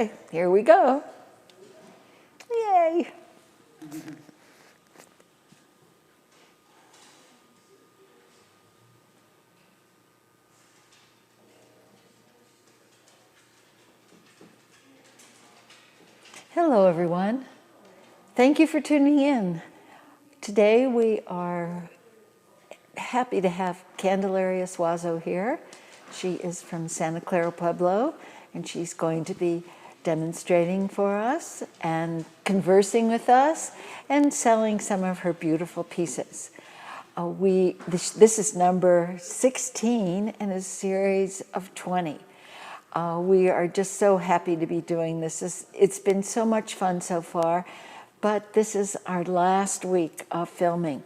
Okay, here we go. Yay. Hello, everyone. Thank you for tuning in. Today we are happy to have Candelaria Suazo here. She is from Santa Clara, Pueblo, and she's going to be demonstrating for us and conversing with us and selling some of her beautiful pieces. This is number 16 in a series of 20. We are just so happy to be doing this. It's been so much fun so far, but this is our last week of filming.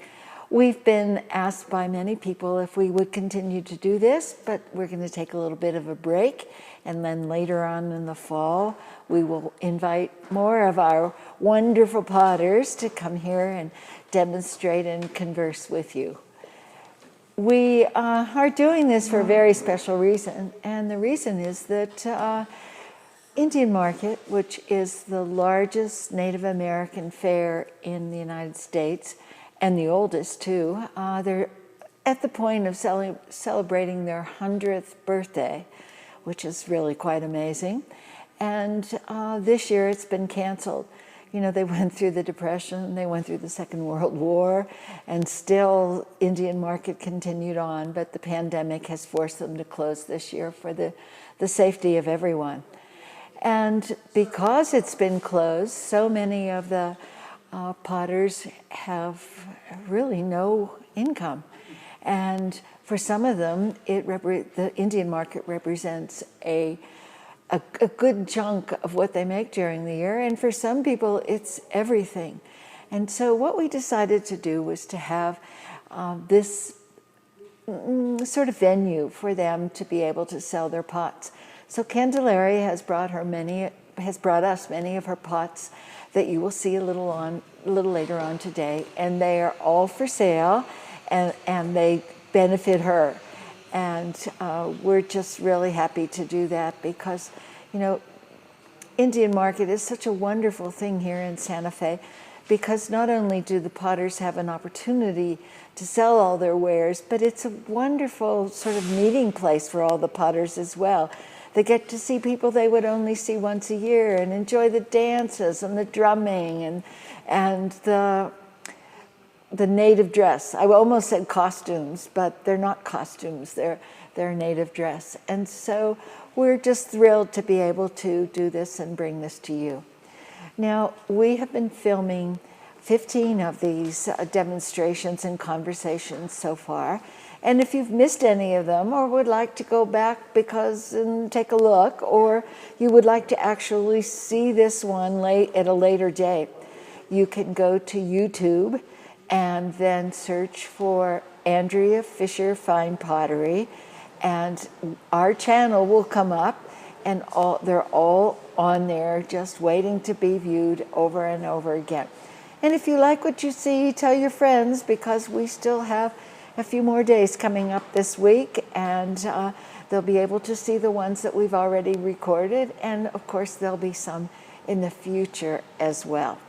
We've been asked by many people if we would continue to do this, but we're going to take a little bit of a break, and then later on in the fall, we will invite more of our wonderful potters to come here and demonstrate and converse with you. We are doing this for a very special reason, and the reason is that Indian Market, which is the largest Native American fair in the United States, and the oldest too, they're at the point of celebrating their 100th birthday, which is really quite amazing. And this year it's been canceled. You know, they went through the Depression, they went through the Second World War, and still Indian Market continued on, but the pandemic has forced them to close this year for the safety of everyone. And because it's been closed, so many of the potters have really no income. And for some of them, the Indian Market represents a good chunk of what they make during the year, and for some people it's everything. And so what we decided to do was to have this sort of venue for them to be able to sell their pots. So Candelaria has brought us many of her pots that you will see a little later on today, and they are all for sale, and they benefit her. And we're just really happy to do that because, you know, Indian Market is such a wonderful thing here in Santa Fe, because not only do the potters have an opportunity to sell all their wares, but it's a wonderful sort of meeting place for all the potters as well. They get to see people they would only see once a year and enjoy the dances and the drumming and the native dress. I almost said costumes, but they're not costumes, they're native dress. And so we're just thrilled to be able to do this and bring this to you. Now, we have been filming 15 of these demonstrations and conversations so far. And if you've missed any of them or would like to go back and take a look, or you would like to actually see this one at a later date, you can go to YouTube and then search for Andrea Fisher Fine Pottery, and our channel will come up, and they're all on there just waiting to be viewed over and over again. And if you like what you see, tell your friends, because we still have a few more days coming up this week, and they'll be able to see the ones that we've already recorded, and of course there'll be some in the future as well.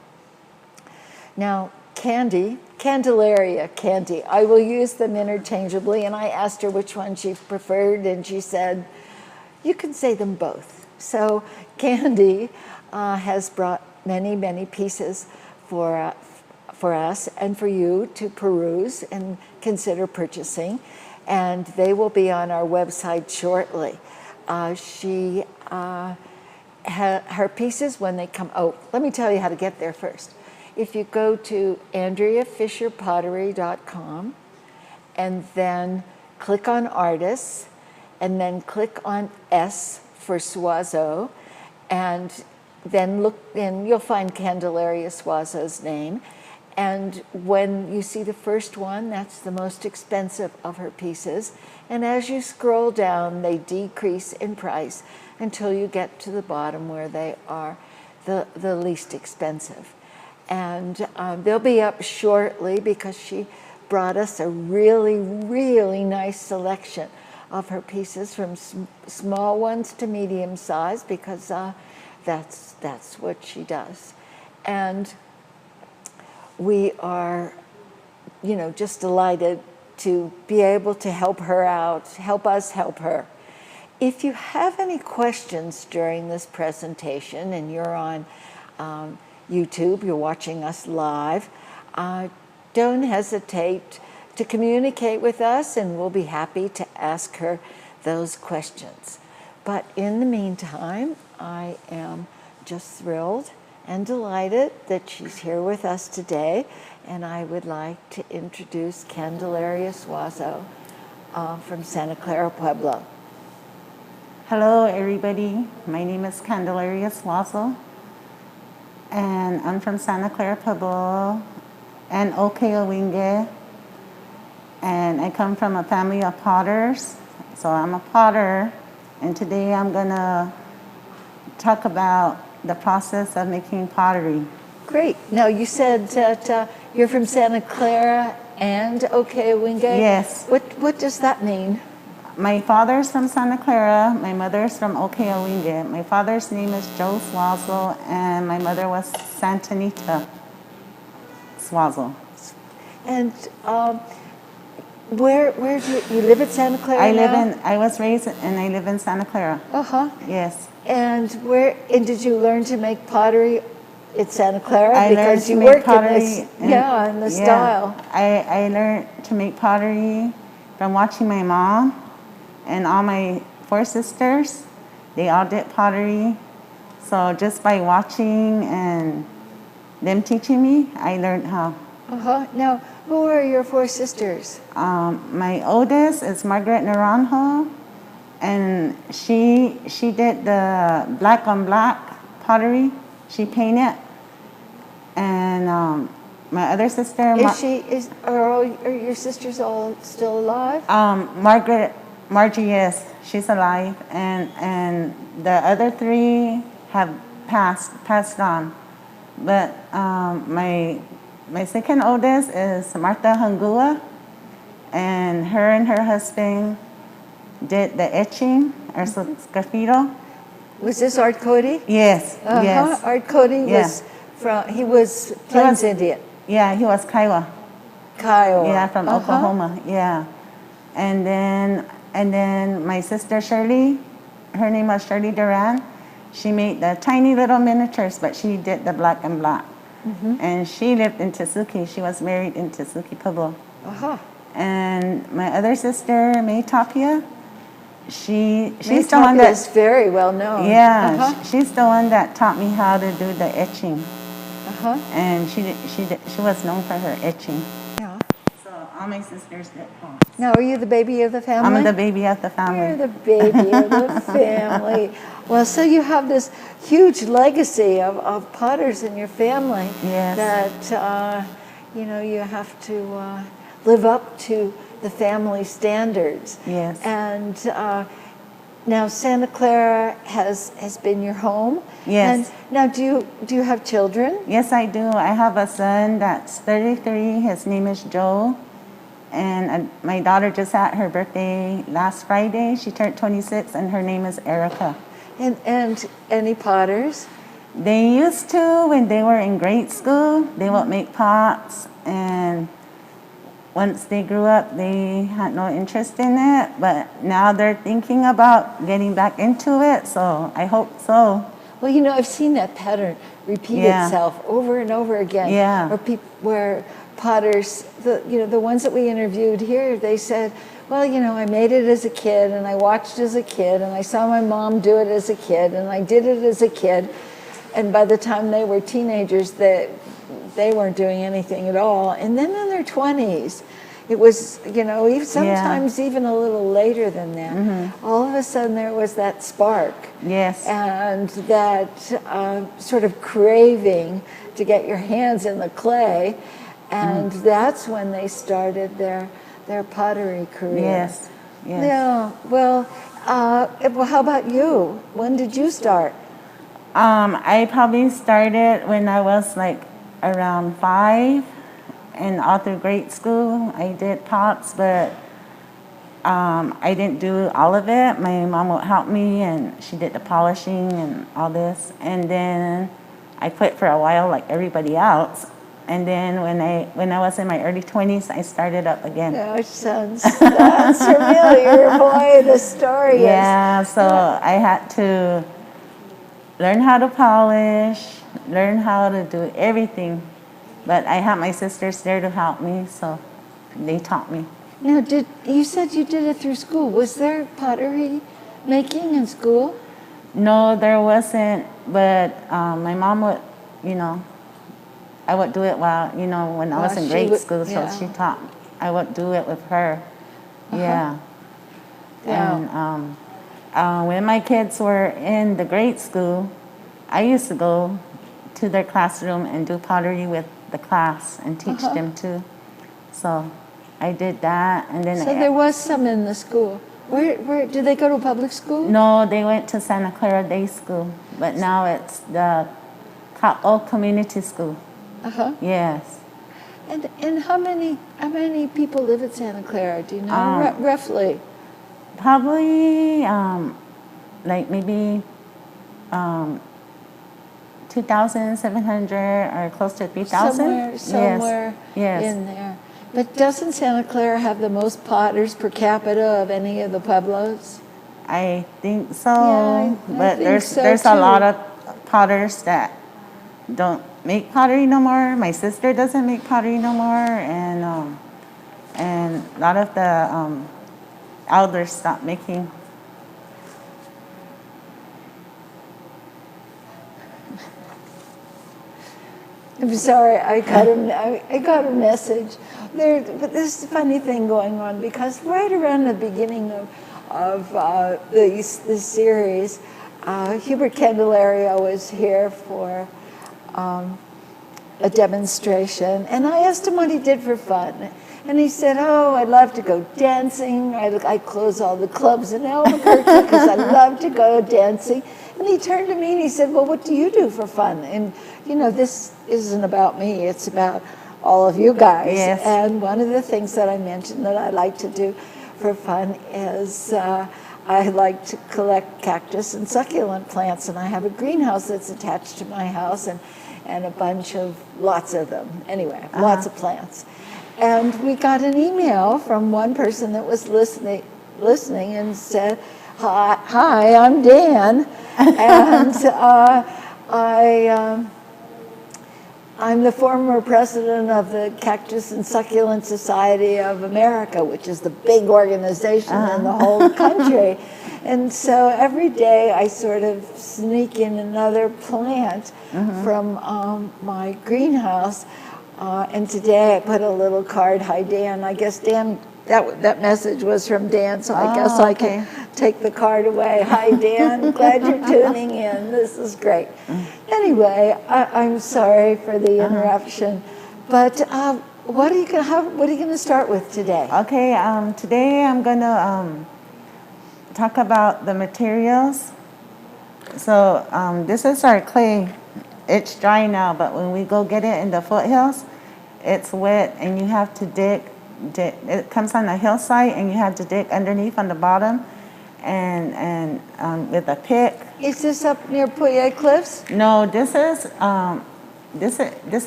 Now, Candelaria, Candy, I will use them interchangeably, and I asked her which one she preferred, and she said, you can say them both. So Candy has brought many, many pieces for us and for you to peruse and consider purchasing, and they will be on our website shortly. Her pieces, when they come, let me tell you how to get there first. If you go to AndreaFisherPottery.com and then click on Artists, and then click on S for Suazo, and then look, and you'll find Candelaria Suazo's name. And when you see the first one, that's the most expensive of her pieces. And as you scroll down, they decrease in price until you get to the bottom where they are the least expensive. And they'll be up shortly because she brought us a really, really nice selection of her pieces, from small ones to medium size, because that's what she does. And we are, just delighted to be able to help her out, help us help her. If you have any questions during this presentation and you're on YouTube, you're watching us live, don't hesitate to communicate with us and we'll be happy to ask her those questions. But in the meantime, I am just thrilled and delighted that she's here with us today, and I would like to introduce Candelaria Suazo from Santa Clara, Pueblo. Hello everybody, my name is Candelaria Suazo, and I'm from Santa Clara, Pueblo, and Okewinge, and I come from a family of potters, so I'm a potter, and today I'm gonna talk about the process of making pottery. Great. Now you said that you're from Santa Clara and Okewinge. Yes. What does that mean? My father's from Santa Clara, my mother's from Okewinge. My father's name is Joe Suazo, and my mother was Santa Anita Suazo. And where do you live in Santa Clara I was raised and I live in Santa Clara. Uh-huh. Yes. And did you learn to make pottery at Santa Clara? I learned to make pottery in the style. I learned to make pottery from watching my mom and all my 4 sisters. They all did pottery. So just by watching and them teaching me, I learned how. Uh-huh. Now, who are your 4 sisters? My oldest is Margaret Naranjo, and she did the black on black pottery. She painted. And my other sister, are your sisters all still alive? Margie, yes, she's alive, and the other 3 have passed on. But my second oldest is Martha Hangua, and her husband did the etching or sgraffito. Was this Art Cody? Yes, Uh-huh. yes. Art Cody was Plains Indian. Yeah, he was Kiowa. Yeah, from Oklahoma. Yeah, and then my sister Shirley, her name was Shirley Duran. She made the tiny little miniatures, but she did the black and black. Mm-hmm. And she lived in Tesuque. She was married in Tesuque, Pueblo. Uh-huh. And my other sister, May Tapia, she's the one that is very well known. Yeah, uh-huh. She's the one that taught me how to do the etching. Uh-huh. And she was known for her etching. Yeah. So all my sisters did pots. Now, are you the baby of the family? I'm the baby of the family. You're the baby of the family. Well, so you have this huge legacy of potters in your family. Yes. That you have to live up to the family standards. Yes. And now Santa Clara has been your home. Yes. And now, do you have children? Yes, I do. I have a son that's 33. His name is Joe. And my daughter just had her birthday last Friday. She turned 26, and her name is Erica. And any potters? They used to when they were in grade school. They would make pots, and once they grew up, they had no interest in it. But now they're thinking about getting back into it. So I hope so. Well, I've seen that pattern repeat itself over and over again. Yeah. Where potters, the ones that we interviewed here, they said, well, I made it as a kid, and I watched as a kid, and I saw my mom do it as a kid, and I did it as a kid. And by the time they were teenagers, they weren't doing anything at all. And then in their 20s, it was, sometimes even a little later than that. Mm-hmm. All of a sudden there was that spark. Yes. And that sort of craving to get your hands in the clay. And that's when they started their pottery career. Yes. Yes. Yeah. Well, how about you? When did you start? I probably started when I was like around 5, and all through grade school I did pots, but I didn't do all of it. My mom would help me, and she did the polishing and all this. And then I quit for a while like everybody else. And then when I was in my early 20s, I started up again. That sounds familiar. Boy, the story is. Yeah, so I had to learn how to polish, learn how to do everything. But I had my sisters there to help me, so they taught me. Now, you said you did it through school. Was there pottery making in school? No, there wasn't, but my mom would, I would do it while, when I was in grade school, so she taught me. I would do it with her. Yeah. And when my kids were in the grade school, I used to go to their classroom and do pottery with the class and teach them too. So I did that, and then. So there was some in the school. Where did they go to public school? No, they went to Santa Clara Day School, but now it's the Old Community School. Yes. And how many people live at Santa Clara? Do you know roughly? Probably like maybe 2,700 or close to 3,000. Somewhere yes. in there. But doesn't Santa Clara have the most potters per capita of any of the pueblos? I think so. Yeah, but think there's so a too. lot of potters that don't make pottery no more. My sister doesn't make pottery no more, and a lot of the elders stopped making. I'm sorry, I got a message. But there's a funny thing going on, because right around the beginning of this series, Hubert Candelaria was here for a demonstration, and I asked him what he did for fun. And he said, "Oh, I love to go dancing. I close all the clubs in Albuquerque because I love to go dancing." And he turned to me and he said, "Well, what do you do for fun?" And this isn't about me, it's about all of you guys. Yes. And one of the things that I mentioned that I like to do for fun is I like to collect cactus and succulent plants, and I have a greenhouse that's attached to my house, and lots of them. Anyway, lots of plants. And we got an email from one person that was listening and said, Hi, I'm Dan, and I'm the former president of the Cactus and Succulent Society of America, which is the big organization in the whole country. And so every day I sort of sneak in another plant from my greenhouse. And today I put a little card, "Hi Dan." I guess Dan, that message was from Dan, so I guess I can take the card away. "Hi Dan, glad you're tuning in. This is great." Anyway, I'm sorry for the interruption, but what are you going to start with today? Okay, today I'm gonna talk about the materials. So this is our clay. It's dry now, but when we go get it in the foothills, it's wet, and you have to dig. It comes on the hillside, and you have to dig underneath on the bottom, and with a pick. Is this up near Puye Cliffs? No, this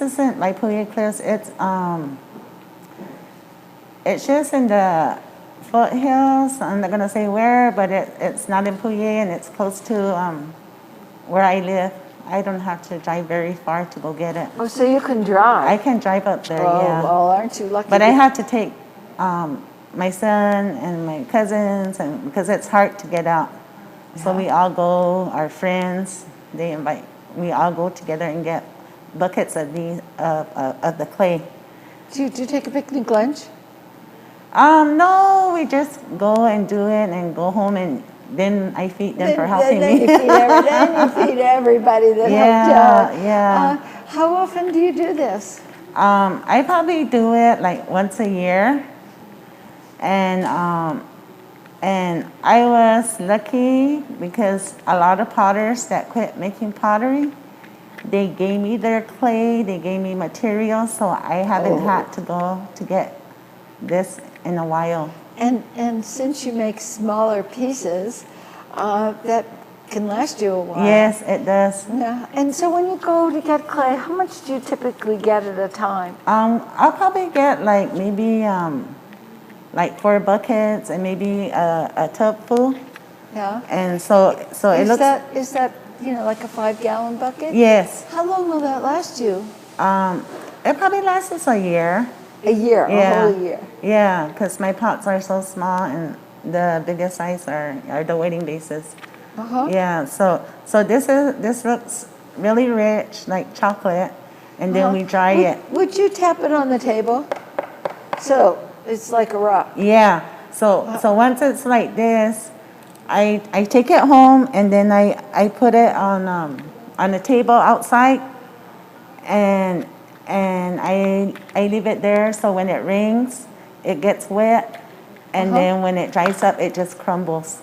isn't like Puye Cliffs. It's just in the foothills. I'm not gonna say where, but it's not in Puye, and it's close to where I live. I don't have to drive very far to go get it. Oh, so you can drive? I can drive up there, yeah. Well, aren't you lucky? But I have to take my son and my cousins, and because it's hard to get out. Yeah. So we all go, our friends, we all go together and get buckets of the clay. Do you take a picnic lunch? No, we just go and do it and go home, and then I feed them for helping me. Then you feed everybody that helped out. Yeah. How often do you do this? I probably do it like once a year, and I was lucky because a lot of potters that quit making pottery, they gave me their clay, they gave me materials, so I haven't had to go to get this in a while. And since you make smaller pieces, that can last you a while. Yes, it does. Yeah. And so when you go to get clay, how much do you typically get at a time? I'll probably get like maybe like 4 buckets and maybe a tub full. Yeah. And so it looks. Is that like a 5-gallon bucket? Yes. How long will that last you? It probably lasts us a year. A year, Yeah. a whole year. Yeah, because my pots are so small, and the biggest size are the waiting bases. Yeah. So this looks really rich, like chocolate, and then we dry it. Would you tap it on the table? So it's like a rock. Yeah. So once it's like this, I take it home, and then I put it on a table outside, and I leave it there, so when it rains, it gets wet, and then when it dries up, it just crumbles.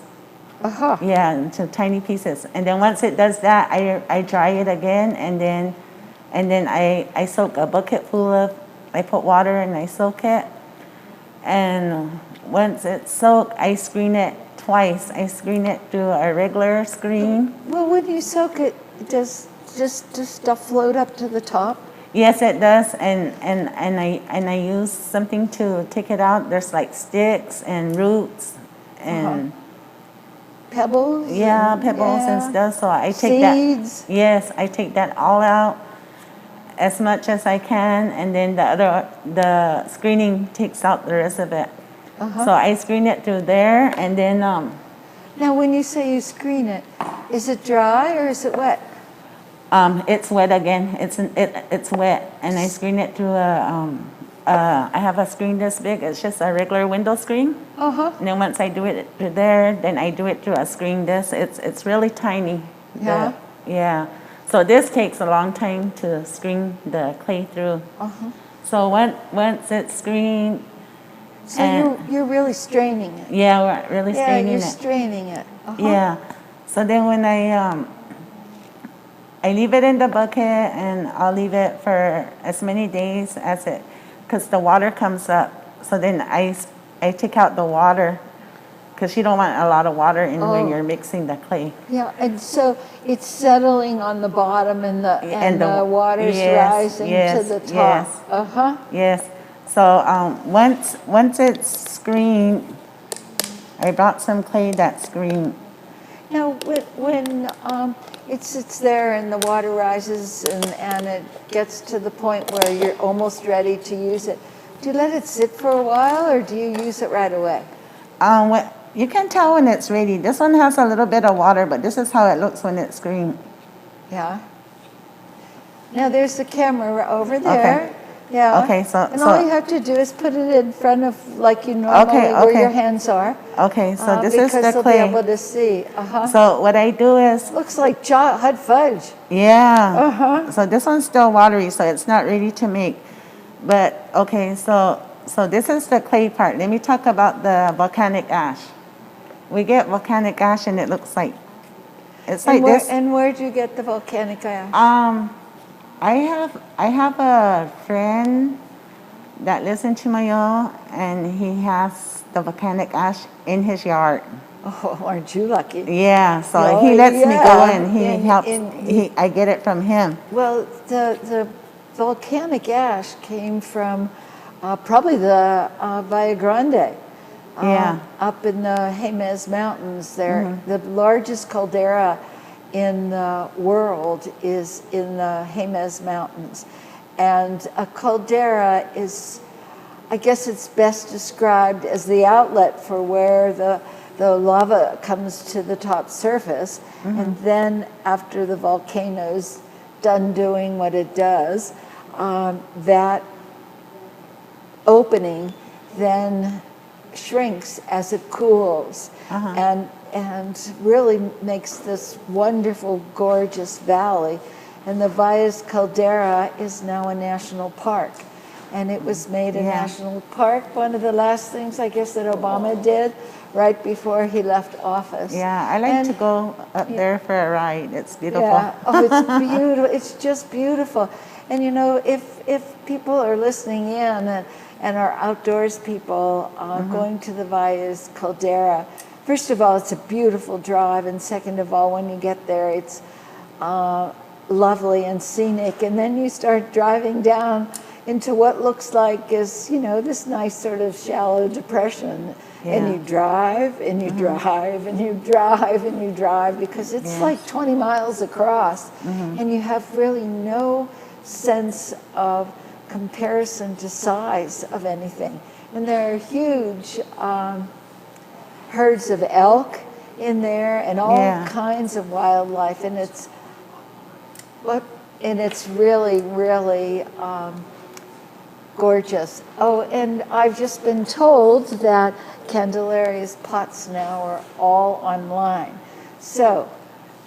Yeah, into tiny pieces. And then once it does that, I dry it again, and then I soak a bucket full of. I put water and I soak it, and once it's soaked, I screen it twice. I screen it through a regular screen. Well, when you soak it, does stuff float up to the top? Yes, it does, and I use something to take it out. There's like sticks and roots and pebbles. Yeah, pebbles and stuff. So I take seeds. that. Yes, I take that all out as much as I can, and then the screening takes out the rest of it. So I screen it through there, and then. Now, when you say you screen it, is it dry or is it wet? It's wet again. It's wet, and I screen it through I have a screen this big. It's just a regular window screen. And then once I do it through there, then I do it through a screen this. It's really tiny. Yeah. Yeah. So this takes a long time to screen the clay through. So once it's screened. So you're really straining it. Yeah, we're really straining it. Yeah, you're straining it. Yeah. So then when I leave it in the bucket, and I'll leave it for as many days as it, because the water comes up. So then I take out the water, because you don't want a lot of water in when you're mixing the clay. Yeah, and so it's settling on the bottom, and the water's rising to the top. Yes. So once it's screened, I brought some clay that's green. Now, when it sits there and the water rises and it gets to the point where you're almost ready to use it, do you let it sit for a while, or do you use it right away? You can tell when it's ready. This one has a little bit of water, but this is how it looks when it's green. Yeah. Now, there's the camera over there. Okay. Yeah. Okay, so all you have to do is put it in front of, like you normally, where your hands are. Okay, so this is the because clay. they'll be able to see. So what I do is. Looks like hot fudge. Yeah. So this one's still watery, so it's not ready to make. But okay, so this is the clay part. Let me talk about the volcanic ash. We get volcanic ash, and it looks like this. And where do you get the volcanic ash? I have a friend that lives in Chimayo, and he has the volcanic ash in his yard. Oh, aren't you lucky? Yeah, so he lets me go in. He helps. I get it from him. Well, the volcanic ash came from probably the Valle Grande. Up in the Jemez Mountains there. The largest caldera in the world is in the Jemez Mountains. And a caldera is, I guess it's best described as the outlet for where the lava comes to the top surface. And then after the volcano's done doing what it does, that opening then shrinks as it cools, and really makes this wonderful, gorgeous valley. And the Valles Caldera is now a national park. and it was made a national park. One of the last things, I guess, that Obama did right before he left office. Yeah, I like to go up there for a ride. It's beautiful. Yeah, oh, it's beautiful. It's just beautiful. And you know, if people are listening in and are outdoors people going to the Valles Caldera, first of all, it's a beautiful drive, and second of all, when you get there, it's lovely and scenic. And then you start driving down into what looks like is, you know, this nice sort of shallow depression. Yeah. And you drive, and you drive, and you drive, and you drive, because it's like 20 miles across, and you have really no sense of comparison to size of anything. And there are huge herds of elk in there, and all kinds of wildlife, and it's really, really gorgeous. Oh, and I've just been told that Candelaria's pots now are all online. So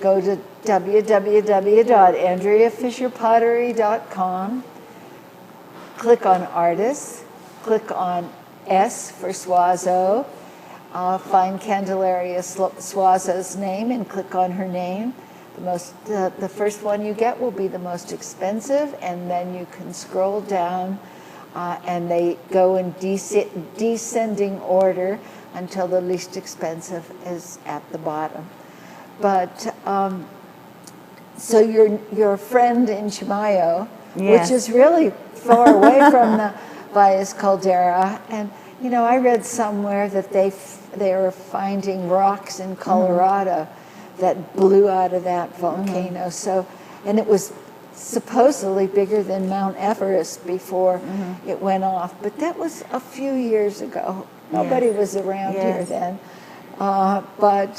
go to www.andreafisherpottery.com, click on artists, click on S for Suazo, find Candelaria Suazo's name and click on her name. The first one you get will be the most expensive, and then you can scroll down and they go in descending order until the least expensive is at the bottom. But so your friend in Chimayo, which is really far away from the Valles Caldera, and you know, I read somewhere that they were finding rocks in Colorado that blew out of that volcano. So, and it was supposedly bigger than Mount Everest before it went off, but that was a few years ago. Nobody was around here then. But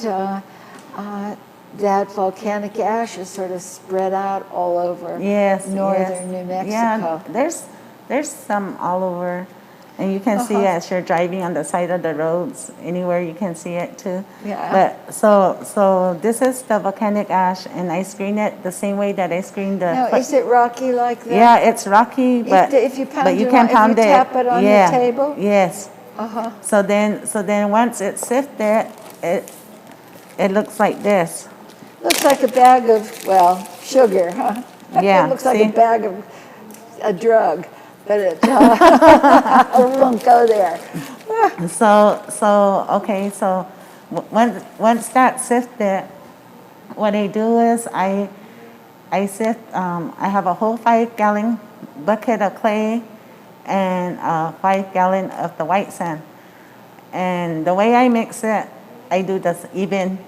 that volcanic ash is sort of spread out all over northern New Mexico. Yeah, there's some all over. And you can see it as you're driving on the side of the roads. Anywhere you can see it too. Yeah. But so this is the volcanic ash, and I screen it the same way that I screen the. No, is it rocky like that? Yeah, it's rocky, but if you pound you can pound it. Tap it on the table. Yes. So then once it's sifted, it looks like this. Looks like a bag of sugar, huh? Yeah. It looks like a bag of a drug. But it won't go there. So once that's sifted, what I do is I sift. I have a whole 5-gallon bucket of clay and 5 gallon of the white sand. And the way I mix it, I do this even.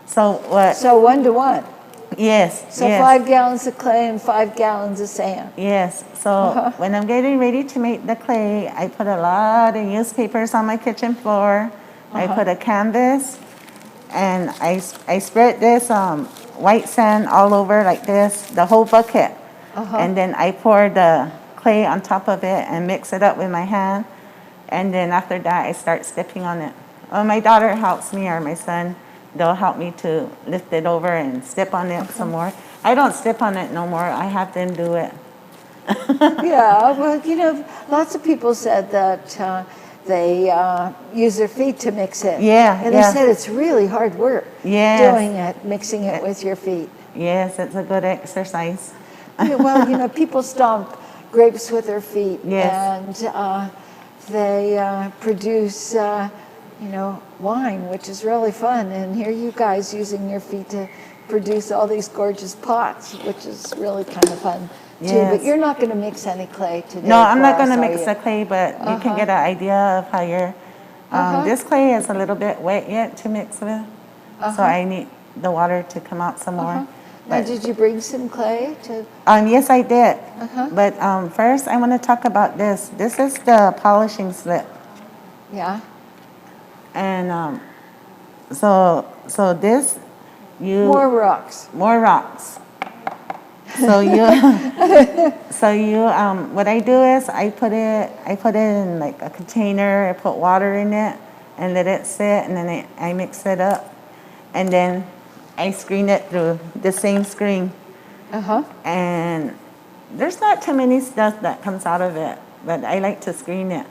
So 1 to 1. Yes. So 5 gallons of clay and 5 gallons of sand. Yes. So when I'm getting ready to make the clay, I put a lot of newspapers on my kitchen floor. I put a canvas, and I spread this white sand all over like this, the whole bucket. And then I pour the clay on top of it and mix it up with my hand. And then after that, I start stepping on it. My daughter helps me, or my son. They'll help me to lift it over and step on it some more. I don't step on it no more. I have them do it. Yeah, well, you know, lots of people said that they use their feet to mix it. Yeah, and they said it's really hard work doing it, mixing it with your feet. Yes, it's a good exercise. Well, you know, people stomp grapes with their feet, and they produce wine, which is really fun. And here you guys using your feet to produce all these gorgeous pots, which is really kind of fun too. But you're not going to mix any clay today. No, I'm not going to mix the clay, but you can get an idea of how you're. This clay is a little bit wet yet to mix with, so I need the water to come out some more. Now, did you bring some clay to? Yes, I did. But first, I want to talk about this. This is the polishing slip. Yeah. And so this more rocks. So what I do is I put it in like a container. I put water in it and let it sit, and then I mix it up, and then I screen it through the same screen. And there's not too many stuff that comes out of it, but I like to screen it.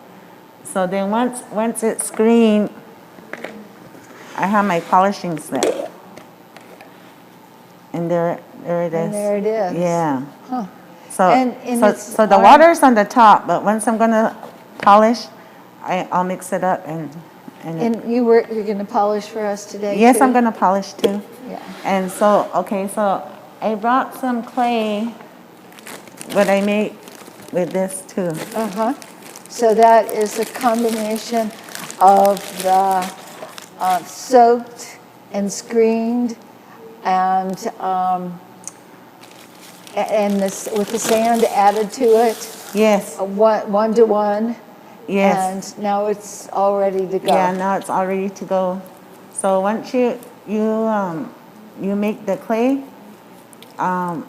So then once it's screened, I have my polishing slip. And there it is. And there it is. Yeah. Huh. So the water's on the top, but once I'm gonna polish, I'll mix it up and you're gonna polish for us today? Yes, too? I'm gonna polish too. Yeah. And so I brought some clay, what I made with this too. So that is a combination of the soaked and screened and this with the sand added to it. Yes. 1 to 1. Yes. And now it's all ready to go. Yeah, now it's all ready to go. So once you make the clay, I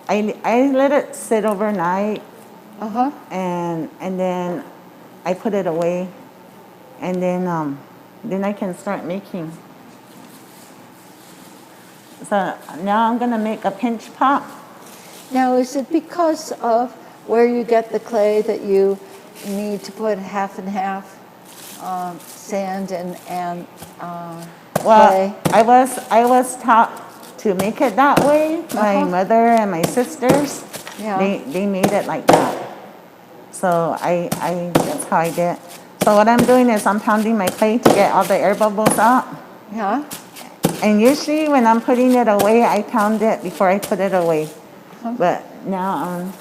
let it sit overnight. And then I put it away, and then I can start making. So now I'm gonna make a pinch pot. Now, is it because of where you get the clay that you need to put half and half sand and Well, clay? I was taught to make it that way. My mother and my sisters, they made it like that. So that's how I did it. So what I'm doing is I'm pounding my clay to get all the air bubbles out. Yeah. And usually when I'm putting it away, I pound it before I put it away. But now,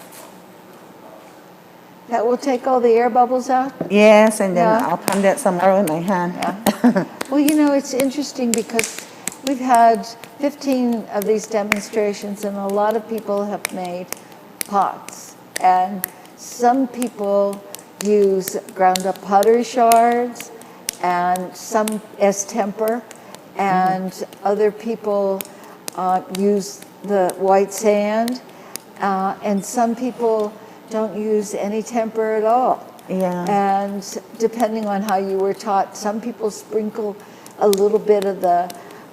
that will take all the air bubbles out? yes, and then I'll pound it some more with my hand. Yeah. Well, you know, it's interesting because we've had 15 of these demonstrations, and a lot of people have made pots. And some people use ground up pottery shards and some as temper, and other people use the white sand, and some people don't use any temper at all. Yeah. And depending on how you were taught, some people sprinkle a little bit of the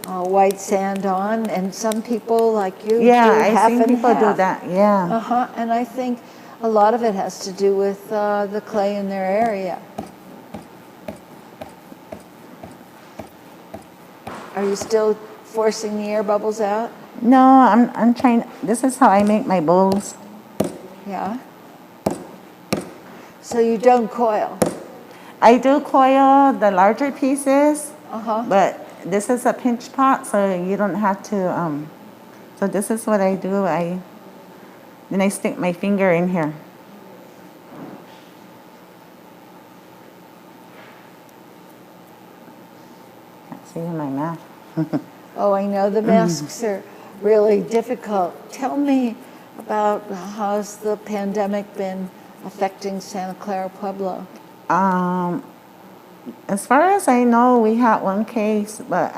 white sand on, and some people, like you, do half I've seen and people half. do that. Yeah. And I think a lot of it has to do with the clay in their area. Are you still forcing the air bubbles out? No, I'm trying. This is how I make my bowls. Yeah. So you don't coil? I do coil the larger pieces, Uh-huh. but this is a pinch pot, so you don't have to. So this is what I do. Then I stick my finger in here. Can't see in my mouth. Oh, I know the masks are really difficult. Tell me about how's the pandemic been affecting Santa Clara, Pueblo? As far as I know, we had one case, but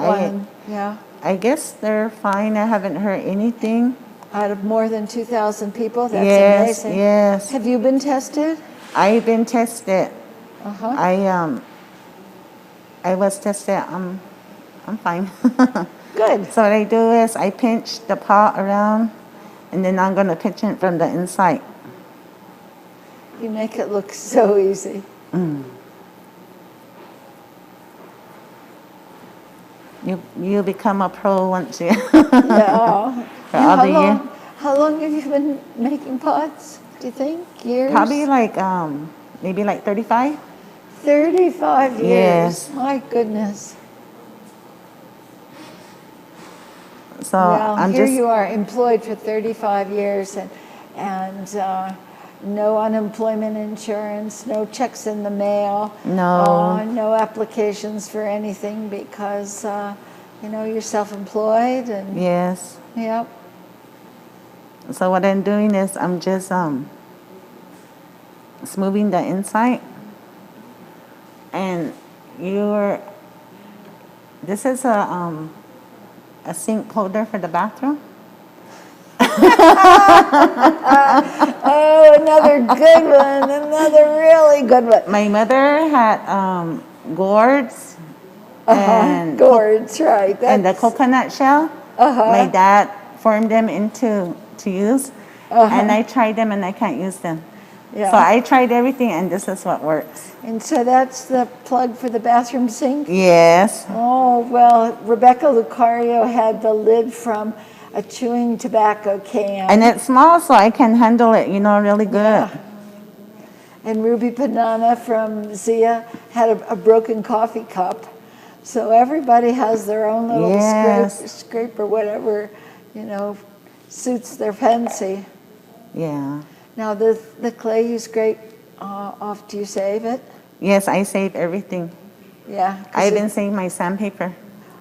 Yeah. I guess they're fine. I haven't heard anything. Out of more than 2,000 people? That's Yes, amazing. yes. Have you been tested? I've been tested. Uh-huh. I was tested. I'm fine. Good. So what I do is I pinch the pot around, and then I'm gonna pinch it from the inside. You make it look so easy. You become a pro once you. Yeah. For all the year. How long have you been making pots, do you think? Years? Probably like maybe like 35. 35 years. Yes. My goodness. So Well, I'm here just. you are employed for 35 years and no unemployment insurance, no checks in the mail, No. no applications for anything because you're self-employed and Yes. Yep. So what I'm doing is I'm just smoothing the inside, and this is a sink holder for the bathroom. Oh, another good one, another really good one. My mother had gourds and Gourds, right. and the coconut shell. My dad formed them to use, and I tried them and I can't use them. Yeah. So I tried everything, and this is what works. And so that's the plug for the bathroom sink? Yes. Oh, well, Rebecca Lucario had the lid from a chewing tobacco can. And it's small, so I can handle it, really good. Yeah. And Ruby Panana from Zia had a broken coffee cup. So everybody has their own little scrape or whatever, suits their fancy. Yeah. Now, the clay you scrape off, do you save it? Yes, I save everything. Yeah. I even save my sandpaper.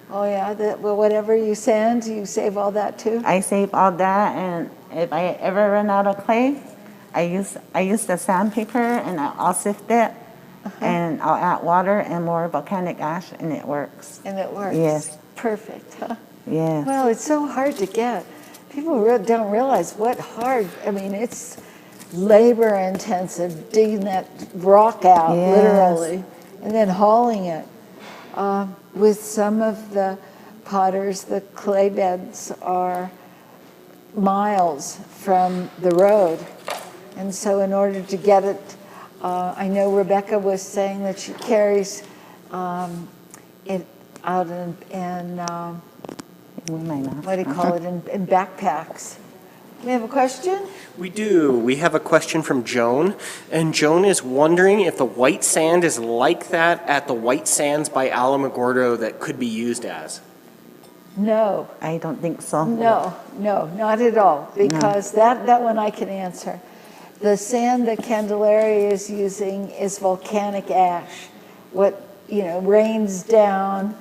Oh, yeah. Well, whatever you sand, you save all that too? I save all that, and if I ever run out of clay, I use the sandpaper, and I'll sift it, and I'll add water and more volcanic ash, and it works. And it works? Yes. Perfect, huh? Yes. Well, it's so hard to get. People don't realize it's labor intensive digging that rock out, literally, and then hauling it. With some of the potters, the clay beds are miles from the road. And so in order to get it, I know Rebecca was saying that she carries it out in what do you call it, in backpacks. We have a question? We do. We have a question from Joan, and Joan is wondering if the white sand is like that at the White Sands by Alamogordo that could be used as. No. I don't think so. No, not at all, because that one I can answer. The sand that Candelaria is using is volcanic ash. What, rains down,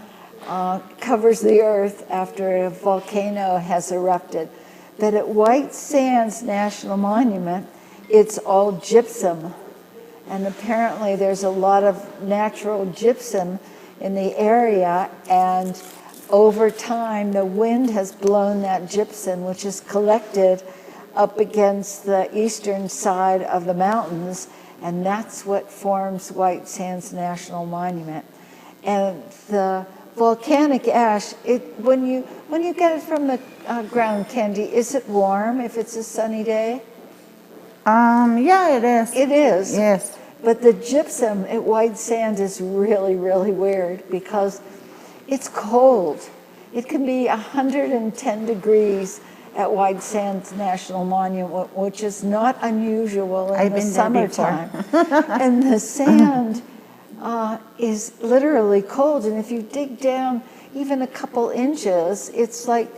covers the earth after a volcano has erupted. But at White Sands National Monument, it's all gypsum. And apparently there's a lot of natural gypsum in the area, and over time the wind has blown that gypsum, which is collected up against the eastern side of the mountains, and that's what forms White Sands National Monument. And the volcanic ash, when you get it from the ground, Candy, is it warm if it's a sunny day? Yeah, it is. It is. Yes. But the gypsum at White Sand is really, really weird because it's cold. It can be 110 degrees at White Sands National Monument, which is not unusual in the summertime. And the sand is literally cold, and if you dig down even a couple inches, it's like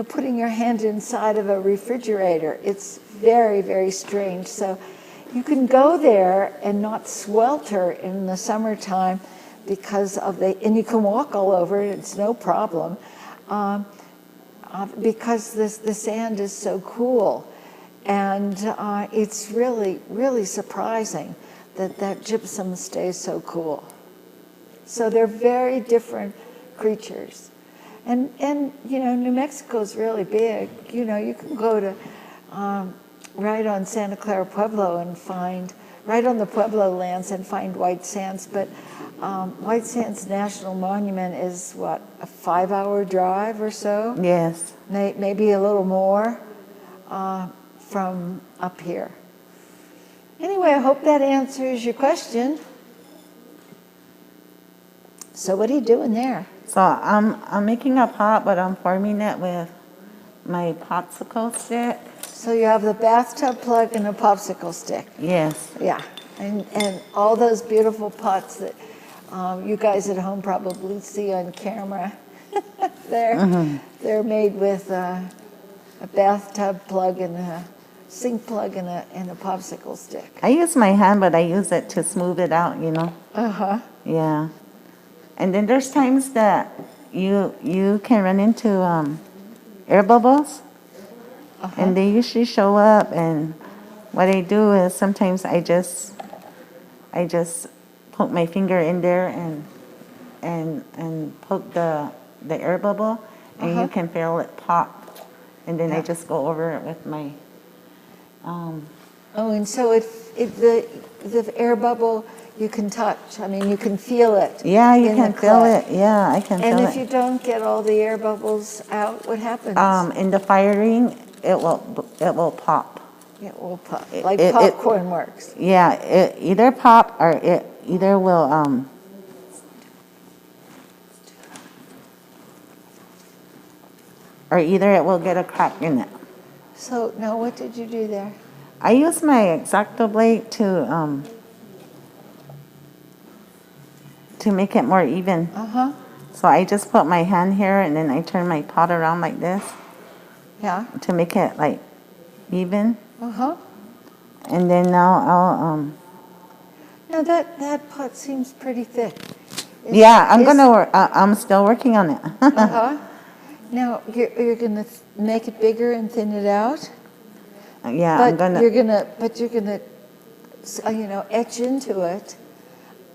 putting your hand inside of a refrigerator. It's very, very strange. So you can go there and not swelter in the summertime because and you can walk all over it, it's no problem, because the sand is so cool. And it's really, really surprising that gypsum stays so cool. So they're very different creatures. And New Mexico is really big. You can go to right on Santa Clara, Pueblo, and find, right on the Pueblo lands and find White Sands. But White Sands National Monument is, what, a 5-hour drive or so? Yes. Maybe a little more from up here. Anyway, I hope that answers your question. So what are you doing there? So I'm making a pot, but I'm forming it with my popsicle stick. So you have the bathtub plug and a popsicle stick. Yes. Yeah, and all those beautiful pots that you guys at home probably see on camera. They're made with a bathtub plug and a sink plug and a popsicle stick. I use my hand, but I use it to smooth it out, Yeah. And then there's times that you can run into air bubbles, and they usually show up. And what I do is sometimes I just poke my finger in there and poke the air bubble, and you can feel it pop. And then I just go over it with my. And so if the air bubble you can touch, I mean, you can feel it. Yeah, you can feel it. Yeah, I can feel it. And if you don't get all the air bubbles out, what happens? In the firing, it will pop. It will pop, like popcorn works. Yeah, it either pop or it either will or either it will get a crack in it. So now what did you do there? I use my X-Acto blade to make it more even. Uh-huh. So I just put my hand here and then I turn my pot around like this. Yeah. To make it like even. Uh-huh. And then now I'll Now that pot seems pretty thick. yeah, I'm still working on it. Uh-huh. Now you're gonna make it bigger and thin it out. Yeah, But you're gonna etch into it.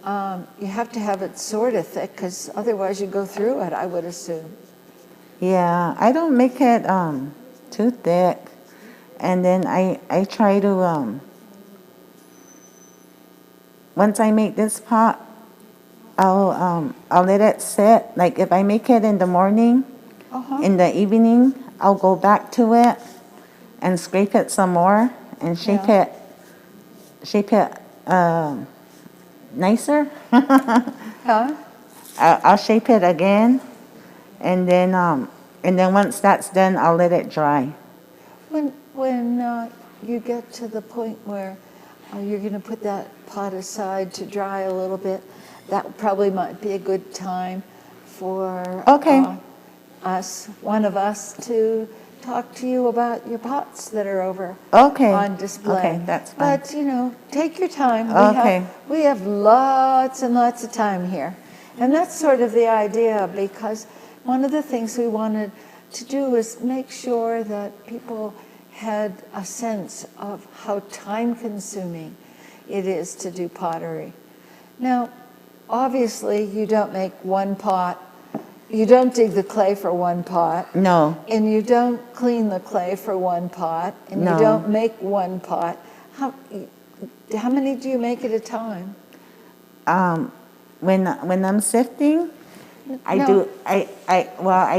You have to have it sort of thick because otherwise you go through it, I would assume. Yeah, I don't make it too thick. And then I try to once I make this pot, I'll let it sit. Like if I make it in the morning, in the evening, I'll go back to it and scrape it some more and shape it nicer. Huh? I'll shape it again, and then once that's done, I'll let it dry. When you get to the point where you're going to put that pot aside to dry a little bit, that probably might be a good time for one of us to talk to you about your pots that are over on display. Okay, that's fine. But, take your time. Okay. We have lots and lots of time here. And that's sort of the idea, because one of the things we wanted to do is make sure that people had a sense of how time-consuming it is to do pottery. Now, obviously, you don't make one pot. You don't dig the clay for one pot. No. And you don't clean the clay for one pot. And No. you don't make one pot. How many do you make at a time? When I'm sifting, I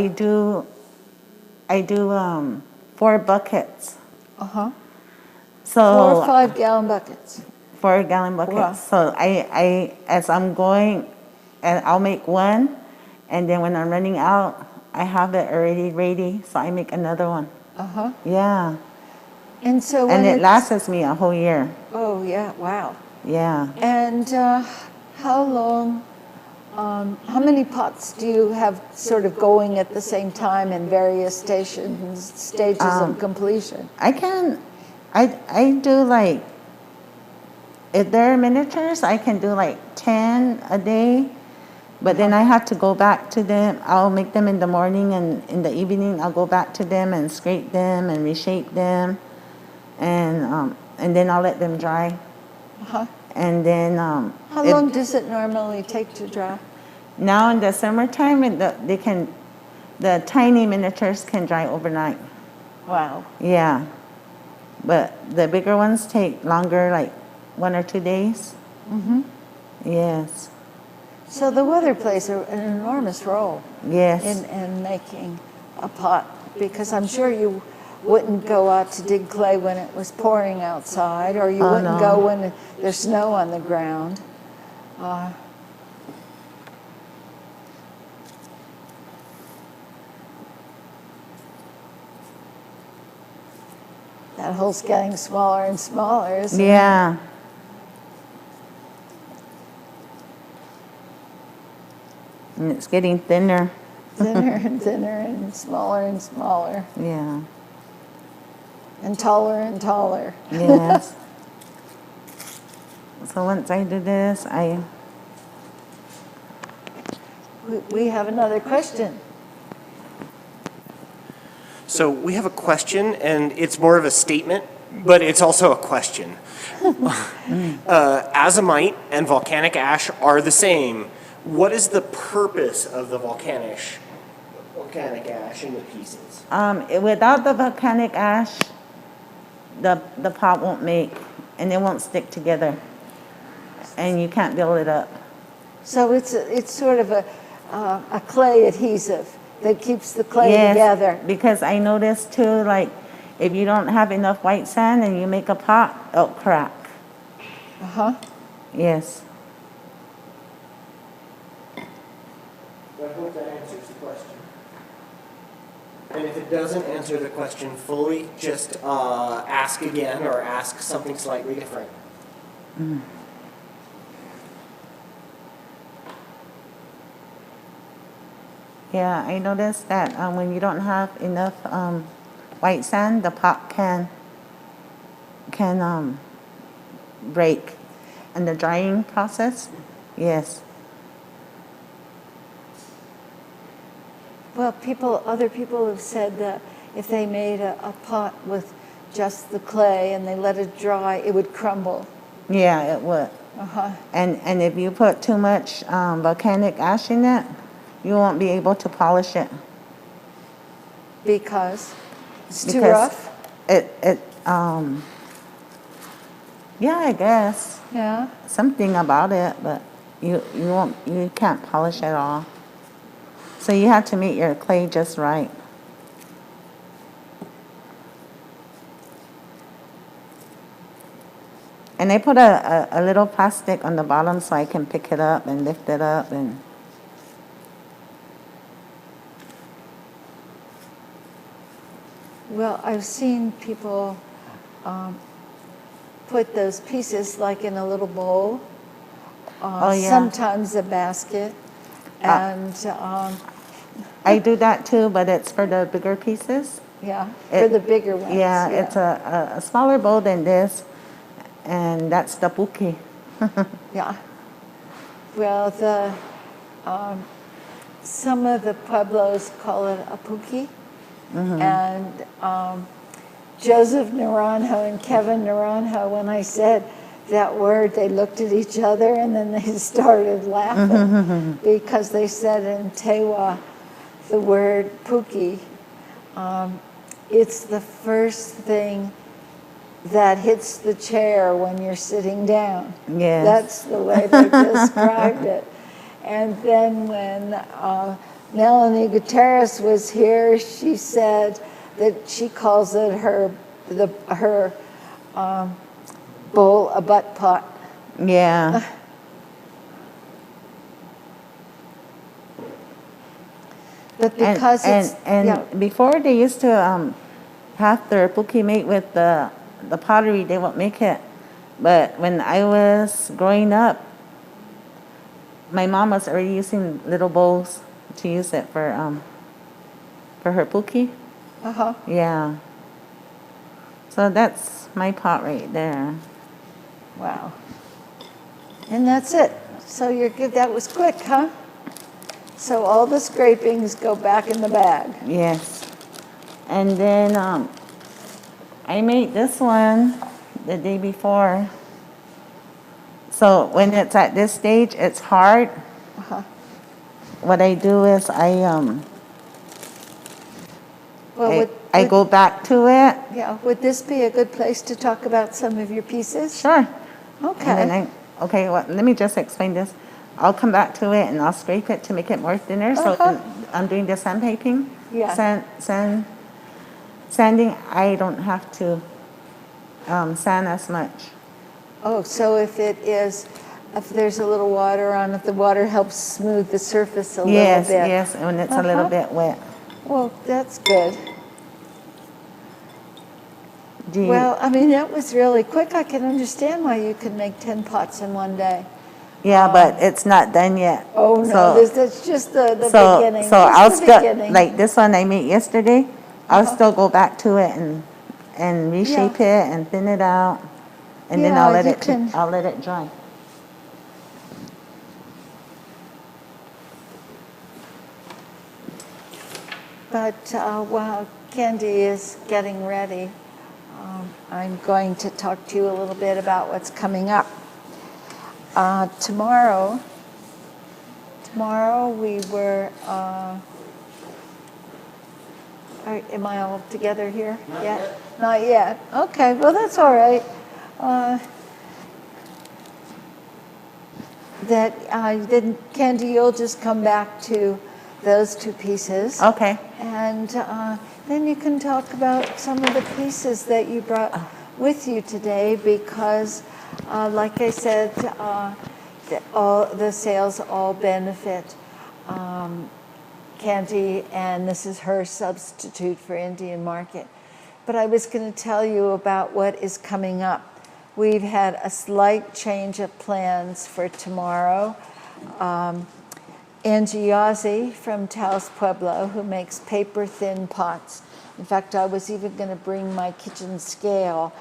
do 4 buckets. Uh-huh. So 4 or 5 gallon buckets. 4 gallon buckets. Wow. So I as I'm going, and I'll make one, and then when I'm running out, I have it already ready, so I make another one. Uh-huh. Yeah. And so And it lasts me a whole year. Oh, yeah, wow. Yeah. And how long, how many pots do you have sort of going at the same time in various stages of completion? I do like, if they're miniatures, I can do like 10 a day, but then I have to go back to them. I'll make them in the morning, and in the evening I'll go back to them and scrape them and reshape them, and then I'll let them dry. Uh-huh. And then How long does it normally take to dry? now in the summertime, the tiny miniatures can dry overnight. Wow. Yeah, but the bigger ones take longer, like 1 or 2 days. Mm-hmm. Yes. So the weather plays an enormous role Yes. in making a pot, because I'm sure you wouldn't go out to dig clay when it was pouring outside, or you wouldn't go when there's snow on the ground. That hole's getting smaller and smaller, isn't it? Yeah. And it's getting thinner. Thinner and thinner and smaller, Yeah. and taller. Yes. So once I do this, We have another question. So we have a question, and it's more of a statement, but it's also a question. Azomite and volcanic ash are the same. What is the purpose of the volcanic ash in the pieces? without the volcanic ash, the pot won't make, and it won't stick together, and you can't build it up. So it's sort of a clay adhesive that keeps the clay Yes, together. because I noticed too, like if you don't have enough white sand and you make a pot, it'll crack. Yes. I hope that answers the question. And if it doesn't answer the question fully, just ask again or ask something slightly different. Yeah, I noticed that when you don't have enough white sand, the pot can break in the drying process. Yes. Well, other people have said that if they made a pot with just the clay and they let it dry, it would crumble. Yeah, it would. And if you put too much volcanic ash in it, you won't be able to polish it. Because it's too rough? Yeah, I guess. Yeah. Something about it, but you can't polish at all. So you have to make your clay just right. And I put a little plastic on the bottom so I can pick it up and lift it up. And well, I've seen people put those pieces like in a little bowl, sometimes a basket, and I do that too, but it's for the bigger pieces. For the bigger ones. Yeah, it's a smaller bowl than this, and that's the puki. Yeah. Well, some of the Pueblos call it a puki, and Joseph Naranjo and Kevin Naranjo, when I said that word, they looked at each other and then they started laughing because they said in Tewa, the word puki, it's the first thing that hits the chair when you're sitting down. Yes. That's the way they described it. And then when Melanie Gutierrez was here, she said that she calls it her bowl a butt pot. Yeah. But because before they used to have their puki made with the pottery, they won't make it. But when I was growing up, my mom was already using little bowls to use it for her puki. Yeah. So that's my pot right there. Wow. And that's it. So you're good. That was quick, huh? So all the scrapings go back in the bag. Yes. And then I made this one the day before. So when it's at this stage, it's hard. What I do is I go back to it. Yeah. Would this be a good place to talk about some of your pieces? Sure. Okay. And then let me just explain this. I'll come back to it and I'll scrape it to make it more thinner. So I'm doing the sandpapering. Yeah. Sanding, I don't have to sand as much. Oh, so if there's a little water on it, the water helps smooth the surface a little bit. Yes, when it's a little bit wet. Well, that's good. Well, I mean, that was really quick. I can understand why you could make 10 pots in one day. Yeah, but it's not done yet. Oh, no, that's just the beginning. So I'll still, like this one I made yesterday, I'll still go back to it and reshape it and thin it out. And then I'll let it dry. But while Candy is getting ready, I'm going to talk to you a little bit about what's coming up. Tomorrow we were, am I all together here? Not yet? Not yet. Okay, well, that's all right. Then Candy, you'll just come back to those two pieces. Okay. And then you can talk about some of the pieces that you brought with you today, because like I said, the sales all benefit Candy, and this is her substitute for Indian Market. But I was going to tell you about what is coming up. We've had a slight change of plans for tomorrow. Angie Yazzie from Taos Pueblo, who makes paper-thin pots. In fact, I was even going to bring my kitchen scale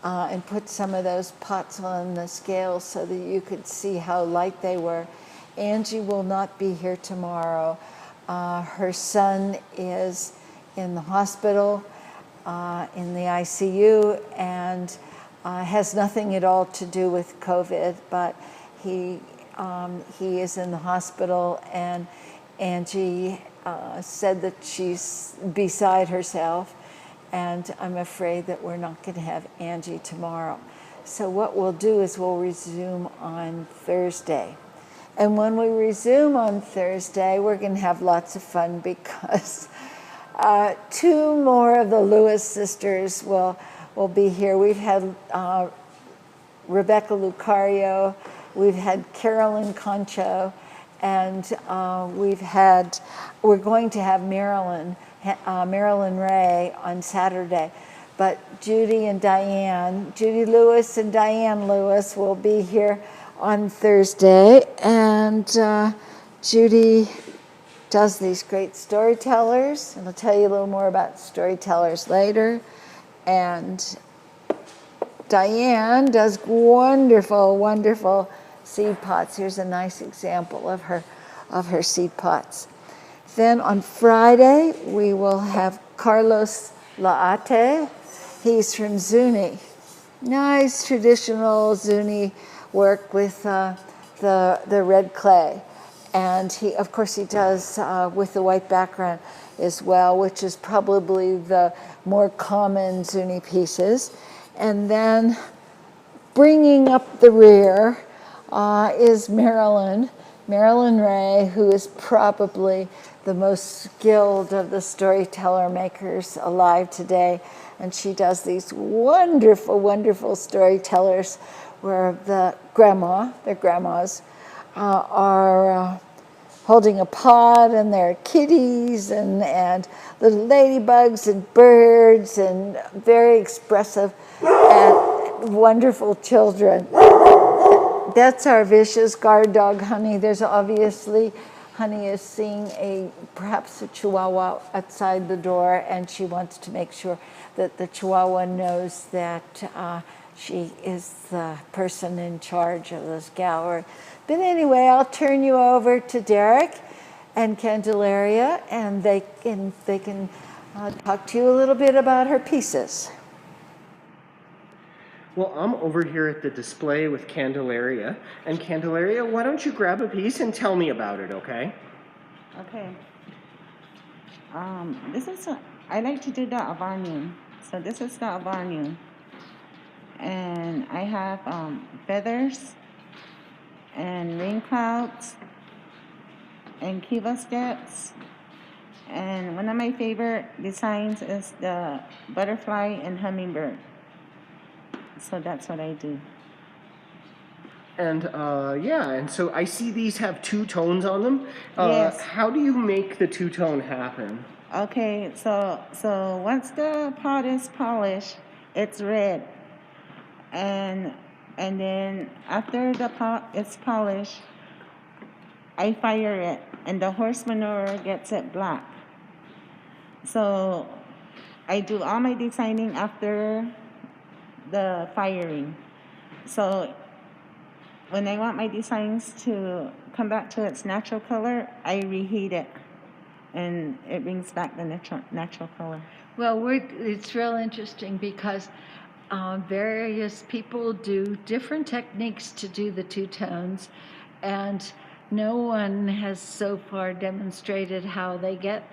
and put some of those pots on the scale so that you could see how light they were. Angie will not be here tomorrow. Her son is in the hospital, in the ICU, and has nothing at all to do with COVID, but he is in the hospital, and Angie said that she's beside herself, and I'm afraid that we're not going to have Angie tomorrow. So what we'll do is we'll resume on Thursday. And when we resume on Thursday, we're going to have lots of fun, because two more of the Lewis sisters will be here. We've had Rebecca Lucario, we've had Carolyn Concho, and we're going to have Marilyn Ray on Saturday. But Judy Lewis and Diane Lewis will be here on Thursday, and Judy does these great storytellers, and I'll tell you a little more about storytellers later. And Diane does wonderful, wonderful seed pots. Here's a nice example of her seed pots. Then on Friday, we will have Carlos Laate. He's from Zuni. Nice traditional Zuni work with the red clay. And of course he does with the white background as well, which is probably the more common Zuni pieces. And then bringing up the rear is Marilyn Ray, who is probably the most skilled of the storyteller makers alive today. And she does these wonderful, wonderful storytellers where their grandmas are holding a pod, and there are kitties and little ladybugs and birds and very expressive and wonderful children. That's our vicious guard dog, Honey. There's obviously, Honey is seeing perhaps a Chihuahua outside the door, and she wants to make sure that the Chihuahua knows that she is the person in charge of this gallery. But anyway, I'll turn you over to Derek and Candelaria, and they can talk to you a little bit about her pieces. Well, I'm over here at the display with Candelaria. And Candelaria, why don't you grab a piece and tell me about it, okay? Okay. I like to do the Avanu. So this is the Avanu. And I have feathers and rain clouds and Kiva Steps. And one of my favorite designs is the butterfly and hummingbird. So that's what I do. And and so I see these have two tones on them. Yes. How do you make the two-tone happen? Okay, so once the pot is polished, it's red. And then after the pot is polished, I fire it, and the horse manure gets it black. So I do all my designing after the firing. So when I want my designs to come back to its natural color, I reheat it, and it brings back the natural color. Well, it's real interesting because various people do different techniques to do the two tones, and no one has so far demonstrated how they get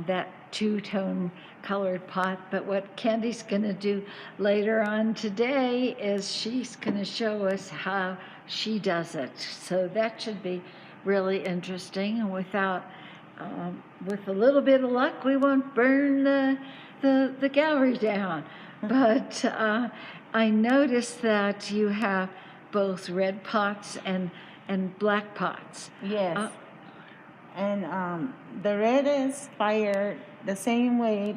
that two-tone colored pot. But what Candy's going to do later on today is she's going to show us how she does it. So that should be really interesting. And without with a little bit of luck, we won't burn the gallery down. But I noticed that you have both red pots and black pots. Yes. And the red is fired the same way,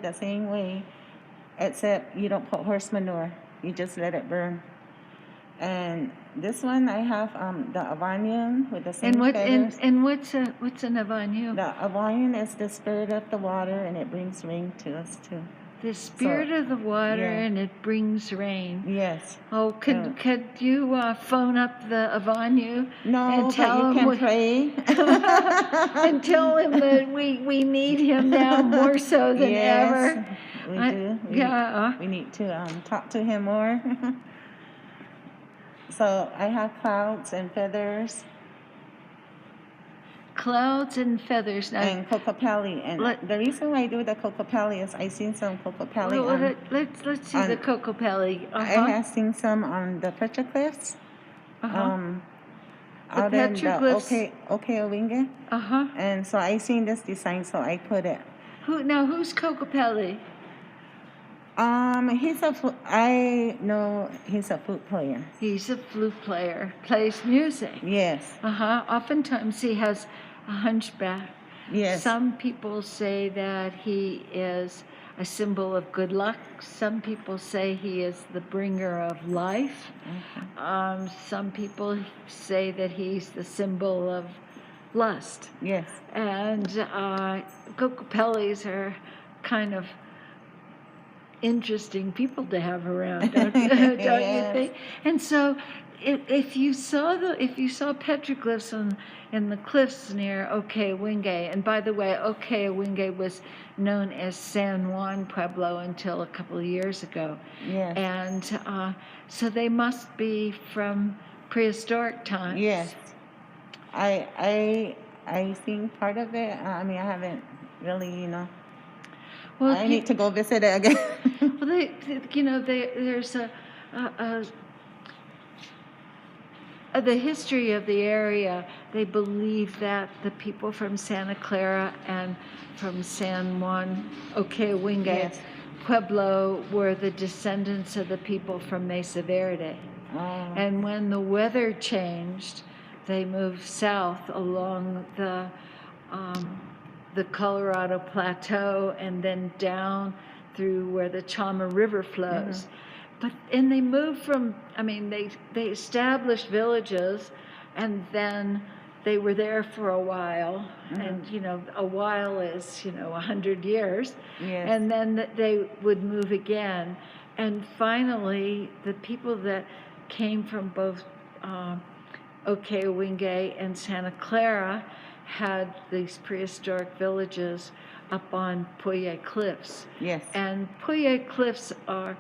except you don't put horse manure. You just let it burn. And this one I have the avanium with the same feathers. And what's an avanium? The avanium is the spirit of the water, and it brings rain to us too. The spirit of the water, and it brings rain. Yes. Oh, could you phone up the Avanu? No, and tell but you can pray. and tell him that we need him now more so than ever. We do. We need to talk to him more. So I have clouds and feathers. Clouds and feathers. Now, and cocopelli. And the reason why I do the cocopelli is I seen some cocopelli. Well, let's see the cocopelli. I have seen some on the petroglyphs. Out in the Okeowinge. And so I seen this design, so I put it. Who's Cocopelli? I know he's a flute player. He's a flute player, plays music. Yes. Oftentimes he has a hunchback. Yes. Some people say that he is a symbol of good luck. Some people say he is the bringer of life. Some people say that he's the symbol of lust. Yes. And Cocopellis are kind of interesting people to have around, don't you think? And so, if you saw petroglyphs in the cliffs near Okeowinge, and by the way, Okeowinge was known as San Juan Pueblo until a couple of years ago. Yes. And so they must be from prehistoric times. Yes. I think part of it. I mean, I haven't really, Well, I need to go visit it again. Well, there's the history of the area. They believe that the people from Santa Clara and from San Juan, Okeowinge, Pueblo were the descendants of the people from Mesa Verde. And when the weather changed, they moved south along the Colorado Plateau and then down through where the Chama River flows. And they moved they established villages, and then they were there for a while, and a while is 100 years, and then they would move again, and finally the people that came from both Okeowinge and Santa Clara had these prehistoric villages up on Puye Cliffs. Yes. And Puye Cliffs are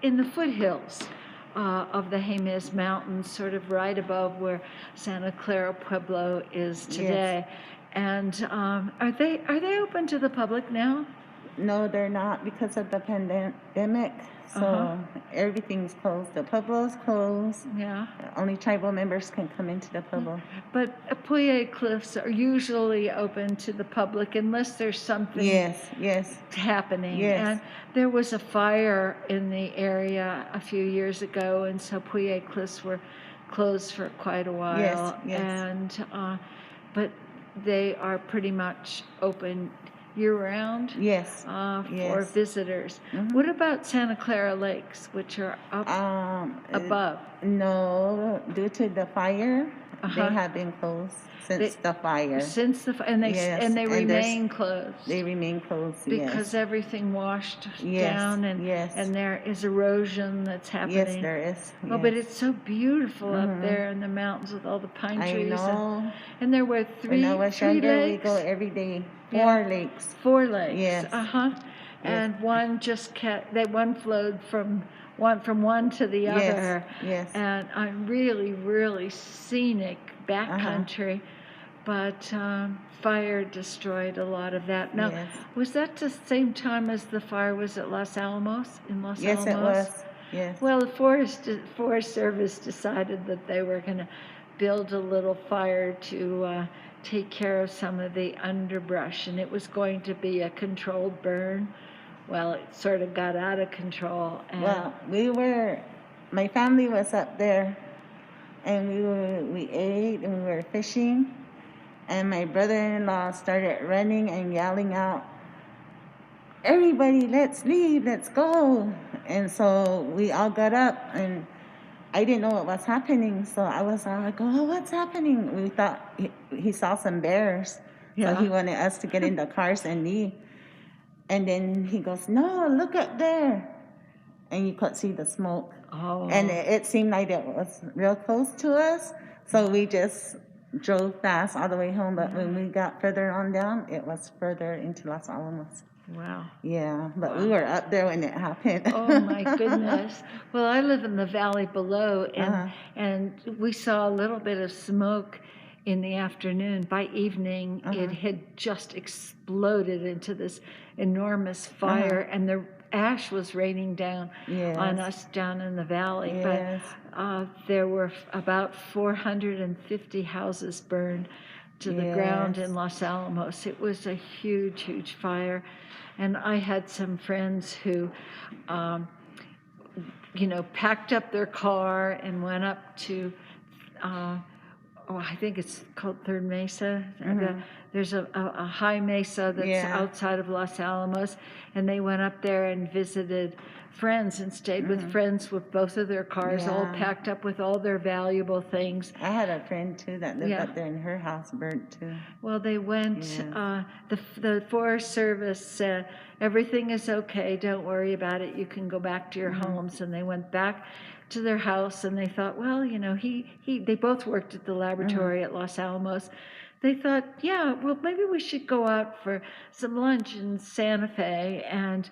in the foothills of the Jemez Mountains, sort of right above where Santa Clara Pueblo is today. Yes. And are they open to the public now? No, they're not because of the pandemic. So everything's closed. The Pueblo's closed. Yeah. Only tribal members can come into the Pueblo. But Puye Cliffs are usually open to the public unless there's something happening. Yes. And there was a fire in the area a few years ago, and so Puye Cliffs were closed for quite a while. Yes. And but they are pretty much open year-round. Yes. For visitors. What about Santa Clara Lakes, which are up above? No, due to the fire, they have been closed since the fire. And they remain closed. They remain closed because everything washed down, and there is erosion that's happening. Yes, there is. Oh, but it's so beautiful up there in the mountains with all the pine trees. I know. And there were three When I was younger, lakes. we go every day. 4 lakes. 4 lakes. Yes. And one flowed from one to the other. Yes. And I'm really, really scenic backcountry, but fire destroyed a lot of that. Now, was that the same time as the fire was at Los Alamos? Yes, it was. Yes. Well, the Forest Service decided that they were going to build a little fire to take care of some of the underbrush, and it was going to be a controlled burn. Well, it sort of got out of control. And well, my family was up there, and we ate and we were fishing, and my brother-in-law started running and yelling out, "Everybody, let's leave, let's go." And so we all got up, and I didn't know what was happening, so I was all like, "Oh, what's happening?" We thought he saw some bears, so he wanted us to get in the cars and leave. And then he goes, "No, look up there." And you could see the smoke. Oh. And it seemed like it was real close to us, so we just drove fast all the way home. But when we got further on down, it was further into Los Alamos. Wow. Yeah, but we were up there when it happened. Oh my goodness. Well, I live in the valley below, and we saw a little bit of smoke in the afternoon. By evening, it had just exploded into this enormous fire, and the ash was raining down on us down in the valley. Yes. But there were about 450 houses burned to the ground in Los Alamos. It was a huge, huge fire. And I had some friends who, packed up their car and went up to, I think it's called Third Mesa. There's a high mesa that's outside of Los Alamos. And they went up there and visited friends and stayed with friends with both of their cars all packed up with all their valuable things. I had a friend too that lived up there, and her house burnt too. Well, they went, the Forest Service said, "Everything is okay, don't worry about it, you can go back to your homes." And they went back to their house, and they thought, well, they both worked at the laboratory at Los Alamos. They thought, well, maybe we should go out for some lunch in Santa Fe and,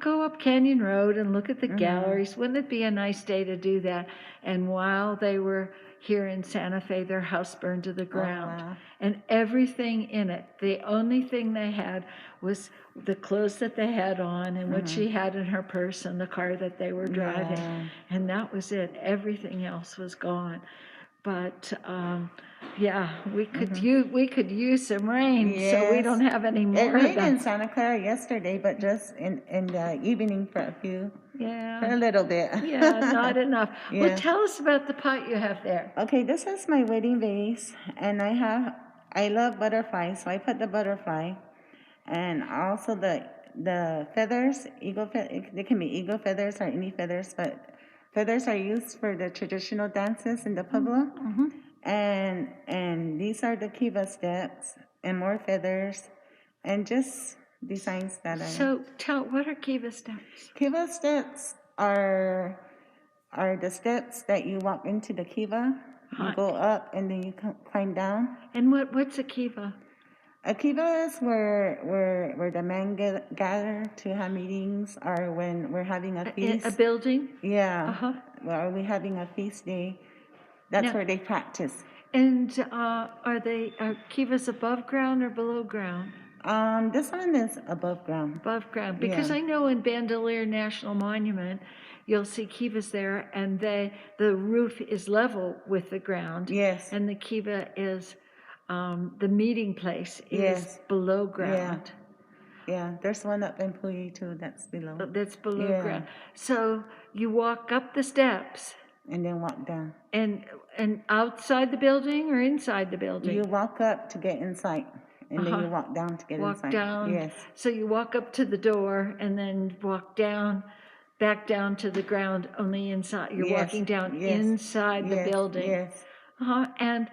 go up Canyon Road and look at the galleries. Wouldn't it be a nice day to do that? And while they were here in Santa Fe, their house burned to the ground. Oh, wow. And everything in it, the only thing they had was the clothes that they had on and what she had in her purse and the car that they were driving. And that was it. Everything else was gone. But we could use some rain, so we don't have any more. It rained in Santa Clara yesterday, but just in the evening for a little bit. Not enough. Well, tell us about the pot you have there. Okay, this is my wedding vase, and I love butterflies, so I put the butterfly, and also the feathers. They can be eagle feathers or any feathers, but feathers are used for the traditional dances in the Pueblo. And these are the Kiva Steps, and more feathers, and just designs that I... So what are Kiva Steps? Kiva Steps are the steps that you walk into the Kiva. You go up and then you climb down. And what's a Kiva? A Kiva is where the men gather to have meetings, or when we're having a feast. A building? Yeah. Well, are we having a feast day? That's where they practice. And are Kivas above ground or below ground? This one is above ground. Above ground, because I know in Candelaria National Monument, you'll see Kivas there, and the roof is level with the ground. Yes. And the Kiva is the meeting place is below ground. Yeah, there's one up in Pueblo too that's below. That's below ground. So you walk up the steps. And then walk down. And outside the building or inside the building? You walk up to get inside, and then you walk down to get inside. Walk down. Yes. So you walk up to the door and then walk back down to the ground, only inside. You're walking down inside the building. Yes. And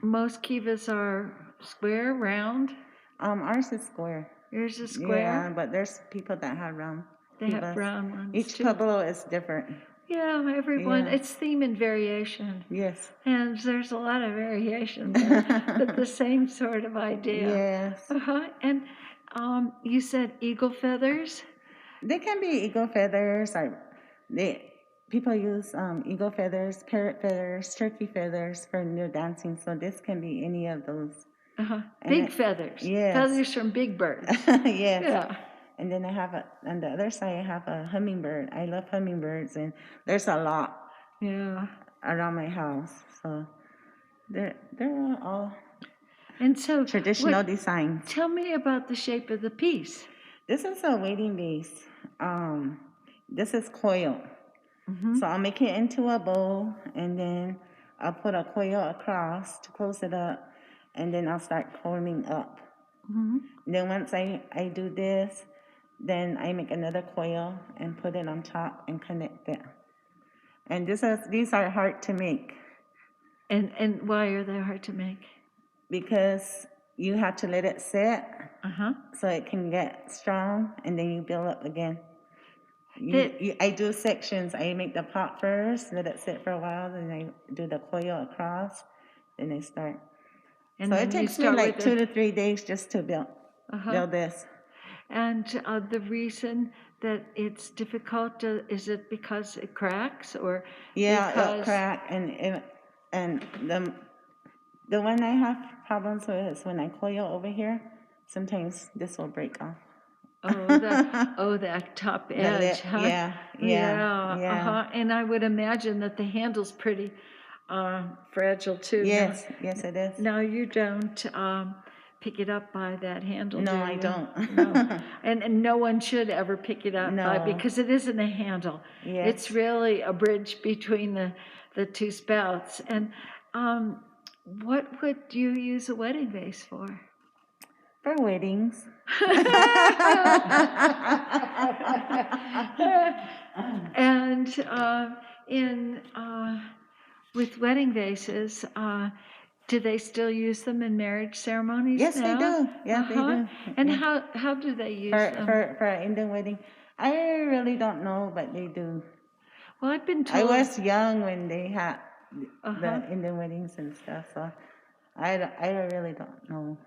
most kivas are square, round? Ours is square. Yours is square? Yeah, but there's people that have round. They have round ones. Each Pueblo is different. Yeah, everyone. It's theme and variation. Yes. And there's a lot of variation there, but the same sort of idea. Yes. And you said eagle feathers? They can be eagle feathers, or people use eagle feathers, parrot feathers, turkey feathers for new dancing. So this can be any of those. Big feathers. Yes. Feathers from big birds. Yes. Yeah. And then I have on the other side, I have a hummingbird. I love hummingbirds, and there's a lot. Yeah. around my house. So they're all And so, traditional designs. tell me about the shape of the piece. This is a wedding vase. This is coil. So I'll make it into a bowl, and then I'll put a coil across to close it up, and then I'll start coiling up. Then once I do this, then I make another coil and put it on top and connect it. And these are hard to make. And why are they hard to make? Because you have to let it sit so it can get strong, and then you build up again. I do sections. I make the pot first, let it sit for a while, then I do the coil across, then I start. And so then it takes me like 2 to 3 days just to build this. And the reason that it's difficult, is it because it cracks, or it'll crack, and the one I have problems with is when I coil over here, sometimes this will break off. That top edge, huh? Yeah. And I would imagine that the handle's pretty fragile too. Yes, it is. Now you don't pick it up by that handle, No, do you? I don't. No. And no one should ever pick it up by, because it isn't a handle. Yes. It's really a bridge between the two spouts. And what would you use a wedding vase for? For weddings. And with wedding vases, do they still use them in marriage ceremonies? Yes, now? they do. Yeah, they do. And how do they use them? For an Indian wedding? I really don't know, but they do. Well, I've been told. I was young when they had the Indian weddings and stuff, so I really don't know.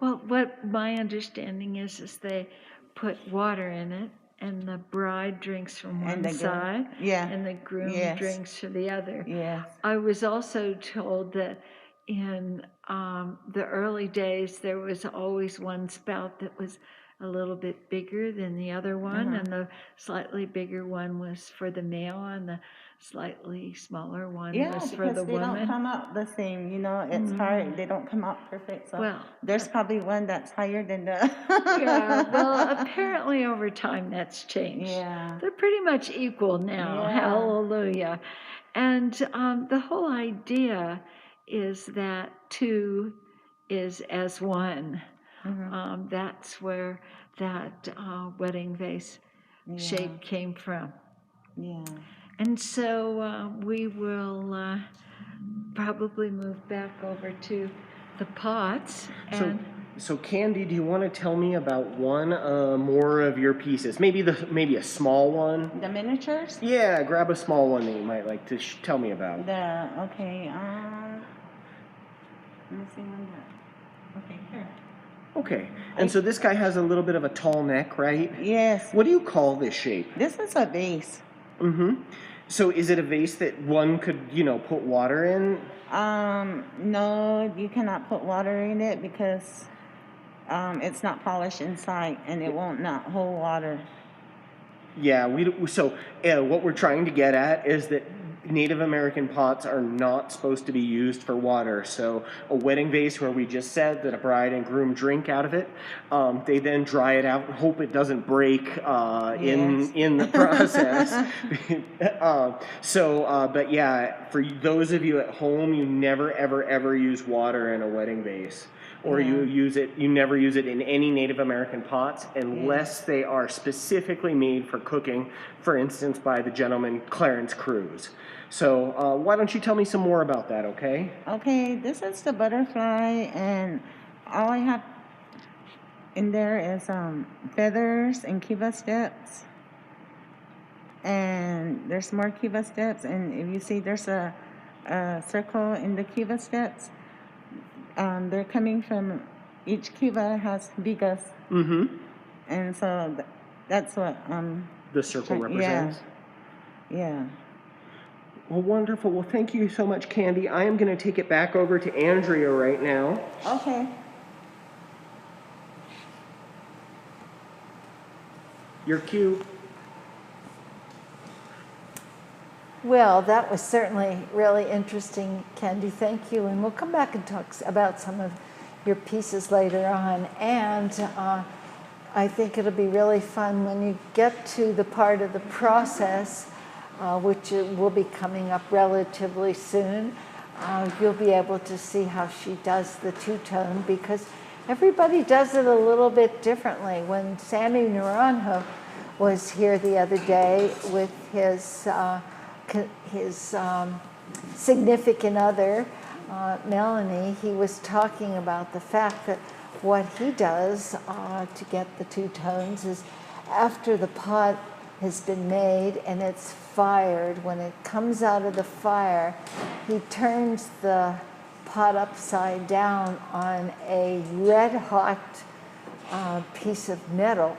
Well, what my understanding is they put water in it, and the bride drinks from one side, and the groom drinks from the other. Yes. I was also told that in the early days, there was always one spout that was a little bit bigger than the other one, and the slightly bigger one was for the male, and the slightly smaller one was for the woman. Yeah, because they don't come out the same, it's hard. They don't come out perfect, so there's probably one that's higher than the... well, apparently over time that's changed. Yeah. They're pretty much equal now, hallelujah. And the whole idea is that two is as one. That's where that wedding vase shape came from. Yeah. And so we will probably move back over to the pots. So Candy, do you want to tell me about one more of your pieces? Maybe a small one. The miniatures? Yeah, grab a small one that you might like to tell me about. Okay. Let me see one there. Okay, here. Okay, and so this guy has a little bit of a tall neck, right? Yes. What do you call this shape? This is a vase. So is it a vase that one could, put water in? No, you cannot put water in it because it's not polished inside, and it won't not hold water. Yeah, what we're trying to get at is that Native American pots are not supposed to be used for water. So a wedding vase where we just said that a bride and groom drink out of it, they then dry it out and hope it doesn't break in the process. But yeah, for those of you at home, you never ever use water in a wedding vase. Or you never use it in any Native American pots unless they are specifically made for cooking, for instance, by the gentleman Clarence Cruz. So why don't you tell me some more about that, okay? Okay, this is the butterfly, and all I have in there is feathers and Kiva Steps. And there's more Kiva Steps, and if you see there's a circle in the Kiva Steps, they're coming from, each kiva has vigas. And so that's what the circle represents. Yeah. Well, wonderful. Well, thank you so much, Candy. I am going to take it back over to Andrea right now. Okay. Your cue. Well, that was certainly really interesting, Candy. Thank you. And we'll come back and talk about some of your pieces later on. And I think it'll be really fun when you get to the part of the process, which will be coming up relatively soon. You'll be able to see how she does the two-tone, because everybody does it a little bit differently. When Sammy Naranjo was here the other day with his significant other, Melanie, he was talking about the fact that what he does to get the two tones is after the pot has been made and it's fired, when it comes out of the fire, he turns the pot upside down on a red hot piece of metal.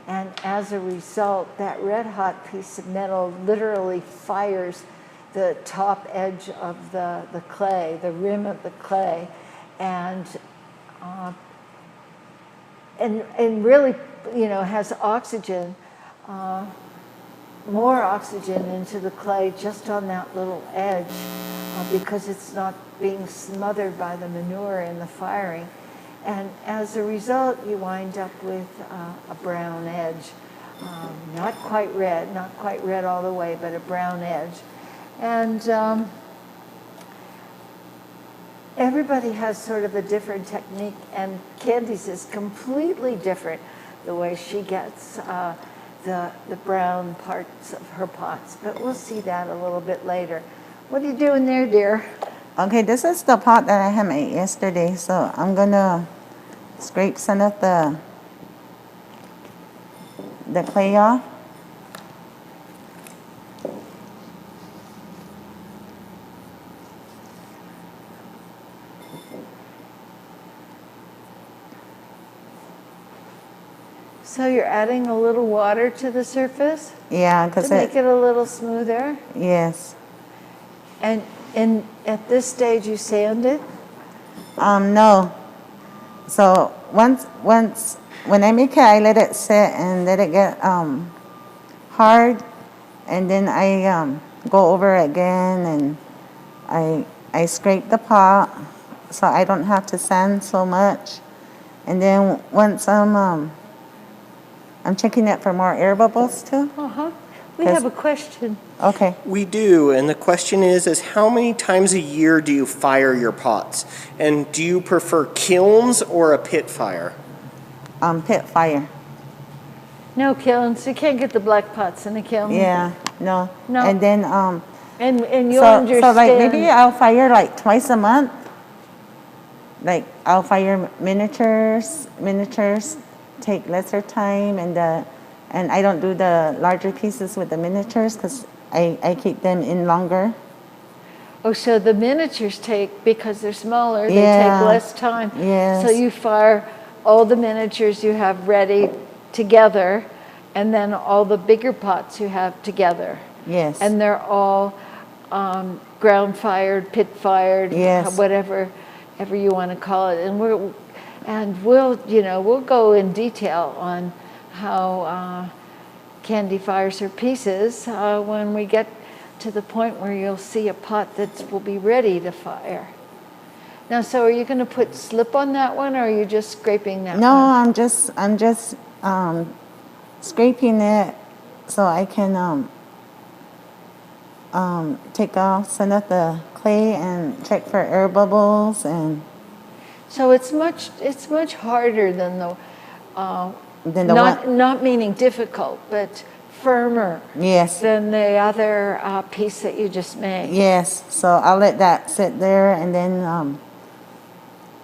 And as a result, that red hot piece of metal literally fires the top edge of the clay, the rim of the clay, and really, has oxygen, more oxygen into the clay just on that little edge, because it's not being smothered by the manure in the firing. And as a result, you wind up with a brown edge. Not quite red all the way, but a brown edge. And everybody has sort of a different technique, and Candy's is completely different, the way she gets the brown parts of her pots. But we'll see that a little bit later. What are you doing there, dear? Okay, this is the pot that I had made yesterday, so I'm gonna scrape some of the clay off. So you're adding a little water to the surface? Yeah, because to make it a little smoother? Yes. And at this stage you sand it? No. So once when I make it, I let it sit and let it get hard, and then I go over it again, and I scrape the pot so I don't have to sand so much. And then once I'm checking it for more air bubbles too. We have a question. Okay. We do, and the question is how many times a year do you fire your pots? And do you prefer kilns or a pit fire? Pit fire. No kilns. You can't get the black pots in a kiln. Yeah, no. No. And then and you'll so understand. like maybe I'll fire like twice a month. Like I'll fire miniatures take lesser time, and I don't do the larger pieces with the miniatures because I keep them in longer. Oh, so the miniatures because they're smaller, they take less time. Yes. So you fire all the miniatures you have ready together, and then all the bigger pots you have together. Yes. And they're all ground fired, pit fired, yes. whatever you want to call it. And we'll go in detail on how Candy fires her pieces when we get to the point where you'll see a pot that will be ready to fire. Now, so are you going to put slip on that one, or are you just scraping that one? No, I'm just scraping it so I can take off some of the clay and check for air bubbles. And so it's much harder than the not meaning difficult, but firmer. Yes. Than the other piece that you just made. Yes. So I'll let that sit there, and then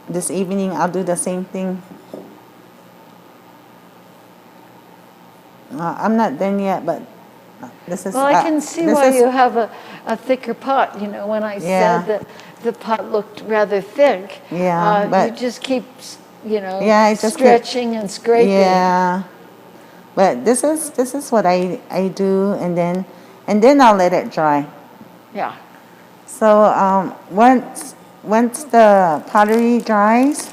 this evening I'll do the same thing. I'm not done yet, but this is. Well, I can see why you have a thicker pot. When I said that the pot looked rather thick. Yeah, but you just keep, just stretching and scraping. Yeah, but this is what I do, and then I'll let it dry. Yeah. So once the pottery dries,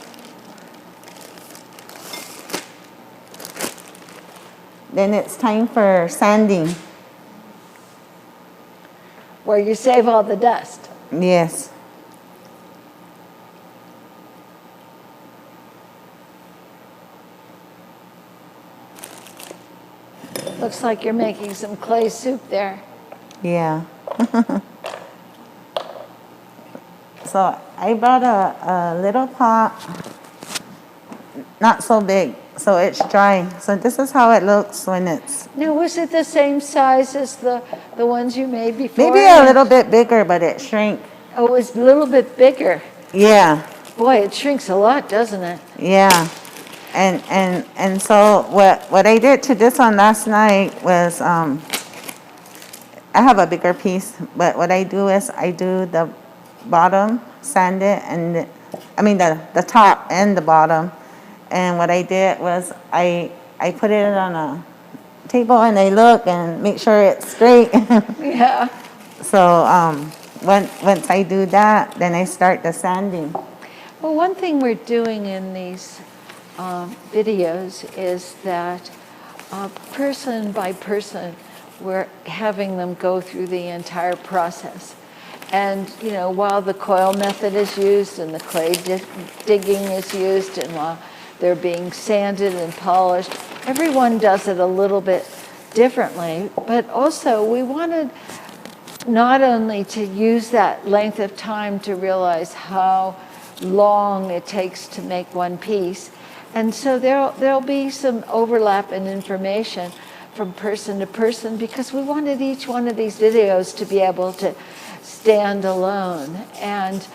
then it's time for sanding. where you save all the dust. Yes. Looks like you're making some clay soup there. Yeah. So I bought a little pot, not so big, so it's dry. So this is how it looks when it's... Now, was it the same size as the ones you made before? Maybe a little bit bigger, but it shrank. Oh, it was a little bit bigger. Yeah. Boy, it shrinks a lot, doesn't it? Yeah. And so what I did to this one last night was, I have a bigger piece, but what I do is I do the bottom, sand it, and the top and the bottom. And what I did was I put it on a table and I look and make sure it's straight. Yeah. So once I do that, then I start the sanding. Well, one thing we're doing in these videos is that person by person, we're having them go through the entire process. And, you know, while the coil method is used and the clay digging is used and while they're being sanded and polished, everyone does it a little bit differently. But also we wanted not only to use that length of time to realize how long it takes to make one piece. And so there'll be some overlap in information from person to person because we wanted each one of these videos to be able to stand alone. And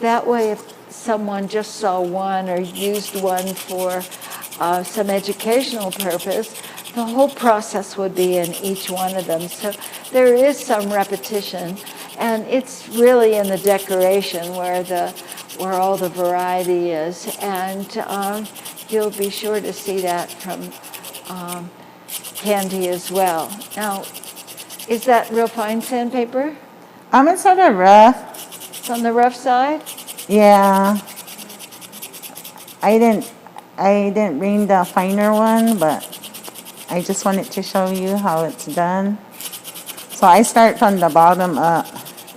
that way, if someone just saw one or used one for some educational purpose, the whole process would be in each one of them. So there is some repetition, and it's really in the decoration where all the variety is. And you'll be sure to see that from Candy as well. Now, is that real fine sandpaper? It's sort of rough. It's on the rough side? Yeah. I didn't bring the finer one, but I just wanted to show you how it's done. So I start from the bottom up.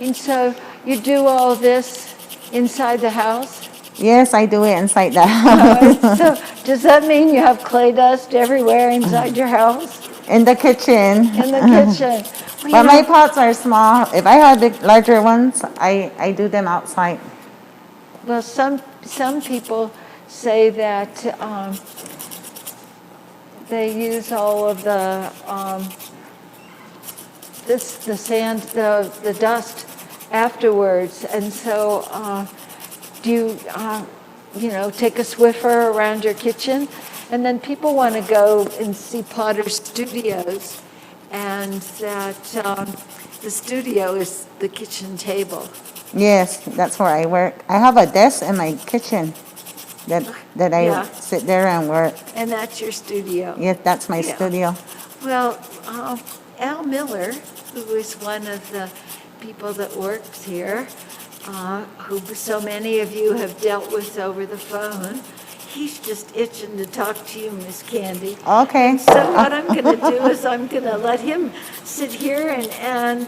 And so you do all this inside the house? Yes, I do it inside the house. So does that mean you have clay dust everywhere inside your house? In the kitchen. In the kitchen. Well, But my pots are small. If I have larger ones, I do them outside. Well, some people say that they use all of the the dust afterwards, and so do you take a Swiffer around your kitchen, and then people want to go and see Potter Studios, and that the studio is the kitchen table. Yes, that's where I work. I have a desk in my kitchen that I sit there and work. And that's your studio. Yes, that's my studio. Well, Al Miller, who is one of the people that works here, who so many of you have dealt with over the phone, he's just itching to talk to you, Miss Candy. Okay. So what I'm going to do is I'm going to let him sit here and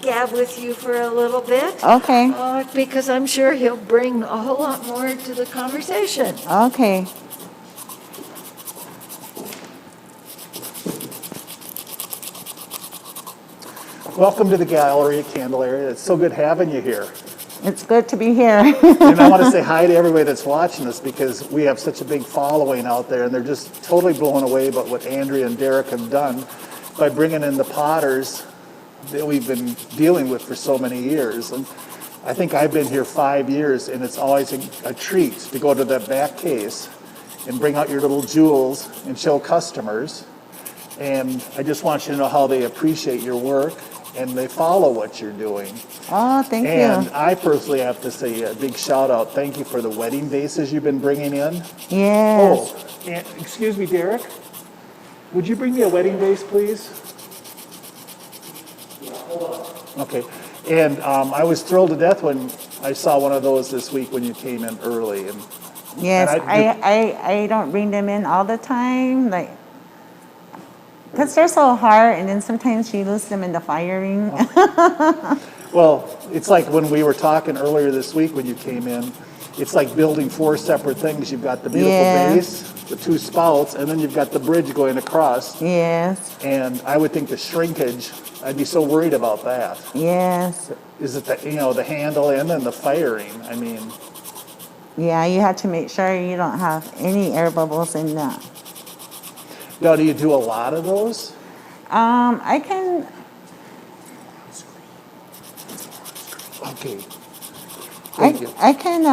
gab with you for a little bit. Okay. Because I'm sure he'll bring a whole lot more to the conversation. Okay. Welcome to the gallery at Candelaria. It's so good having you here. It's good to be here. And I want to say hi to everybody that's watching us because we have such a big following out there and they're just totally blown away by what Andrea and Derek have done by bringing in the potters that we've been dealing with for so many years. And I think I've been here 5 years and it's always a treat to go to that back case and bring out your little jewels and show customers. And I just want you to know how they appreciate your work and they follow what you're doing. Oh, thank you. And I personally have to say a big shout out. Thank you for the wedding vases you've been bringing in. Yes. Oh, and, excuse me, Derek. Would you bring me a wedding vase, please? Okay. And I was thrilled to death when I saw one of those this week when you came in early. And yes, I don't bring them in all the time. Like Because they're so hard, and then sometimes you lose them in the firing. Well, it's like when we were talking earlier this week when you came in, it's like building 4 separate things. You've got the beautiful base, the 2 spouts, and then you've got the bridge going across. Yes. And I would think the shrinkage, I'd be so worried about that. Yes. Is it the, the handle and then the firing? I mean. Yeah, you have to make sure you don't have any air bubbles in that. Now, do you do a lot of those? I can. Okay. Thank you. I can.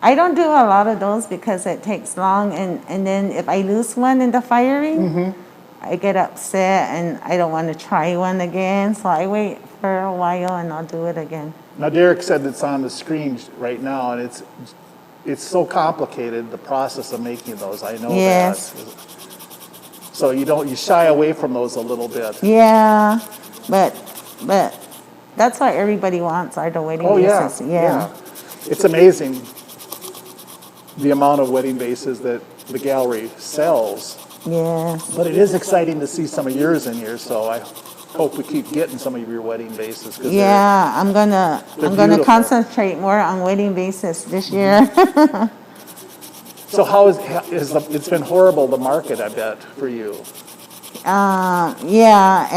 I don't do a lot of those because it takes long, and then if I lose one in the firing, I get upset and I don't want to try one again. So I wait for a while and I'll do it again. Now, Derek said it's on the screen right now, and it's so complicated, the process of making those. I know that. So you shy away from those a little bit. Yeah, but that's what everybody wants, are the wedding bases. Yeah. It's amazing the amount of wedding bases that the gallery sells. Yes. But it is exciting to see some of yours in here, so I hope we keep getting some of your wedding bases. Yeah, I'm gonna beautiful. concentrate more on wedding bases this year. So how it's been horrible, the market, I bet, for you. Yeah,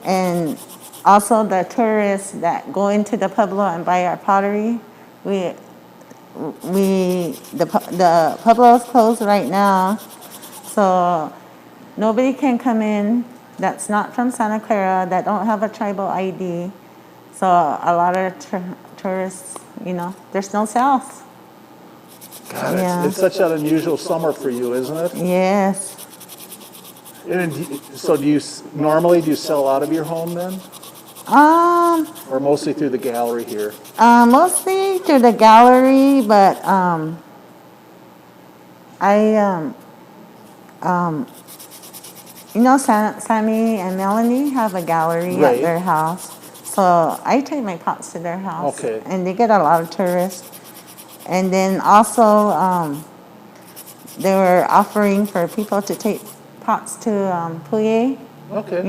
and also the tourists that go into the Pueblo and buy our pottery. The Pueblo is closed right now, so nobody can come in that's not from Santa Clara, that don't have a tribal ID. So a lot of tourists, there's no sales. God, it's such an unusual summer for you, isn't it? Yes. And so do you sell out of your home then? Or mostly through the gallery here? Mostly through the gallery, but Sammy and Melanie have a gallery at their house. So I take my pots to their house. Okay. And they get a lot of tourists. And then also, they were offering for people to take pots to Puye. Okay.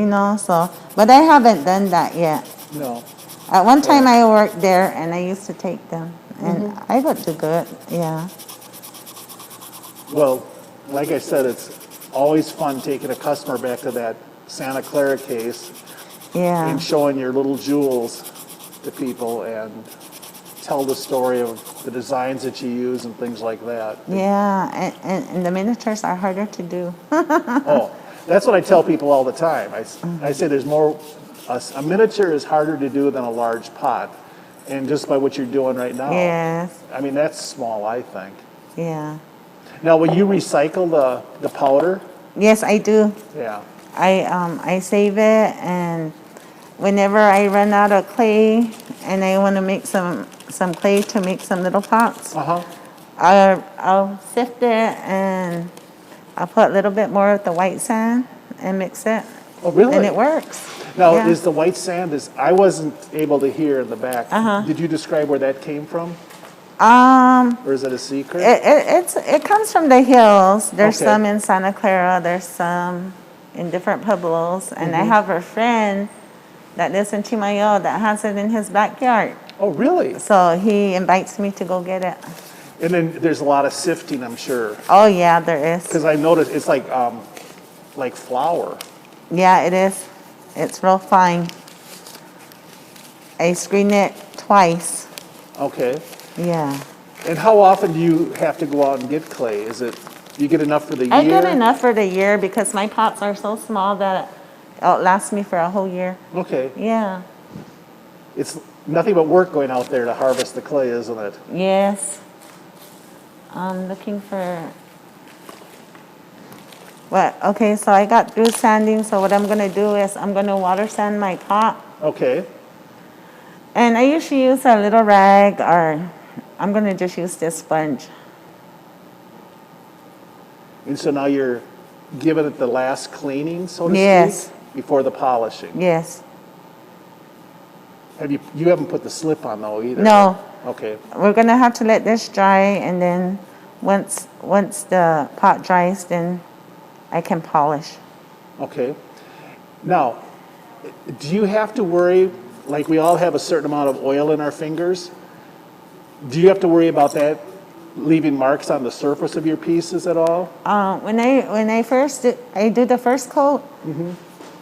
But I haven't done that yet. No. At one time I worked there and I used to take them. And I would do good, yeah. Well, like I said, it's always fun taking a customer back to that Santa Clara case and showing your little jewels to people and tell the story of the designs that you use and things like that. Yeah, and the miniatures are harder to do. Oh, that's what I tell people all the time. I say there's more, a miniature is harder to do than a large pot. And just by what you're doing right now. Yes. I mean, that's small, I think. Yeah. Now, will you recycle the powder? Yes, I do. Yeah. I save it, and whenever I run out of clay and I want to make some clay to make some little pots, I'll sift it and I'll put a little bit more of the white sand and mix it. Oh, really? And it works. Now, is the white sand, I wasn't able to hear in the back. Did you describe where that came from? Or is it a secret? It comes from the hills. There's some in Santa Clara. There's some in different pueblos. And I have a friend that lives in Chimayo that has it in his backyard. Oh, really? So he invites me to go get it. And then there's a lot of sifting, I'm sure. Oh, yeah, there is. Because I noticed it's like flour. Yeah, it is. It's real fine. I screen it twice. Okay. Yeah. And how often do you have to go out and get clay? Do you get enough for the year? I get enough for the year because my pots are so small that it'll last me for a whole year. Okay. Yeah. It's nothing but work going out there to harvest the clay, isn't it? Yes. I'm looking for... Okay, so I got through sanding, so what I'm going to do is I'm going to water sand my pot. Okay. And I usually use a little rag, or I'm going to just use this sponge. And so now you're giving it the last cleaning, so to speak? Before the polishing? Yes. You haven't put the slip on though either? No. Okay. We're going to have to let this dry, and then once the pot dries, then I can polish. Okay. Now, do you have to worry, like we all have a certain amount of oil in our fingers, do you have to worry about that leaving marks on the surface of your pieces at all? When I first I do the first coat,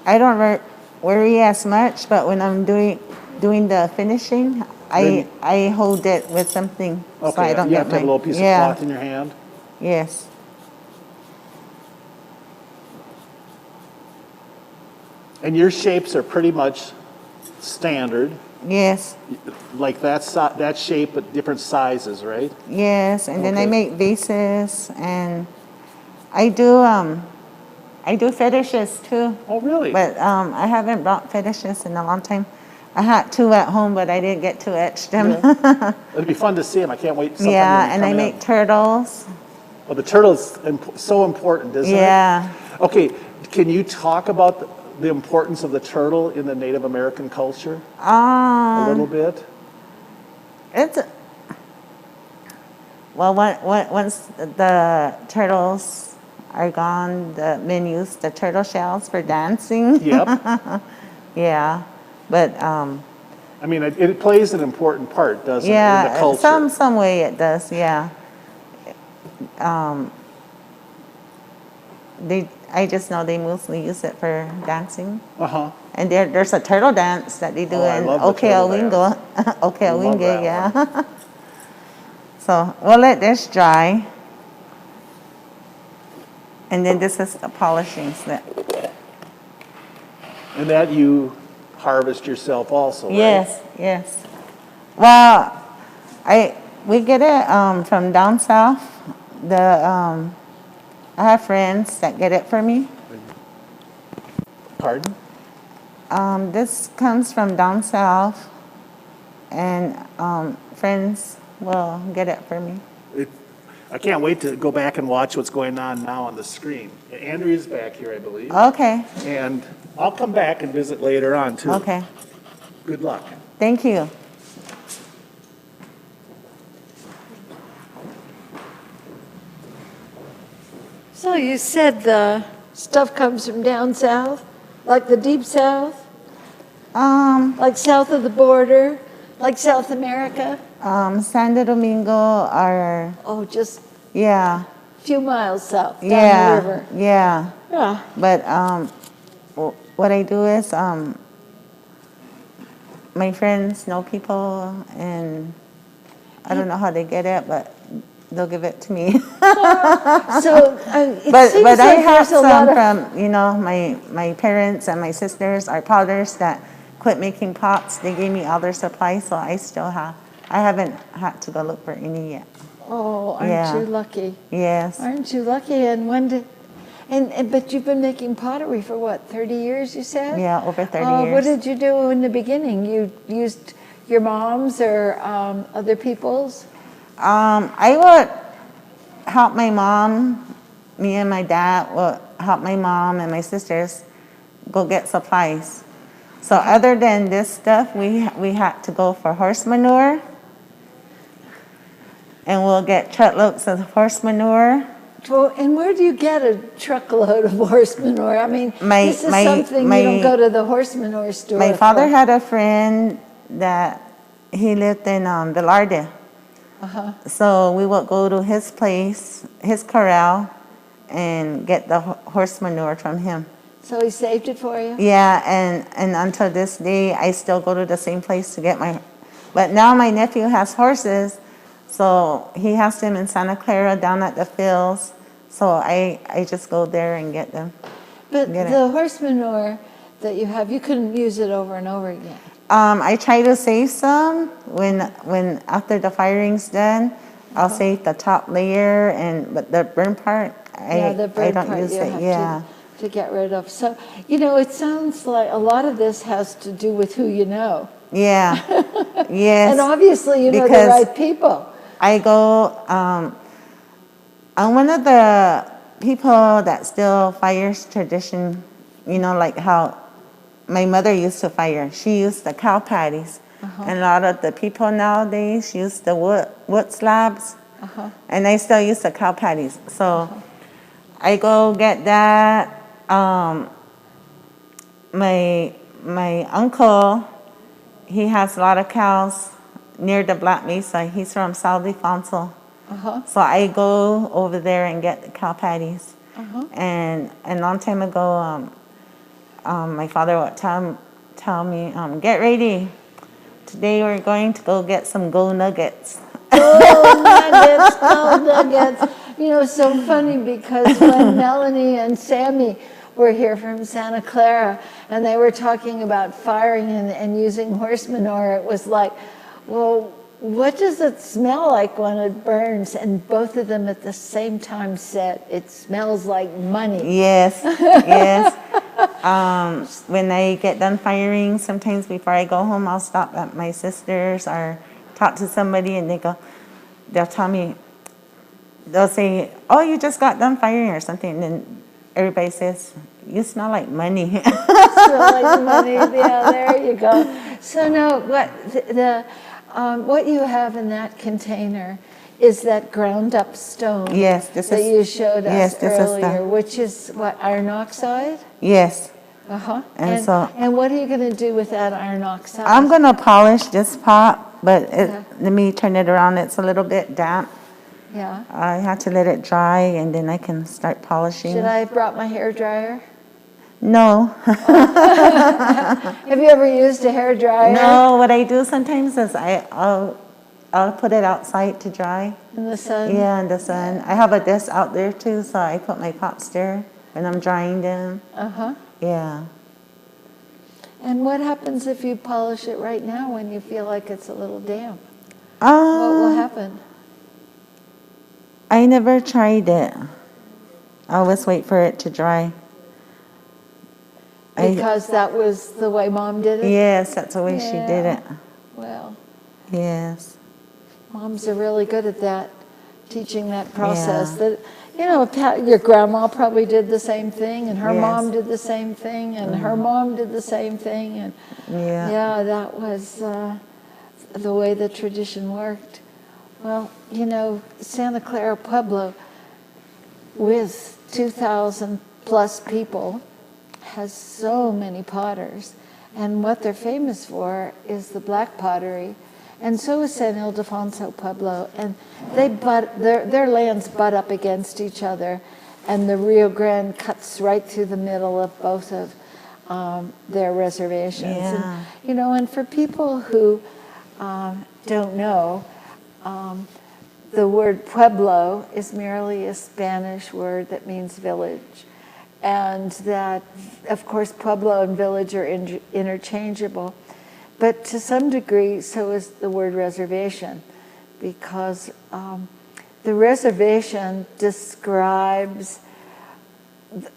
I don't worry as much, but when I'm doing the finishing, I hold it with something so I don't you get have to have a little piece of cloth in your hand? Yes. And your shapes are pretty much standard, Yes. like that shape but different sizes, right? Yes, and then I Okay. make vases, and I do fetishes too. Oh, really? But I haven't brought fetishes in a long time. I had two at home, but I didn't get to etch them. Yeah. It'd be fun to see them. I can't wait. Sometime Yeah, when you and come I in. make turtles. Well, the turtle's so important, isn't it? Yeah. Okay, can you talk about the importance of the turtle in the Native American culture a little bit? It's well, once the turtles are gone, the men use the turtle shells for dancing. Yep. Yeah, but I mean, it plays an important part, doesn't it, in the yeah, culture? some way it does. Yeah. I just know they mostly use it for dancing. Uh-huh. And there's a turtle dance that they do Oh, I in love the turtle Okeawingo. Love Okeawingo, that yeah. So we'll let this dry. And then this is the polishing slip. And that you harvest yourself also, right? Yes, yes. Well, we get it from down south. I have friends that get it for me. Pardon? This comes from down south, and friends will get it for me. I can't wait to go back and watch what's going on now on the screen. Andrea's back here, I believe. Okay, And I'll come back and visit later on, too. okay. Good luck. Thank you. So you said the stuff comes from down south, like the deep south, like south of the border, like South America? Santo Domingo are, Oh, just yeah, a few miles south, down yeah, the river. yeah. Yeah. But what I do is my friends know people, and I don't know how they get it, but they'll give it to me. So it But seems I like have there's a lot some of from my parents and my sisters are potters that quit making pots. They gave me all their supplies, so I haven't had to go look for any yet. Oh, aren't Yeah. you lucky? Yes. Aren't you lucky? And but you've been making pottery for what, 30 years, you said? Yeah, over 30 What years. did you do in the beginning? You used your mom's or other people's? I would help my mom. Me and my dad would help my mom and my sisters go get supplies. So other than this stuff, we had to go for horse manure, and we'll get truckloads of horse manure. Well, and where do you get a truckload of horse manure? I mean, this is something my- you don't go to the horse manure store My father for. had a friend that he lived in Velarde. So we would go to his place, his corral, and get the horse manure from him. So he saved it for you? Yeah, and until this day, I still go to the same place to get my. But now my nephew has horses, so he has them in Santa Clara down at the fields. So I just go there and get them. But Get it. the horse manure that you have, you couldn't use it over and over again. I try to save some when after the firing's done. I'll save the top layer, but the burn part, Yeah, the I bird don't part use you it. have Yeah. to get rid of. So, it sounds like a lot of this has to do with who you know. Yeah. Yes. And obviously you know the Because right people. I go. I'm one of the people that still fires tradition. Like how my mother used to fire. She used the cow patties. And a lot of the people nowadays use the wood slabs. And I still use the cow patties. So I go get that. my uncle, he has a lot of cows near the Black Mesa. He's from South Defonso. So I go over there and get the cow patties. And a long time ago, my father would tell me, get ready. Today we're going to go get some gold nuggets. Gold nuggets, gold nuggets. You know, so funny because when Melanie and Sammy were here from Santa Clara and they were talking about firing and using horse manure, it was like, well, what does it smell like when it burns? And both of them at the same time said, it smells like money. Yes, yes. When I get done firing, sometimes before I go home, I'll stop at my sister's or talk to somebody and they'll tell me, they'll say, oh, you just got done firing or something. And then everybody says, you smell like money. Smell like money, yeah, there you go. So now, what you have in that container is that ground up stone. Yes, this that is. you showed us earlier, Is which is what, iron oxide? Yes. And what are you going to do with that iron oxide? I'm going to polish this pot, but let me turn it around. It's a little bit damp. Yeah. I have to let it dry and then I can start polishing. Should I have brought my hair dryer? No. Have you ever used a hair dryer? No, what I do sometimes is I'll put it outside to dry. In the sun? Yeah, in the sun. I have a desk out there too, so I put my pots there when I'm drying them. Yeah. And what happens if you polish it right now when you feel like it's a little damp? What will happen? I never tried it. I always wait for it to dry. Because that was the way Mom did it? Yes, that's the way she did it. Well. Yes. Moms are really good at that, teaching that process. That, you know, your grandma probably did the same thing, and her mom did the same thing, and her mom did the same thing, and that was the way the tradition worked. Well, you know, Santa Clara, Pueblo, with 2,000 plus people, has so many potters, and what they're famous for is the black pottery, and so is San Ildefonso, Pueblo, and their lands butt up against each other, and the Rio Grande cuts right through the middle of both of their reservations. And, you know, and for people who don't know, the word Pueblo is merely a Spanish word that means village. And that, of course, Pueblo and village are interchangeable. But to some degree, so is the word reservation, because the reservation describes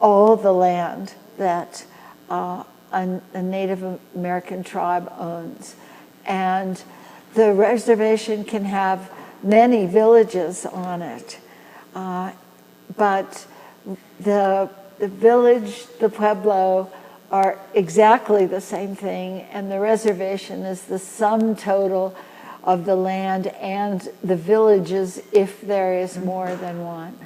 all the land that a Native American tribe owns. And the reservation can have many villages on it. But the village, the Pueblo, are exactly the same thing, and the reservation is the sum total of the land and the villages if there is more than one.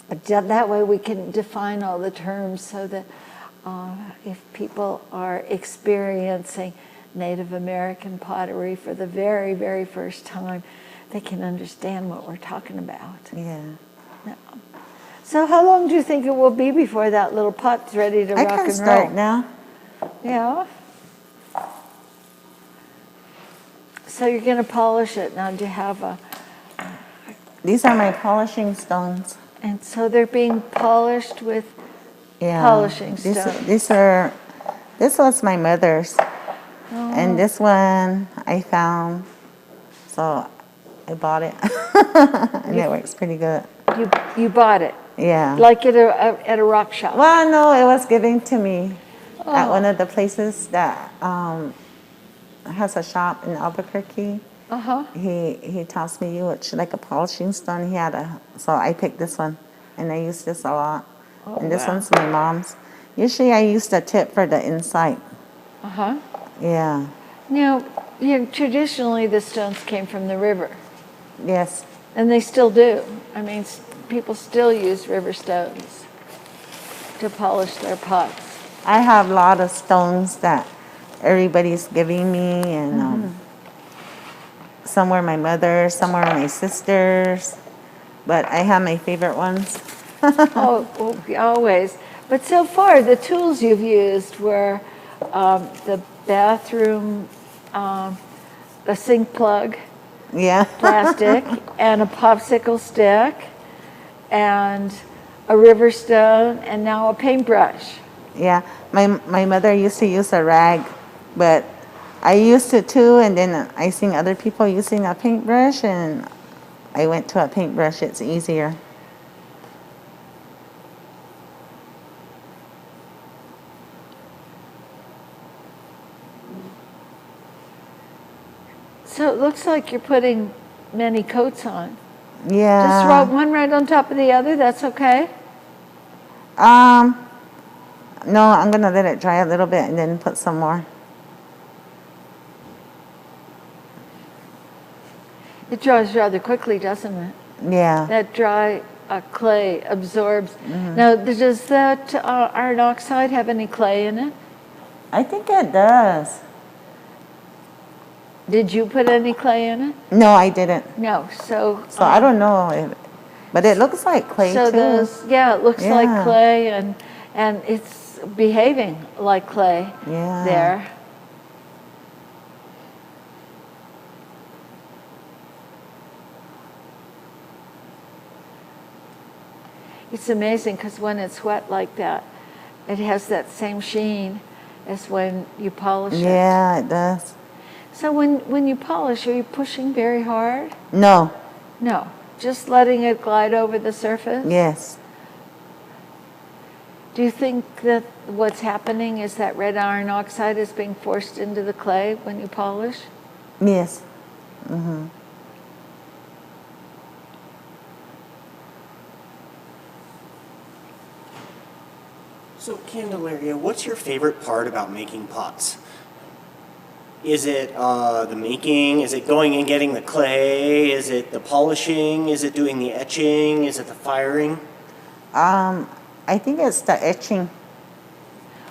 That way we can define all the terms so that if people are experiencing Native American pottery for the very, very first time, they can understand what we're talking about. Yeah. So how long do you think it will be before that little pot's ready to rock and roll? I can start now. Yeah. So you're going to polish it. Now do you have a... These are my polishing stones. And so they're being polished with polishing stones. This was my mother's. And this one I found, so I bought it. And it works pretty good. You bought it? Yeah. Like at a rock shop? Well, no, it was given to me at one of the places that has a shop in Albuquerque. He tossed me which like a polishing stone. So I picked this one, and I use this a lot. And this one's my mom's. Usually I use the tip for the inside. Yeah. Now, traditionally the stones came from the river. Yes. And they still do. I mean, people still use river stones to polish their pots. I have a lot of stones that everybody's giving me, and some were my mother's, some were my sister's, but I have my favorite ones. Oh, always. But so far, the tools you've used were the bathroom, the sink plug, Yeah. plastic, and a popsicle stick, and a river stone, and now a paintbrush. Yeah, my mother used to use a rag, but I used it too, and then I seen other people using a paintbrush, and I went to a paintbrush. It's easier. So it looks like you're putting many coats on. Yeah. Just throw one right on top of the other, that's okay? No, I'm gonna let it dry a little bit and then put some more. It dries rather quickly, doesn't it? Yeah. That dry clay absorbs. Now, does that iron oxide have any clay in it? I think it does. Did you put any clay in it? No, I didn't. No, so I don't know, but it looks like clay so too. it looks Yeah. like clay, and it's behaving like clay Yeah. there. It's amazing because when it's wet like that, it has that same sheen as when you polish it. Yeah, it does. So when you polish, are you pushing very hard? No. No, just letting it glide over the surface? Yes. Do you think that what's happening is that red iron oxide is being forced into the clay when you polish? Yes. So, Candelaria, what's your favorite part about making pots? Is it the making? Is it going and getting the clay? Is it the polishing? Is it doing the etching? Is it the firing? I think it's the etching.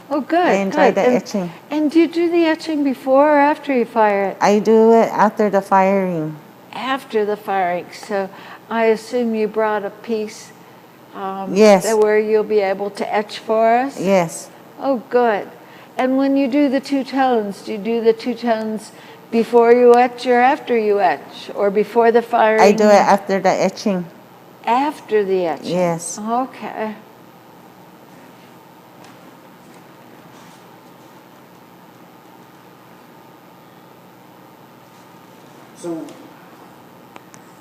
Oh, good. I enjoy good. the etching. And do you do the etching before or after you fire it? I do it after the firing. After the firing. So I assume you brought a piece Yes. where you'll be able to etch for us? Yes. Oh, good. And when you do the two tones, do you do the two tones before you etch or after you etch? Or before the firing? I do it after the etching. After the etching? Yes. Okay. So,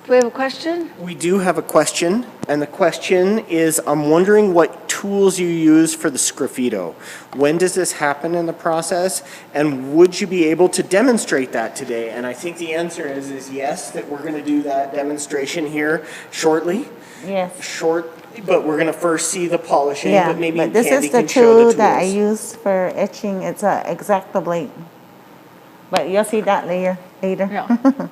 Do we have a question? we do have a question, and the question is, I'm wondering what tools you use for the sgraffito. When does this happen in the process, and would you be able to demonstrate that today? And I think the answer is yes, that we're going to do that demonstration here shortly. Yes. But we're going to first see the polishing, Yeah, but maybe but this Candy is the can show the tool tools. that I use for etching. It's a X-Acto blade. But you'll see that later. Yeah.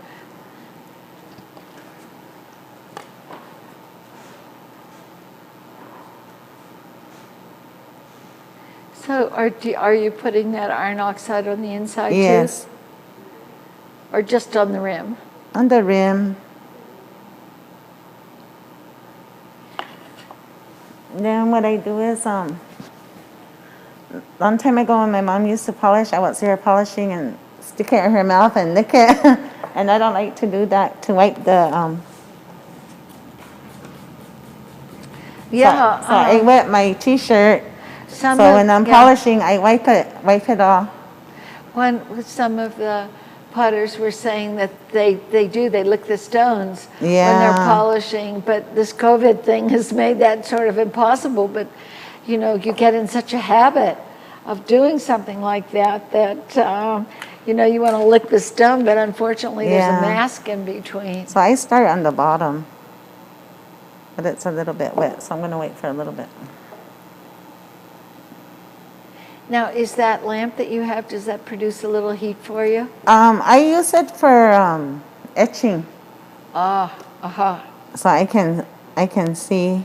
So are you putting that iron oxide on the inside Yes. too? Or just on the rim? On the rim. Then what I do is, long time ago when my mom used to polish, I would see her polishing and stick it in her mouth and lick it. And I don't like to do that, to wipe the, Yeah. so I wet my t-shirt. So some when I'm polishing, I wipe it off. Some of the potters were saying that they lick the stones when they're Yeah. polishing, but this COVID thing has made that sort of impossible. But you know, you get in such a habit of doing something like that you know, you want to lick the stone, but unfortunately there's Yeah. a mask in between. So I start on the bottom, but it's a little bit wet, so I'm going to wait for a little bit. Now, is that lamp that you have, does that produce a little heat for you? I use it for etching, Uh-huh. so I can see.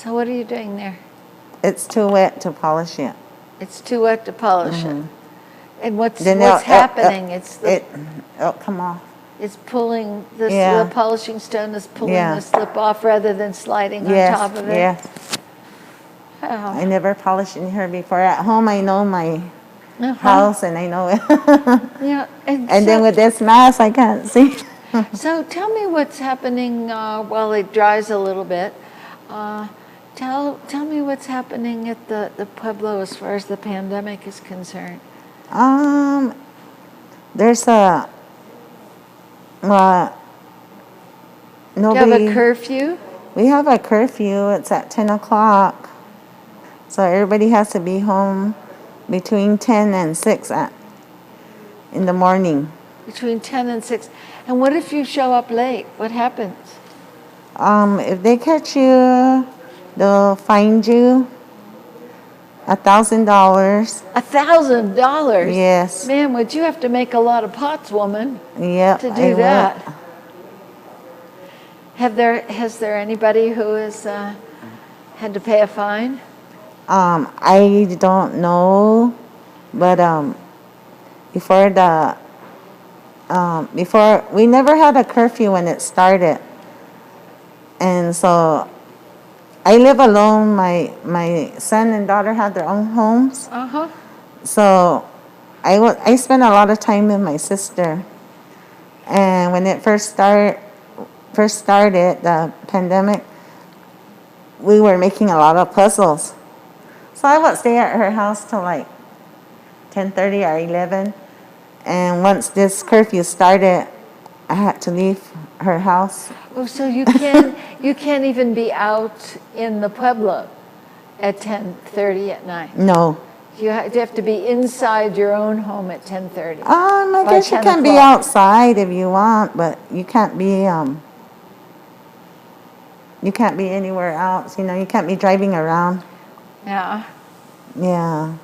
So what are you doing there? It's too wet to polish it. It's too wet to polish it. And what's Then happening? It'll come off. It's pulling this. Yeah. The polishing stone is pulling Yeah. the slip off rather than sliding on Yes, top of it. yes. Oh. I never polished in here before. At home, I know my house and I know it. Yeah. And then with this mask, I can't see. So tell me what's happening while it dries a little bit. Tell me what's happening at the Pueblo as far as the pandemic is concerned. There's a nobody. Do you have a curfew? We have a curfew. It's at 10 o'clock. So everybody has to be home between 10 and 6 in the morning. Between 10 and 6. And what if you show up late? What happens? If they catch you, they'll fine you $1,000. $1,000? Yes. Man, would you have to make a lot of pots, woman, Yep, to I do will. that? Has there anybody who has had to pay a fine? I don't know, but before we never had a curfew when it started, and so I live alone. My son and daughter have their own homes, so I spent a lot of time with my sister, and when it first started the pandemic, we were making a lot of puzzles. So I would stay at her house till like 10:30 or 11. And once this curfew started, I had to leave her house. Oh, so you can't even be out in the Pueblo at 10:30 at night. No. You have to be inside your own home at 10:30. I guess you can be outside if you want, but you can't be anywhere else. You know, you can't be driving around. Yeah. Yeah.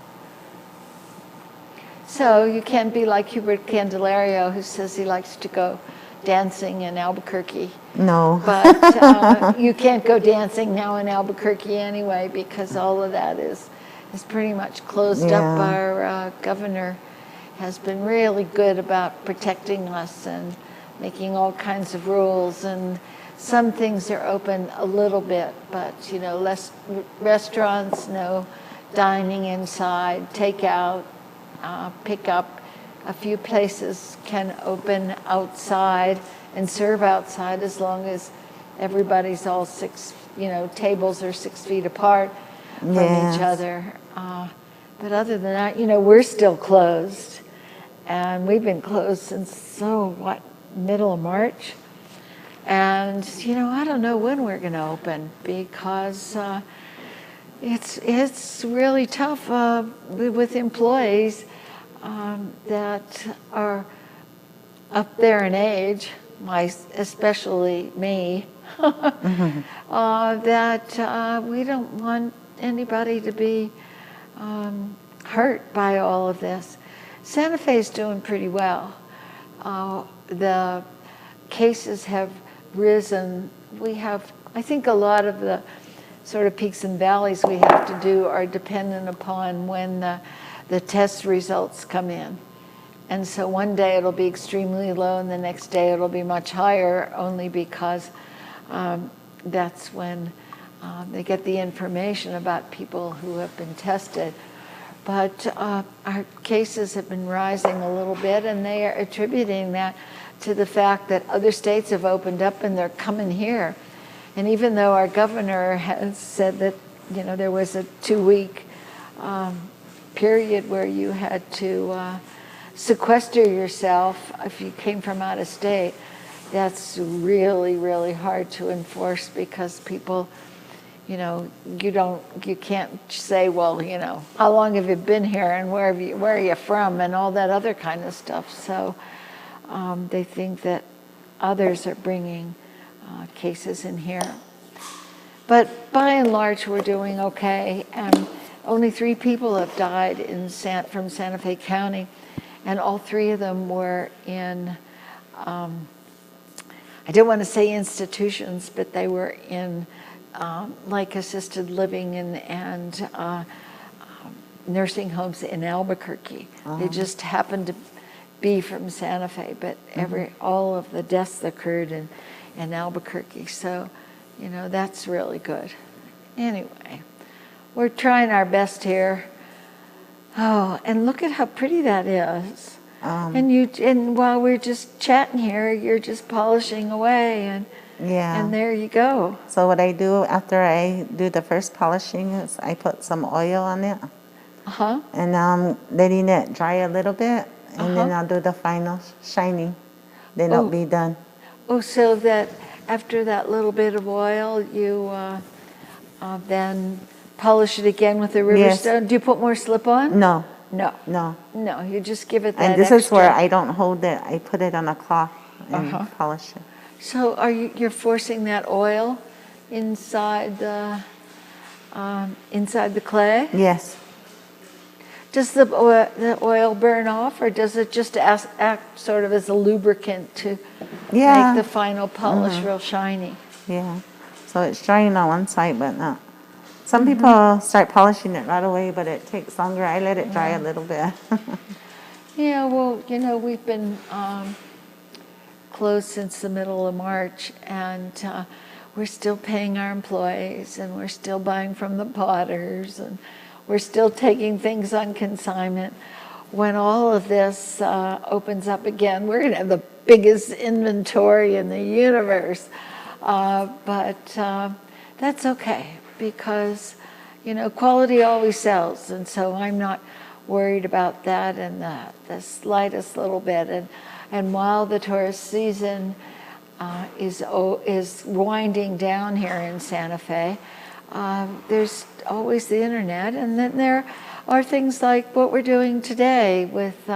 So you can't be like Hubert Candelaria, who says he likes to go dancing in Albuquerque. No. But you can't go dancing now in Albuquerque anyway, because all of that is pretty much closed up. Our governor has been really good about protecting us and making all kinds of rules, and some things are open a little bit, but less restaurants, no dining inside, takeout, pick up. A few places can open outside and serve outside as long as everybody's all tables are 6 feet apart from each other. But other than that, we're still closed, and we've been closed since middle of March. And I don't know when we're going to open, because it's really tough with employees that are up there in age, especially me, that we don't want anybody to be hurt by all of this. Santa Fe's doing pretty well. The cases have risen. I think a lot of the sort of peaks and valleys we have to do are dependent upon when the test results come in. And so one day it'll be extremely low and the next day it'll be much higher, only because that's when they get the information about people who have been tested. But our cases have been rising a little bit, and they are attributing that to the fact that other states have opened up and they're coming here. And even though our governor has said that there was a 2-week period where you had to sequester yourself if you came from out of state, that's really, really hard to enforce, because people, you can't say, well, how long have you been here and where are you from and all that other kind of stuff. So they think that others are bringing cases in here. But by and large, we're doing okay. And only 3 people have died from Santa Fe County, and all 3 of them were in, I don't want to say institutions, but they were in like assisted living and nursing homes in Albuquerque. They just happened to be from Santa Fe, but all of the deaths occurred in Albuquerque. So, that's really good. Anyway, we're trying our best here. Oh, and look at how pretty that is. And while we're just chatting here, you're just polishing away, and there you go. So what I do after I do the first polishing is I put some oil on it. And I'm letting it dry a little bit, and then I'll do the final shining. Then it'll be done. Oh, so that after that little bit of oil, you then polish it again with the river stone. Do you put more slip on? No. No, you just give it that And this extra. is where I don't hold it. I put it on a cloth and polish it. So you're forcing that oil inside the clay? Yes. Does the oil burn off, or does it just act sort of as a lubricant to make the final polish real shiny? Yeah. So it's drying on one side, but not. Some people start polishing it right away, but it takes longer. I let it dry a little bit. Yeah, well, we've been closed since the middle of March, and we're still paying our employees, and we're still buying from the potters, and we're still taking things on consignment. When all of this opens up again, we're going to have the biggest inventory in the universe. But that's okay, because, quality always sells. And so I'm not worried about that in the slightest little bit. And while the tourist season is winding down here in Santa Fe, there's always the internet, and then there are things like what we're doing today with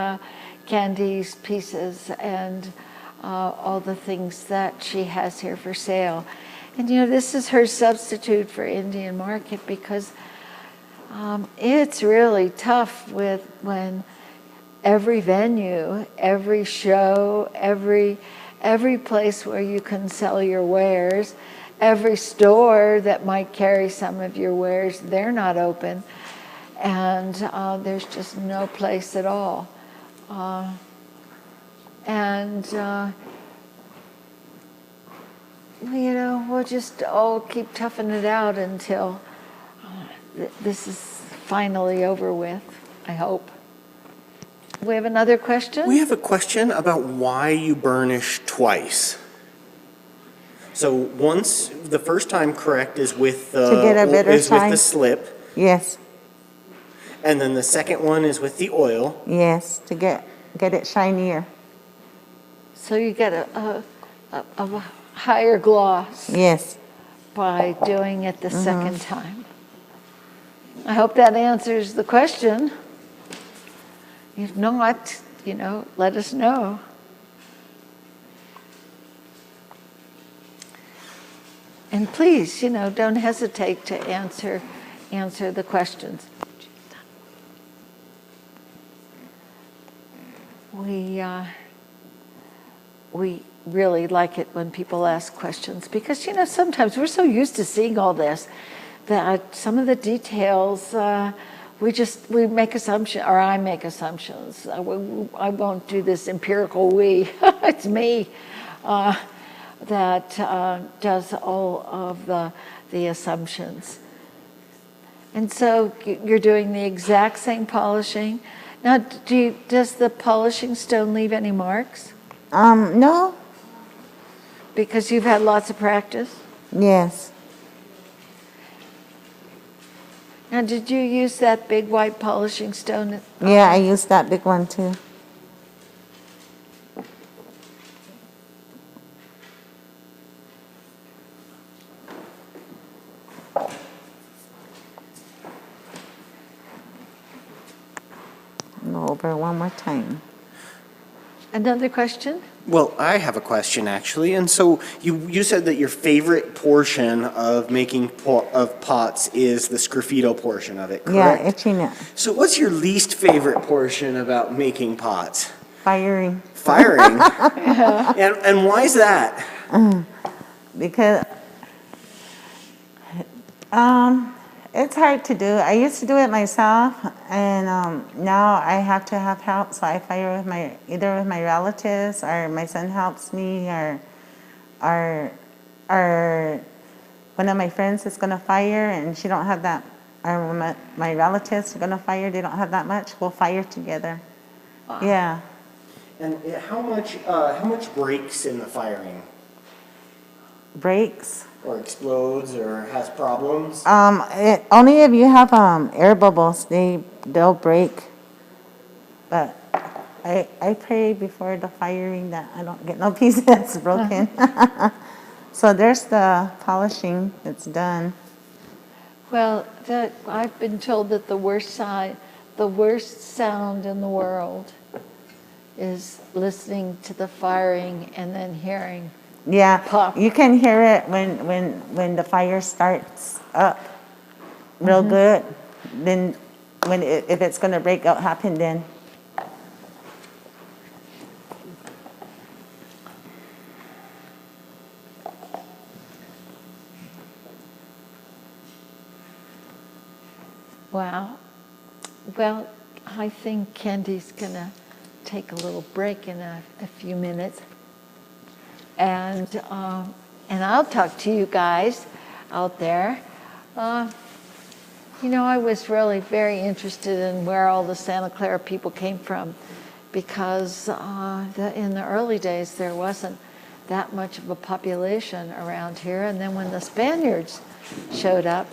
Candy's pieces and all the things that she has here for sale. And this is her substitute for Indian Market, because it's really tough when every venue, every show, every place where you can sell your wares, every store that might carry some of your wares, they're not open, and there's just no place at all. We'll just all keep toughing it out until this is finally over with, I hope. We have another question? We have a question about why you burnish twice. So once, the first time, correct, is with the To get a better with shine? the slip, Yes. and then the second one is with the oil. Yes. To get it shinier. So you get a higher gloss Yes. by doing it the second time. I hope that answers the question. If not, let us know. And please, don't hesitate to answer the questions. We really like it when people ask questions, because sometimes we're so used to seeing all this that some of the details we make assumptions, or I make assumptions. I won't do this empirical we. It's me that does all of the assumptions. And so you're doing the exact same polishing. Now, does the polishing stone leave any marks? No. Because you've had lots of practice? Yes. Now, did you use that big white polishing stone? Yeah, I used that big one too. Go over one more time. Another question? Well, I have a question, actually. And so you said that your favorite portion of making of pots is the sgraffito portion of it, correct? Yeah, etching it. So what's your least favorite portion about making pots? Firing. Firing? And why is that? Because It's hard to do. I used to do it myself, and now I have to have help. So I fire with either with my relatives, or my son helps me, or one of my friends is gonna fire, and she don't have that. Or my relatives are gonna fire. They don't have that much. We'll fire together. Wow. Yeah. And how much breaks in the firing? Breaks. Or explodes or has problems? Only if you have air bubbles, they'll break. But I pray before the firing that I don't get no piece that's broken. So there's the polishing that's done. Well, I've been told that the worst sound in the world is listening to the firing and then hearing. Yeah, pop. You can hear it when the fire starts up real good. Then if it's going to break out, happen then. Wow. Well, I think Candy's going to take a little break in a few minutes. And I'll talk to you guys out there. You know, I was really very interested in where all the Santa Clara people came from, because in the early days there wasn't that much of a population around here. And then when the Spaniards showed up,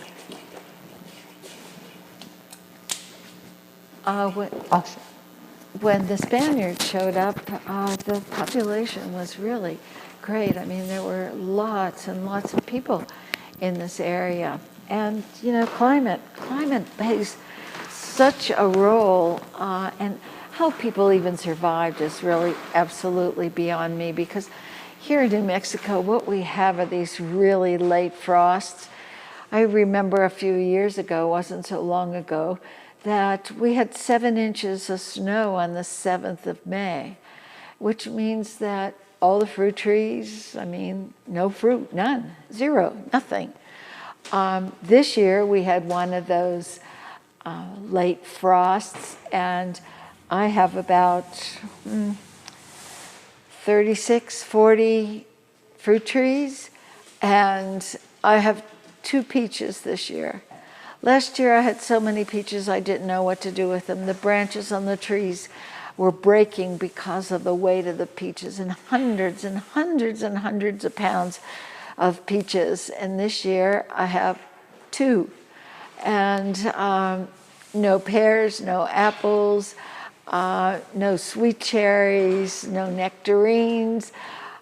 when the Spaniards showed up, the population was really great. I mean, there were lots and lots of people in this area. And, you know, climate plays such a role, and how people even survived is really absolutely beyond me, because here in New Mexico, what we have are these really late frosts. I remember a few years ago, wasn't so long ago, that we had 7 inches of snow on the 7th of May, which means that all the fruit trees, I mean, no fruit, none, zero, nothing. This year we had one of those late frosts, and I have about 36, 40 fruit trees, and I have 2 peaches this year. Last year I had so many peaches I didn't know what to do with them. The branches on the trees were breaking because of the weight of the peaches, and hundreds and hundreds and hundreds of pounds of peaches. And this year I have 2. And no pears, no apples, no sweet cherries, no nectarines.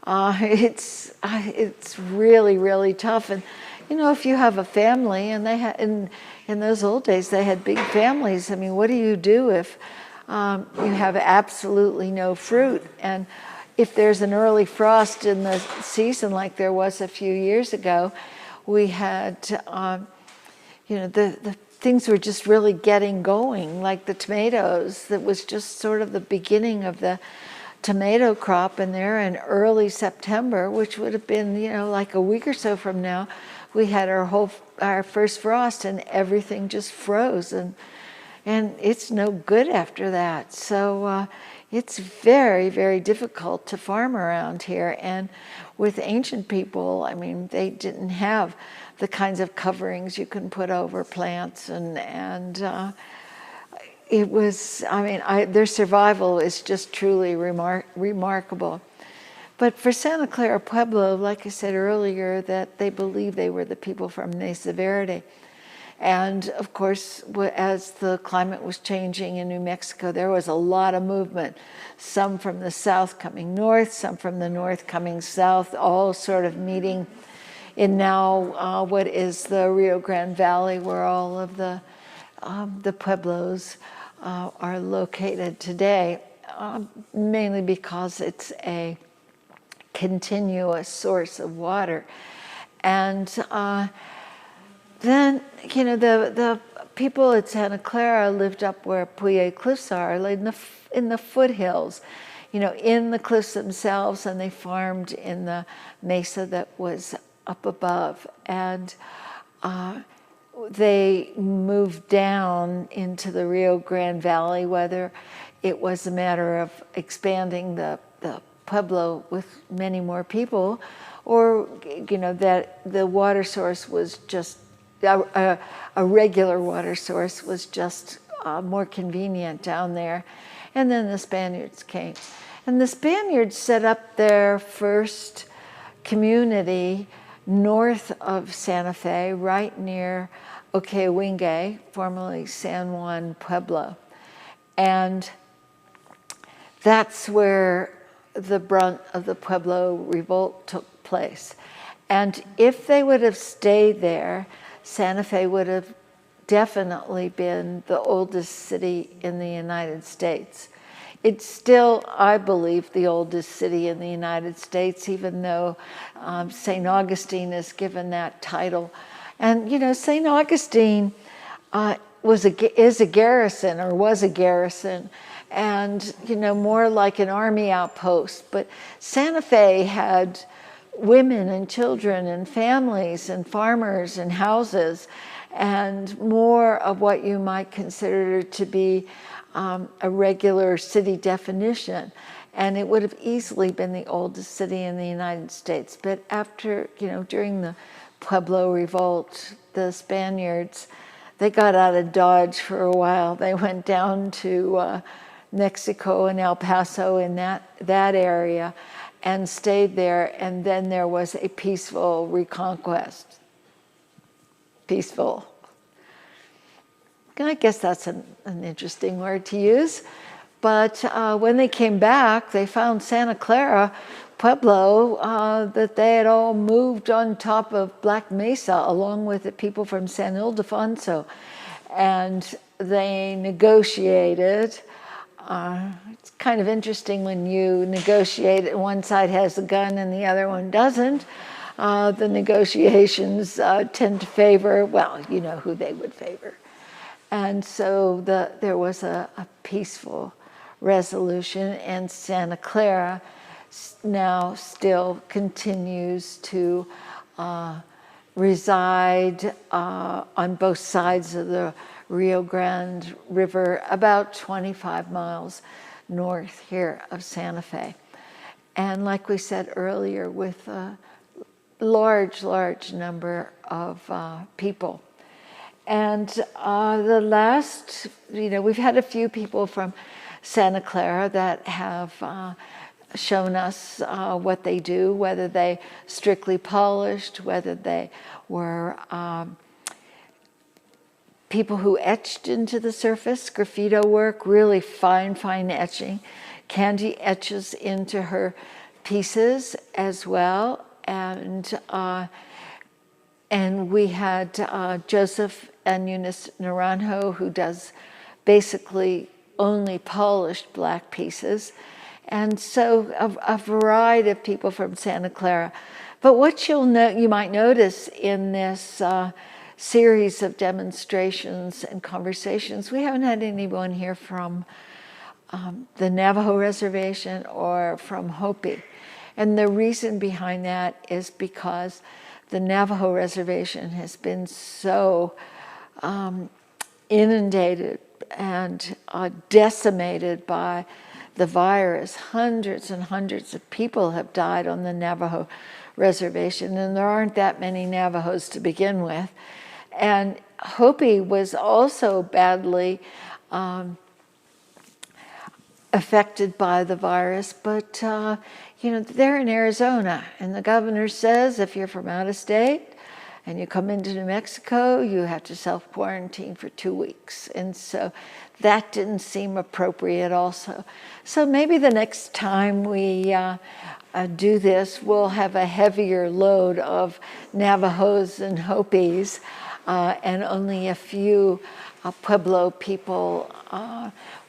It's really, really tough. And you know, if you have a family, and they had in those old days they had big families. I mean, what do you do if you have absolutely no fruit? And if there's an early frost in the season, like there was a few years ago, we had, you know, the things were just really getting going, like the tomatoes. That was just sort of the beginning of the tomato crop, and there in early September, which would have been, you know, like a week or so from now, we had our first frost, and everything just froze, and it's no good after that. So it's very, very difficult to farm around here. And with ancient people, I mean, they didn't have the kinds of coverings you can put over plants, and it was, I mean, their survival is just truly remarkable. But for Santa Clara Pueblo, like I said earlier, that they believe they were the people from Mesa Verde. And of course, as the climate was changing in New Mexico, there was a lot of movement. Some from the south coming north, some from the north coming south, all sort of meeting in now what is the Rio Grande Valley, where all of the pueblos are located today, mainly because it's a continuous source of water. And then, you know, the people at Santa Clara lived up where Puye Cliffs are, in the foothills, you know, in the cliffs themselves, and they farmed in the mesa that was up above. And they moved down into the Rio Grande Valley, whether it was a matter of expanding the Pueblo with many more people, or that the water source was just a regular water source was just more convenient down there. And then the Spaniards came. And the Spaniards set up their first community north of Santa Fe, right near Oquewingue, formerly San Juan Pueblo. And that's where the brunt of the Pueblo revolt took place. And if they would have stayed there, Santa Fe would have definitely been the oldest city in the United States. It's still, I believe, the oldest city in the United States, even though St. Augustine is given that title. And St. Augustine is a garrison, or was a garrison, and more like an army outpost. But Santa Fe had women and children and families and farmers and houses, and more of what you might consider to be a regular city definition. And it would have easily been the oldest city in the United States. But after, during the Pueblo Revolt, the Spaniards, they got out of Dodge for a while. They went down to Mexico and El Paso in that area and stayed there. And then there was a peaceful reconquest. Peaceful. I guess that's an interesting word to use. But when they came back, they found Santa Clara, Pueblo, that they had all moved on top of Black Mesa, along with the people from San Ildefonso. And they negotiated. It's kind of interesting when you negotiate and one side has a gun and the other one doesn't. The negotiations tend to favor, well, you know who they would favor. And so there was a peaceful resolution, and Santa Clara now still continues to reside on both sides of the Rio Grande River, about 25 miles north here of Santa Fe. And like we said earlier, with a large number of people. And the last, we've had a few people from Santa Clara that have shown us what they do, whether they strictly polished, whether they were people who etched into the surface, graffito work, really fine etching. Candy etches into her pieces as well. And we had Joseph and Eunice Naranjo, who does basically only polished black pieces. And so a variety of people from Santa Clara. But what you might notice in this series of demonstrations and conversations, we haven't had anyone here from the Navajo Reservation or from Hopi. And the reason behind that is because the Navajo Reservation has been so inundated and decimated by the virus. Hundreds and hundreds of people have died on the Navajo Reservation, and there aren't that many Navajos to begin with. And Hopi was also badly affected by the virus, but they're in Arizona, and the governor says if you're from out of state and you come into New Mexico, you have to self-quarantine for 2 weeks. And so that didn't seem appropriate also. So maybe the next time we do this, we'll have a heavier load of Navajos and Hopis and only a few Pueblo people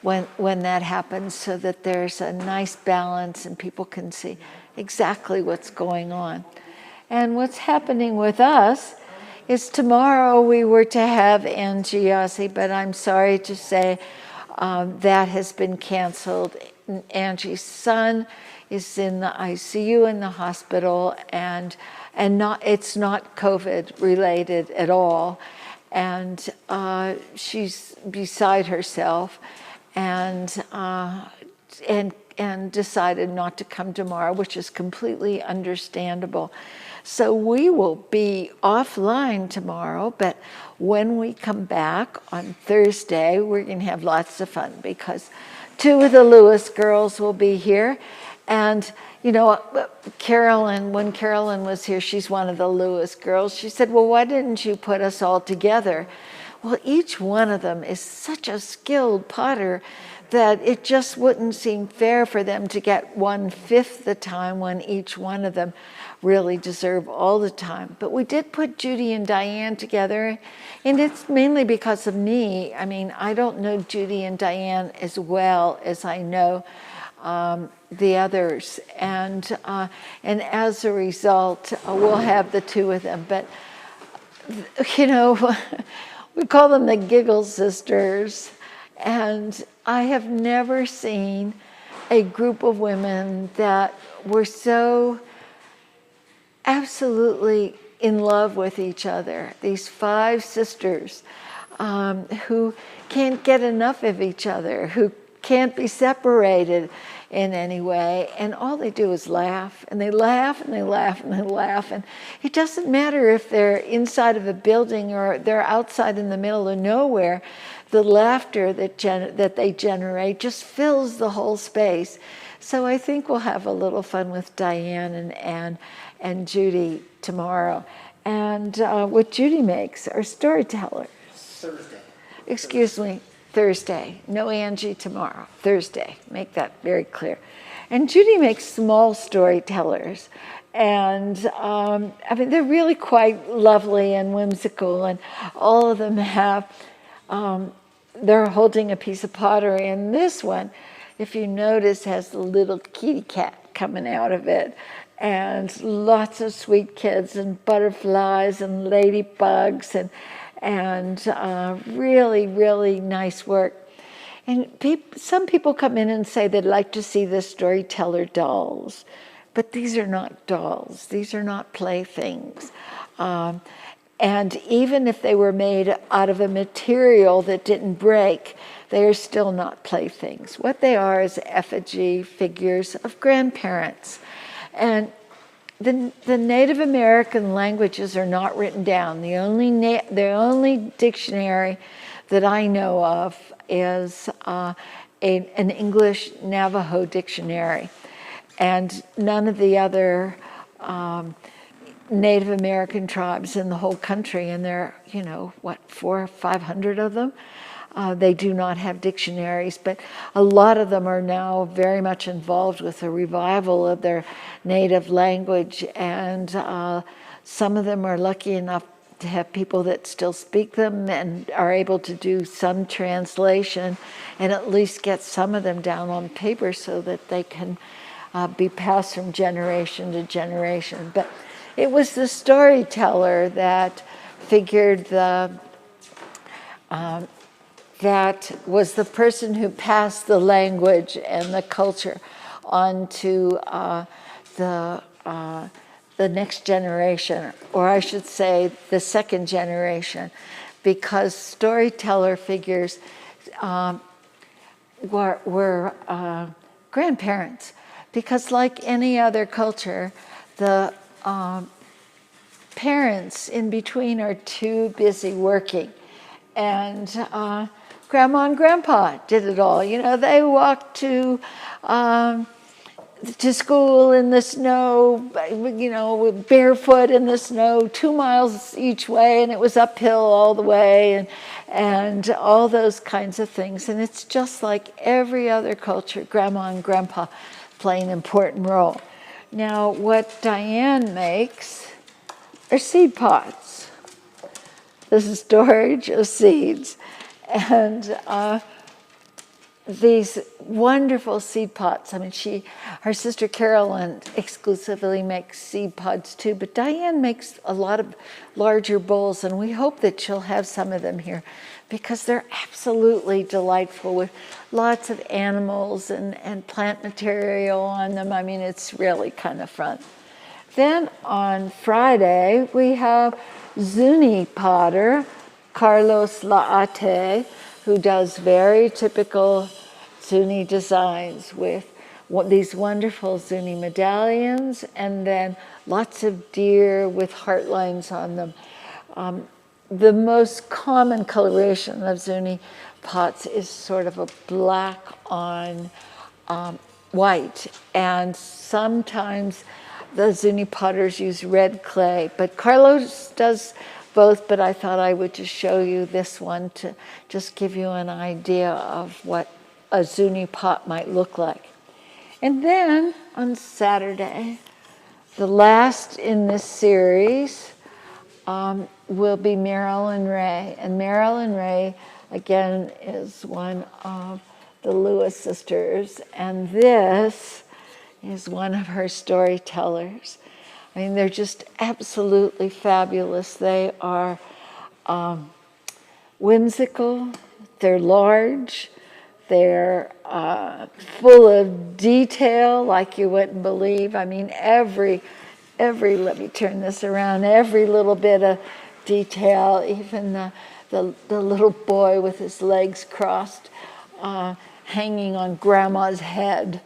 when that happens, so that there's a nice balance and people can see exactly what's going on. And what's happening with us is tomorrow we were to have Angie Yossi, but I'm sorry to say that has been canceled. Angie's son is in the ICU in the hospital, and it's not COVID related at all. and she's beside herself, and decided not to come tomorrow, which is completely understandable. So we will be offline tomorrow, but when we come back on Thursday, we're going to have lots of fun because 2 of the Lewis girls will be here. And, you know, Carolyn, when Carolyn was here, she's one of the Lewis girls. She said, well, why didn't you put us all together? Well, each one of them is such a skilled potter that it just wouldn't seem fair for them to get 1/5 the time when each one of them really deserve all the time. But we did put Judy and Diane together, and it's mainly because of me. I mean, I don't know Judy and Diane as well as I know the others, and as a result, we'll have the 2 of them. But you know, we call them the Giggle Sisters, and I have never seen a group of women that were so absolutely in love with each other. These 5 sisters who can't get enough of each other, who can't be separated in any way, and all they do is laugh, and they laugh, and they laugh, and they laugh, and it doesn't matter if they're inside of a building or they're outside in the middle of nowhere. The laughter that they generate just fills the whole space. So I think we'll have a little fun with Diane and Anne and Judy tomorrow. And what Judy makes are storytellers. Thursday. Excuse me, Thursday. No Angie tomorrow, Thursday. Make that very clear. And Judy makes small storytellers. And I mean, they're really quite lovely and whimsical, and all of them have, they're holding a piece of pottery, and this one, if you notice, has a little kitty cat coming out of it, and lots of sweet kids, and butterflies, and ladybugs, and really, really nice work. And some people come in and say they'd like to see the storyteller dolls, but these are not dolls. These are not playthings. And even if they were made out of a material that didn't break, they are still not playthings. What they are is effigy figures of grandparents. And the Native American languages are not written down. The only dictionary that I know of is an English Navajo dictionary. And none of the other Native American tribes in the whole country, and there are, you know, what, 400 or 500 of them, they do not have dictionaries, but a lot of them are now very much involved with the revival of their native language, and some of them are lucky enough to have people that still speak them and are able to do some translation and at least get some of them down on paper so that they can be passed from generation to generation. But it was the storyteller that figured that was the person who passed the language and the culture on to the next generation, or I should say the second generation, because storyteller figures were grandparents. Because like any other culture, the parents in between are too busy working. And Grandma and Grandpa did it all. You know, they walked to school in the snow, you know, barefoot in the snow, 2 miles each way, and it was uphill all the way, and all those kinds of things. And it's just like every other culture, Grandma and Grandpa play an important role. Now, what Diane makes are seed pots. This is storage of seeds. And these wonderful seed pots. I mean, her sister Carolyn exclusively makes seed pods too, but Diane makes a lot of larger bowls, and we hope that she'll have some of them here because they're absolutely delightful with lots of animals and plant material on them. I mean, it's really kind of fun. Then on Friday, we have Zuni Potter, Carlos Laate, who does very typical Zuni designs with these wonderful Zuni medallions and then lots of deer with heart lines on them. The most common coloration of Zuni pots is sort of a black on white, and sometimes the Zuni potters use red clay, but Carlos does both, but I thought I would just show you this one to just give you an idea of what a Zuni pot might look like. And then on Saturday, the last in this series, will be Marilyn Ray. And Marilyn Ray, again, is one of the Lewis sisters. And this is one of her storytellers. I mean, they're just absolutely fabulous. They are whimsical, they're large, they're full of detail like you wouldn't believe. I mean, every, let me turn this around, every little bit of detail, even the little boy with his legs crossed, hanging on grandma's head,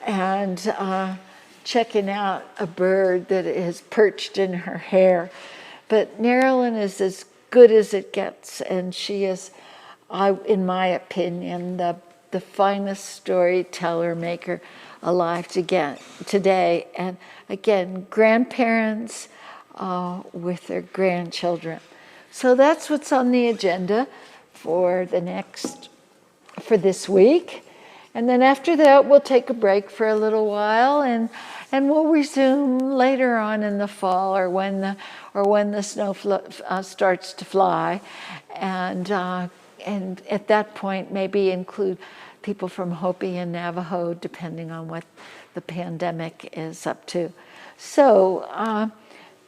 and checking out a bird that is perched in her hair. But Marilyn is as good as it gets, and she is, in my opinion, the finest storyteller maker alive today. And again, grandparents with their grandchildren. So that's what's on the agenda for this week. And then after that, we'll take a break for a little while, and we'll resume later on in the fall, or when the snow starts to fly, and at that point maybe include people from Hopi and Navajo, depending on what the pandemic is up to. So,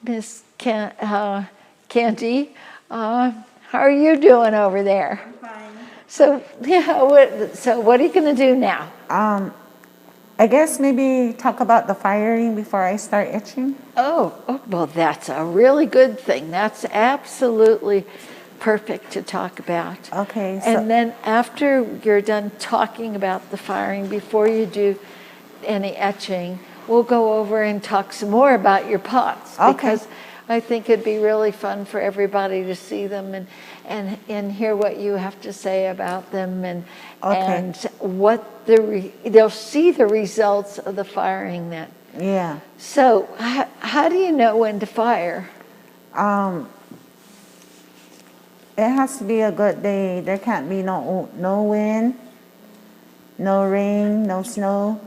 Miss Candy, how are you doing over there? I'm fine. So, yeah, what are you going to do now? I guess maybe talk about the firing before I start etching. Oh, well, that's a really good thing. That's absolutely perfect to talk about. Okay. And then after you're done talking about the firing, before you do any etching, we'll go over and talk some more about your pots. Okay. Because I think it'd be really fun for everybody to see them and hear what you have to say about them, and what they'll see the results of the firing then. Yeah. So how do you know when to fire? It has to be a good day. There can't be no wind, no rain, no snow.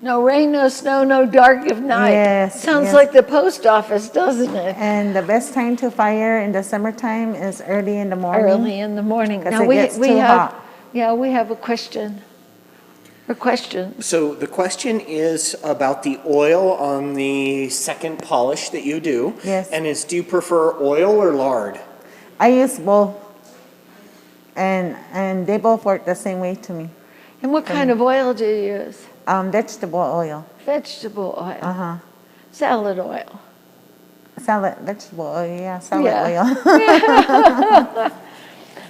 No rain, no snow, no dark of night. Yes. Sounds like the post office, doesn't it? And the best time to fire in the summertime is early in the morning. Early in the morning. Because it gets too hot. Yeah, we have a question. So the question is about the oil on the second polish that you do. Yes. And do you prefer oil or lard? I use both, and they both work the same way to me. And what kind of oil do you use? Vegetable oil. Vegetable oil. Uh-huh. Salad oil. Vegetable oil, yeah, salad oil.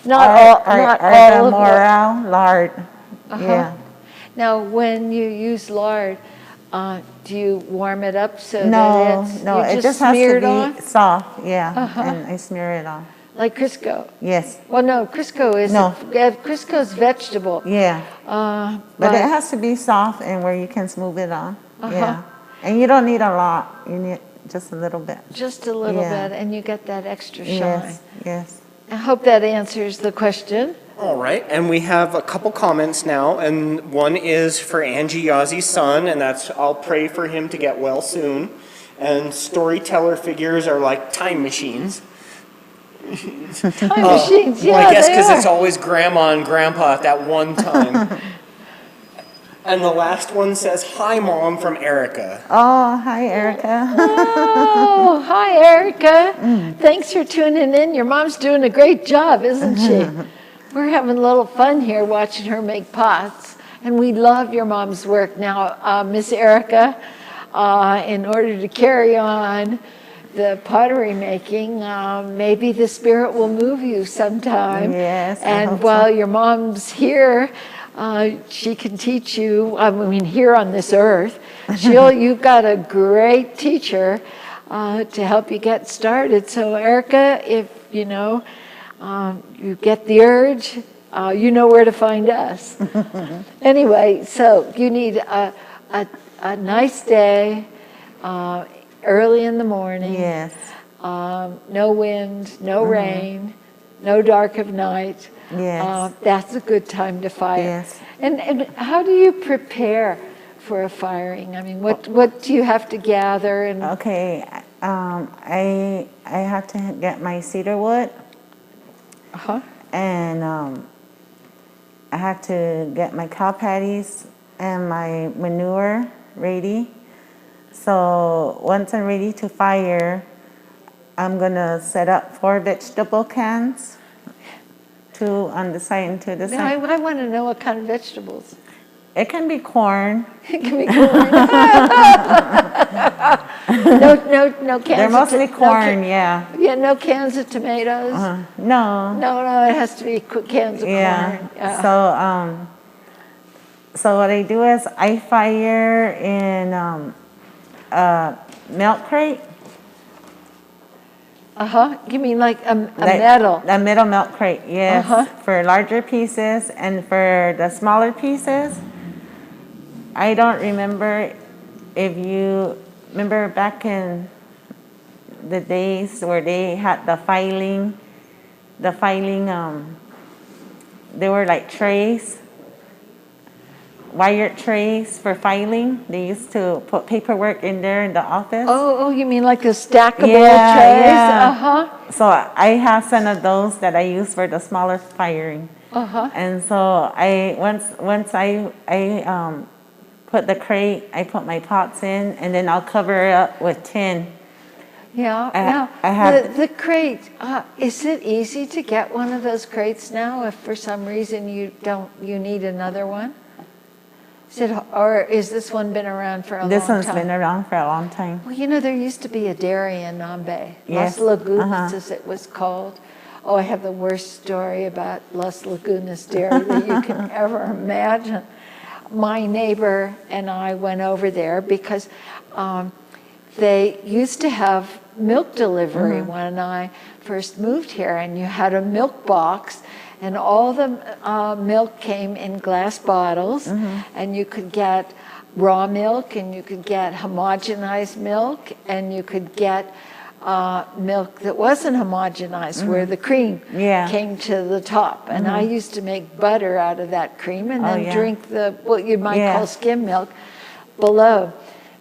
Not all of it. Lard. Uh-huh. Yeah. Now, when you use lard, do you warm it up so No, that it just has to be on? soft, yeah, and I smear it on. Like Crisco? Yes. Well, no, Crisco isn't. No. Crisco's vegetable. Yeah. But it has to be soft and where you can smooth it on. Yeah. And you don't need a lot. You need just a little bit. Just a little bit, and you get that extra shine. Yes. I hope that answers the question. All right, and we have a couple comments now, and one is for Angie Yazzi's son, and that's, I'll pray for him to get well soon. And storyteller figures are like time machines. Time machines, yeah, well, I guess they because are. it's always grandma and grandpa at that one time. And the last one says, "Hi, Mom," from Erica. Oh, hi, Erica. Oh, hi, Erica. Thanks for tuning in. Your mom's doing a great job, isn't she? We're having a little fun here watching her make pots, and we love your mom's work. Now, Miss Erica, in order to carry on the pottery making, maybe the spirit will move you sometime. Yes, I and hope while so. your mom's here, she can teach you. I mean, here on this earth, you've got a great teacher to help you get started. So, Erica, if you get the urge, you know where to find us. Anyway, so you need a nice day, early in the morning. Yes. No wind, no rain, no dark of night. Yes. That's a good time to fire. Yes. And how do you prepare for a firing? I mean, what do you have to gather? And Okay. I have to get my cedar wood. And I have to get my cow patties and my manure ready. So once I'm ready to fire, I'm gonna set up 4 vegetable cans, 2 on the side and 2 on the now, side. I want to know what kind of vegetables. It can be corn. It can be corn. no cans. They're mostly corn, yeah, no cans of tomatoes. No. No, it has to be cans of corn. Yeah. So what I do is I fire in a milk crate. You mean like a metal? A metal milk crate, yes. For larger pieces, and for the smaller pieces, I don't remember if you remember back in the days where they had the filing, they were like trays, wired trays for filing. They used to put paperwork in there in the office. Oh, you mean like the stackable Yeah, trays? yeah. So I have some of those that I use for the smaller firing. And so once I put the crate, I put my pots in, and then I'll cover it up with tin. Yeah. I have the crate. Is it easy to get one of those crates now? If for some reason you need another one? Or is this one been around for a long time? This one's been around for a long time. Well, there used to be a dairy in Nambe. Yes. Las Lagunas, as it was called. Oh, I have the worst story about Las Lagunas Dairy that you can ever imagine. My neighbor and I went over there because they used to have milk delivery when I first moved here, and you had a milk box, and all the milk came in glass bottles, and you could get raw milk, and you could get homogenized milk, and you could get milk that wasn't homogenized, where the cream came to the top. And I used to make butter out of that cream, and then drink what you might call skim milk below.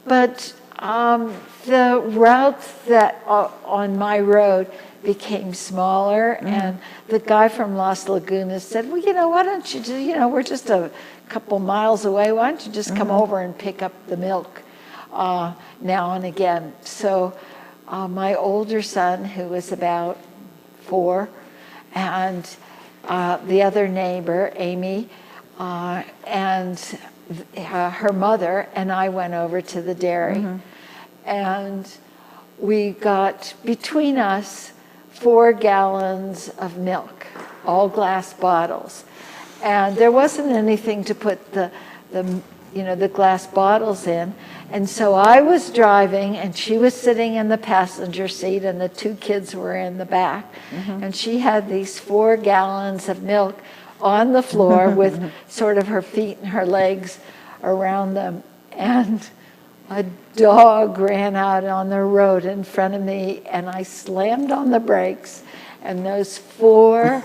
But the routes that on my road became smaller, and the guy from Las Lagunas said, well, why don't you we're just a couple miles away, why don't you just come over and pick up the milk now and again. So my older son, who was about 4, and the other neighbor, Amy, and her mother, and I went over to the dairy. And we got, between us, 4 gallons of milk, all glass bottles. And there wasn't anything to put the glass bottles in. And so I was driving, and she was sitting in the passenger seat, and the 2 kids were in the back. And she had these 4 gallons of milk on the floor with sort of her feet and her legs around them. And a dog ran out on the road in front of me, and I slammed on the brakes, and those 4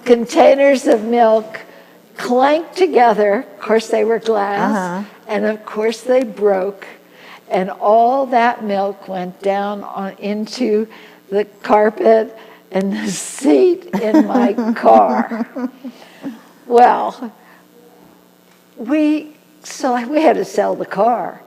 containers of milk clanked together. Of course, they were glass, and of course they broke, and all that milk went down into the carpet and the seat in my car. Well, we had to sell the car.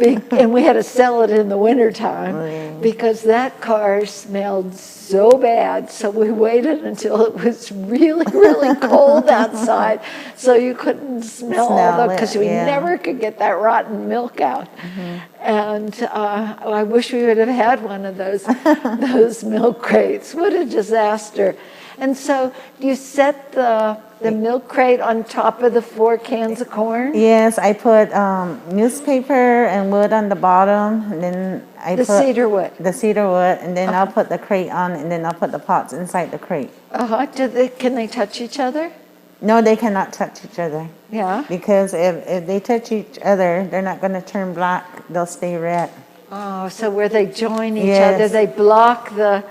And we had to sell it in the wintertime because that car smelled so bad. So we waited until it was really, really cold outside so you couldn't smell all the, because we never could get that rotten milk out. And I wish we would have had one of those milk crates. What a disaster. And so you set the milk crate on top of the 4 cans of corn? Yes, I put newspaper and wood on the bottom, and then I put cedar wood. The cedar wood, and then I'll put the crate on, and then I'll put the pots inside the crate. Can they touch each other? No, they cannot touch each other. Yeah. Because if they touch each other, they're not going to turn black. They'll stay red. Oh, so where they join each other, they block the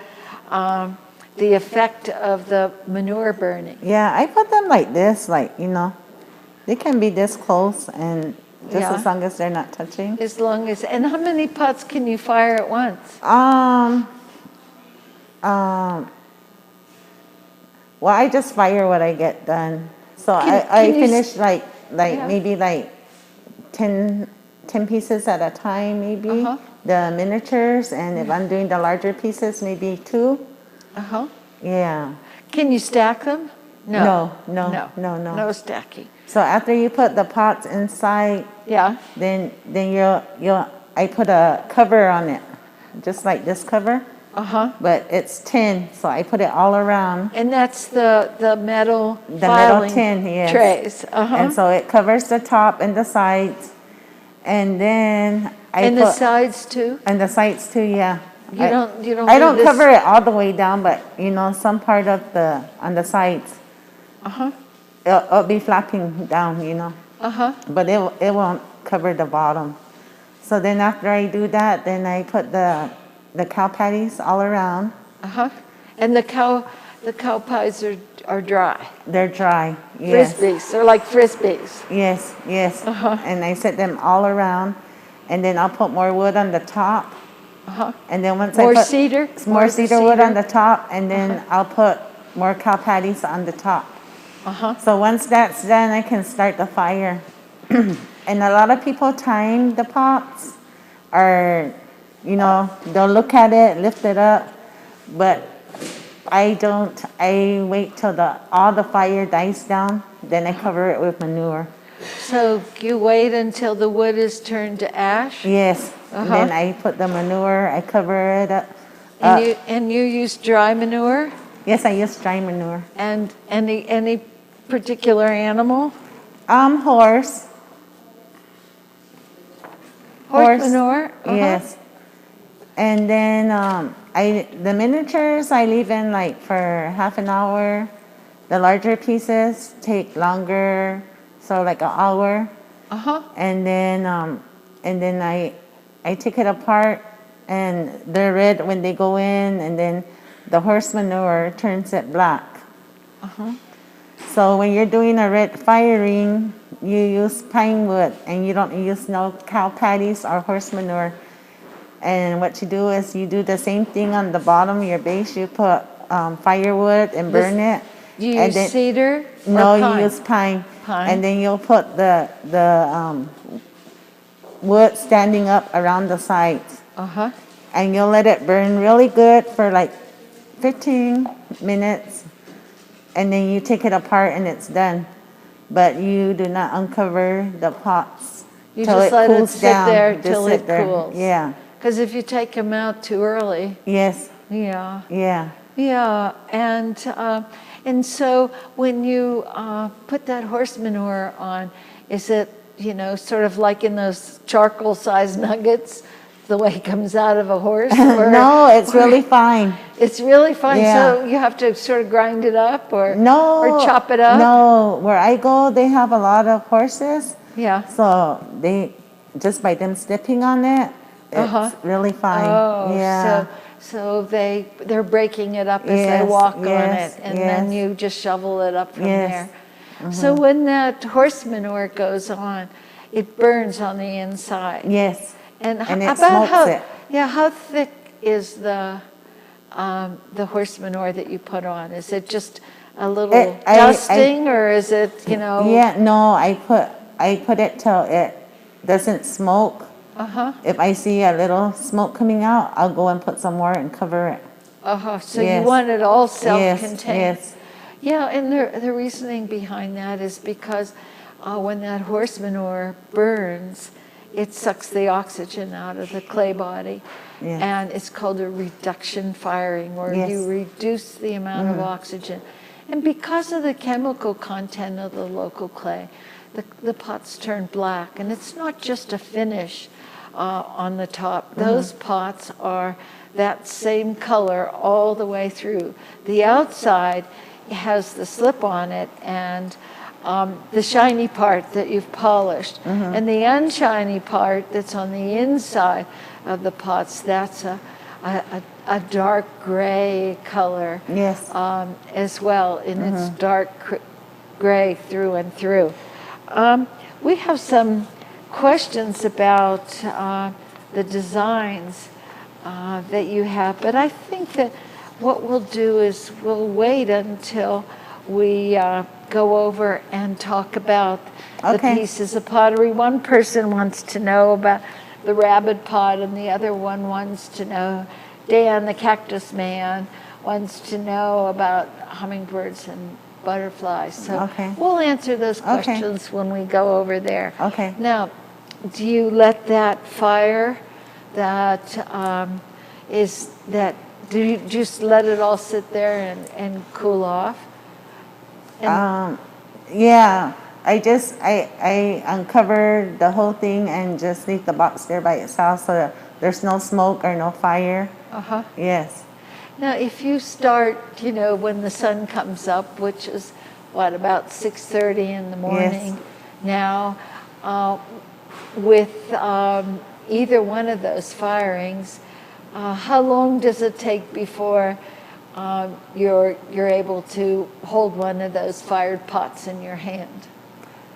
effect of the manure burning. Yeah, I put them like this, like, they can be this close, and just as long as they're not touching. As long as, and how many pots can you fire at once? Well, I just fire what I get done. So I finish maybe 10 pieces at a time, maybe. The miniatures, and if I'm doing the larger pieces, maybe 2. Yeah. Can you stack them? No. No stacking. So after you put the pots inside, then I put a cover on it, just like this cover. But it's tin, so I put it all around. And that's the metal metal tin, yes. Trays. And so it covers the top and the sides, and then the sides too. And the sides too, yeah. You don't. I don't cover it all the way down, but some part of on the sides. It'll be flapping down, But it won't cover the bottom. So then after I do that, then I put the cow patties all around. And the cow pies are dry. They're dry. Yes. Frisbees. They're like frisbees. Yes. And I set them all around, and then I'll put more wood on the top. And then once more I put cedar, more cedar wood on the top, and then I'll put more cow patties on the top. So once that's done, I can start the fire. And a lot of people time the pots, or they'll look at it, lift it up, but I don't. I wait till all the fire dies down, then I cover it with manure. So you wait until the wood is turned to ash? Yes. Then I put the manure, I cover it up. And you use dry manure? Yes, I use dry manure. And any particular animal? Horse. Horse manure? Yes. And then the miniatures I leave in for half an hour. The larger pieces take longer, so like an hour. And then I take it apart, and they're red when they go in, and then the horse manure turns it black. So when you're doing a red firing, you use pine wood, and you don't use no cow patties or horse manure. And what you do is you do the same thing on the bottom of your base. You put firewood and burn it. You use cedar? No, pine? you use pine. And then you'll put the wood standing up around the sides. And you'll let it burn really good for 15 minutes. And then you take it apart and it's done. But you do not uncover the pots. You just let it sit there till it cools. Yeah. Because if you take them out too early. Yes. Yeah. Yeah. And so when you put that horse manure on, is it, sort of like in those charcoal-sized nuggets, the way it comes out of a horse? No, it's really fine. It's really fine. Yeah. So you have to sort of grind it up or chop it up? No, where I go, they have a lot of horses. Yeah. So they, just by them stepping on it, it's really fine. Oh, yeah. So they're breaking it up as they walk on it, and then you just shovel it up from there. So when that horse manure goes on, it burns on the inside. Yes. And it smokes it. Yeah, how thick is the horse manure that you put on? Is it just a little dusting, or is it, Yeah, no, I put it till it doesn't smoke. If I see a little smoke coming out, I'll go and put some more and cover it. So Yes. you want it all self-contained. Yes. Yeah, and the reasoning behind that is because when that horse manure burns, it sucks the oxygen out of the clay body. Yes. And it's called a reduction firing, where Yes. you reduce the amount of oxygen. And because of the chemical content of the local clay, the pots turn black. And it's not just a finish on the top. Those pots are that same color all the way through. The outside has the slip on it and the shiny part that you've polished. And the unshiny part that's on the inside of the pots, that's a dark gray color. Yes. As well, and it's dark gray through and through. We have some questions about the designs that you have, but I think that what we'll do is we'll wait until we go over and talk about the pieces of pottery. One person wants to know about the rabbit pot, and the other one wants to know, Dan, the cactus man, wants to know about hummingbirds and butterflies. So we'll answer those questions when we go over there. Okay. Now, do you let that fire do you just let it all sit there and cool off? Yeah, I uncover the whole thing and just leave the box there by itself so that there's no smoke or no fire. Yes. Now, if you start, when the sun comes up, which is about 6:30 in the morning now, with either one of those firings, how long does it take before you're able to hold one of those fired pots in your hand?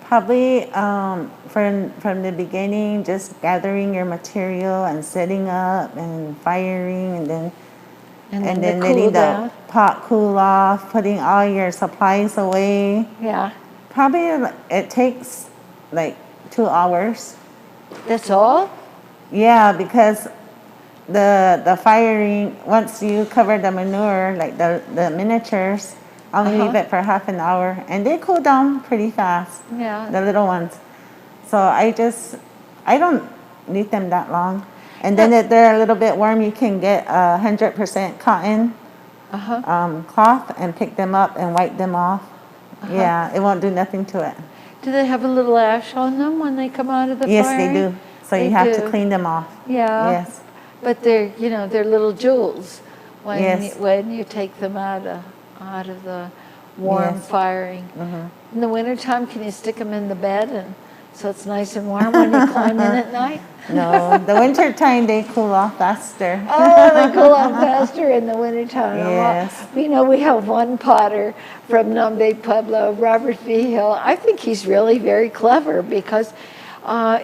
Probably from the beginning, just gathering your material and setting up and firing, and then letting the pot cool off, putting all your supplies away. Yeah. Probably it takes like 2 hours. That's all? Yeah, because the firing, once you cover the manure, like the miniatures, I'll leave it for half an hour, and they cool down pretty fast. Yeah. The little ones. So I don't leave them that long. And then if they're a little bit warm, you can get 100% cotton cloth and pick them up and wipe them off. Yeah, it won't do nothing to it. Do they have a little ash on them when they come out of the Yes, firing? they do. So you have to clean them off. Yeah. Yes. But they're little jewels when Yes. when you take them out of the warm firing. In the wintertime, can you stick them in the bed and so it's nice and warm when you climb in at night? No, the winter time they cool off faster. Oh, they cool off faster in the wintertime. Yes. Well, we have one potter from Nambe, Pueblo, Robert V. Hill. I think he's really very clever because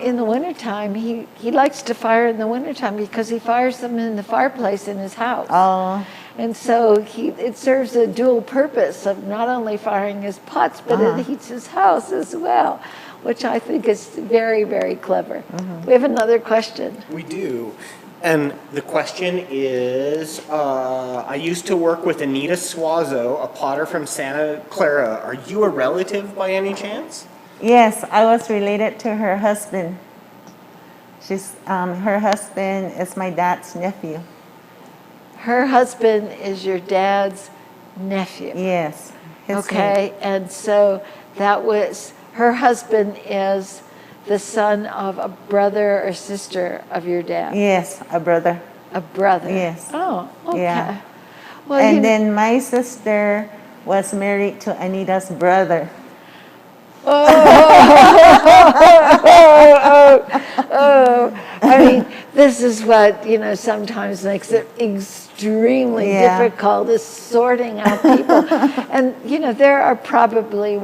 in the wintertime, he likes to fire in the wintertime because he fires them in the fireplace in his house. Oh. And so it serves a dual purpose of not only firing his pots, but it heats his house as well, which I think is very, very clever. We have another question. We do. And the question is, I used to work with Andrea Suazo, a potter from Santa Clara. Are you a relative by any chance? Yes, I was related to her husband. Her husband is my dad's nephew. Her husband is your dad's nephew. Yes. Okay, and so her husband is the son of a brother or sister of your dad? Yes, a brother. A brother? Yes. Oh, okay. Yeah. Well, and then my sister was married to Anita's brother. I mean, this is what, sometimes makes it extremely difficult, is sorting out people. And, there are probably,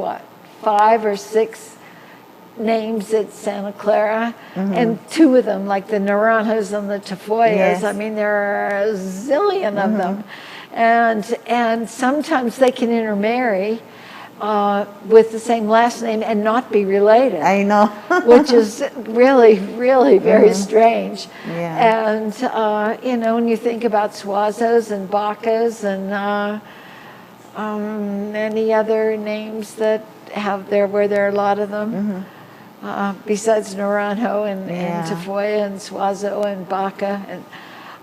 5 or 6 names at Santa Clara, and 2 of them, like the Naranjos and the Tafoyas, Yes. I mean, there are a zillion of them. And sometimes they can intermarry, with the same last name and not be related. I know. Which is really, really very strange. Yeah. And, when you think about Suazos and Bacas and any other names that have there, where there are a lot of them, besides Naranjo and Tafoya and Suazo and Baca.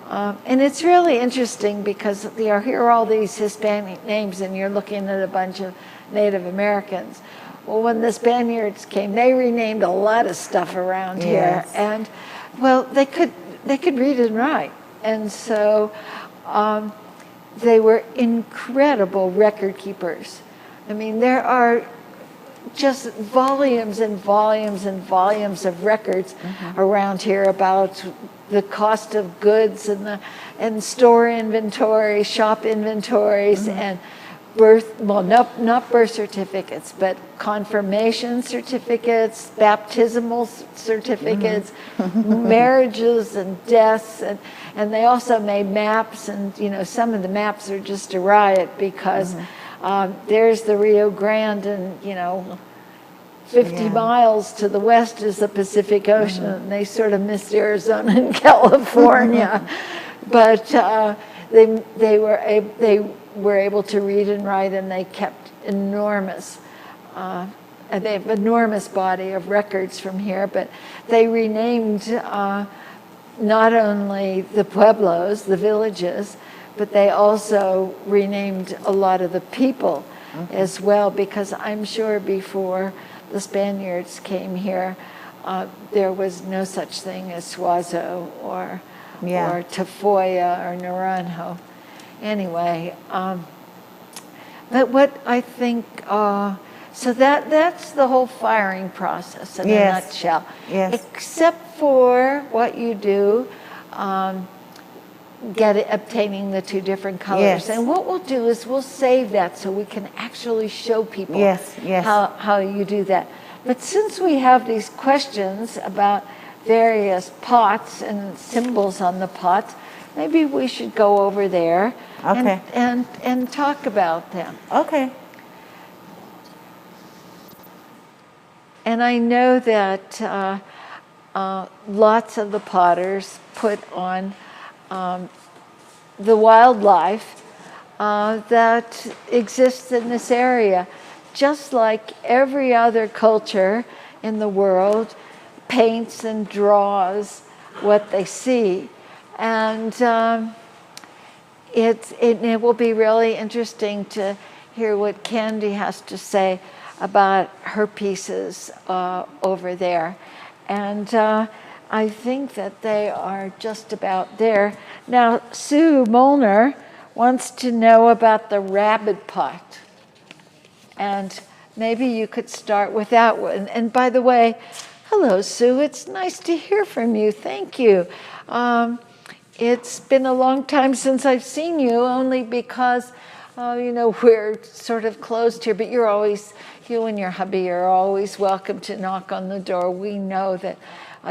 And it's really interesting because you hear all these Hispanic names and you're looking at a bunch of Native Americans. Well, when the Spaniards came, they renamed a lot of stuff around here, and well, they could read and write, and so they were incredible record keepers. I mean, there are just volumes and volumes and volumes of records around here about the cost of goods and store inventory, shop inventories, and not birth certificates, but confirmation certificates, baptismal certificates, marriages and deaths, and they also made maps, and some of the maps are just a riot because there's the Rio Grande, and 50 miles to the west is the Pacific Ocean, and they sort of missed Arizona and California, but they were able to read and write, and they kept enormous. And they have enormous body of records from here, but they renamed not only the pueblos, the villages, but they also renamed a lot of the people as well, because I'm sure before the Spaniards came here, there was no such thing as Suazo or Tafoya or Naranjo. Anyway, but what I think, so that's the whole firing process in a nutshell. Yes. Except for what you do, obtaining the two different colors. Yes. And what we'll do is we'll save that so we can actually show people how you do that. But since we have these questions about various pots and symbols on the pots, maybe we should go over there and talk about them. Okay. And I know that lots of the potters put on the wildlife that exists in this area. Just like every other culture in the world paints and draws what they see. And it will be really interesting to hear what Candy has to say about her pieces over there. And I think that they are just about there. Now, Sue Molnar wants to know about the rabbit pot. And maybe you could start with that one. And by the way, hello, Sue. It's nice to hear from you. Thank you. It's been a long time since I've seen you, only because, we're sort of closed here. But you and your hubby are always welcome to knock on the door. We know that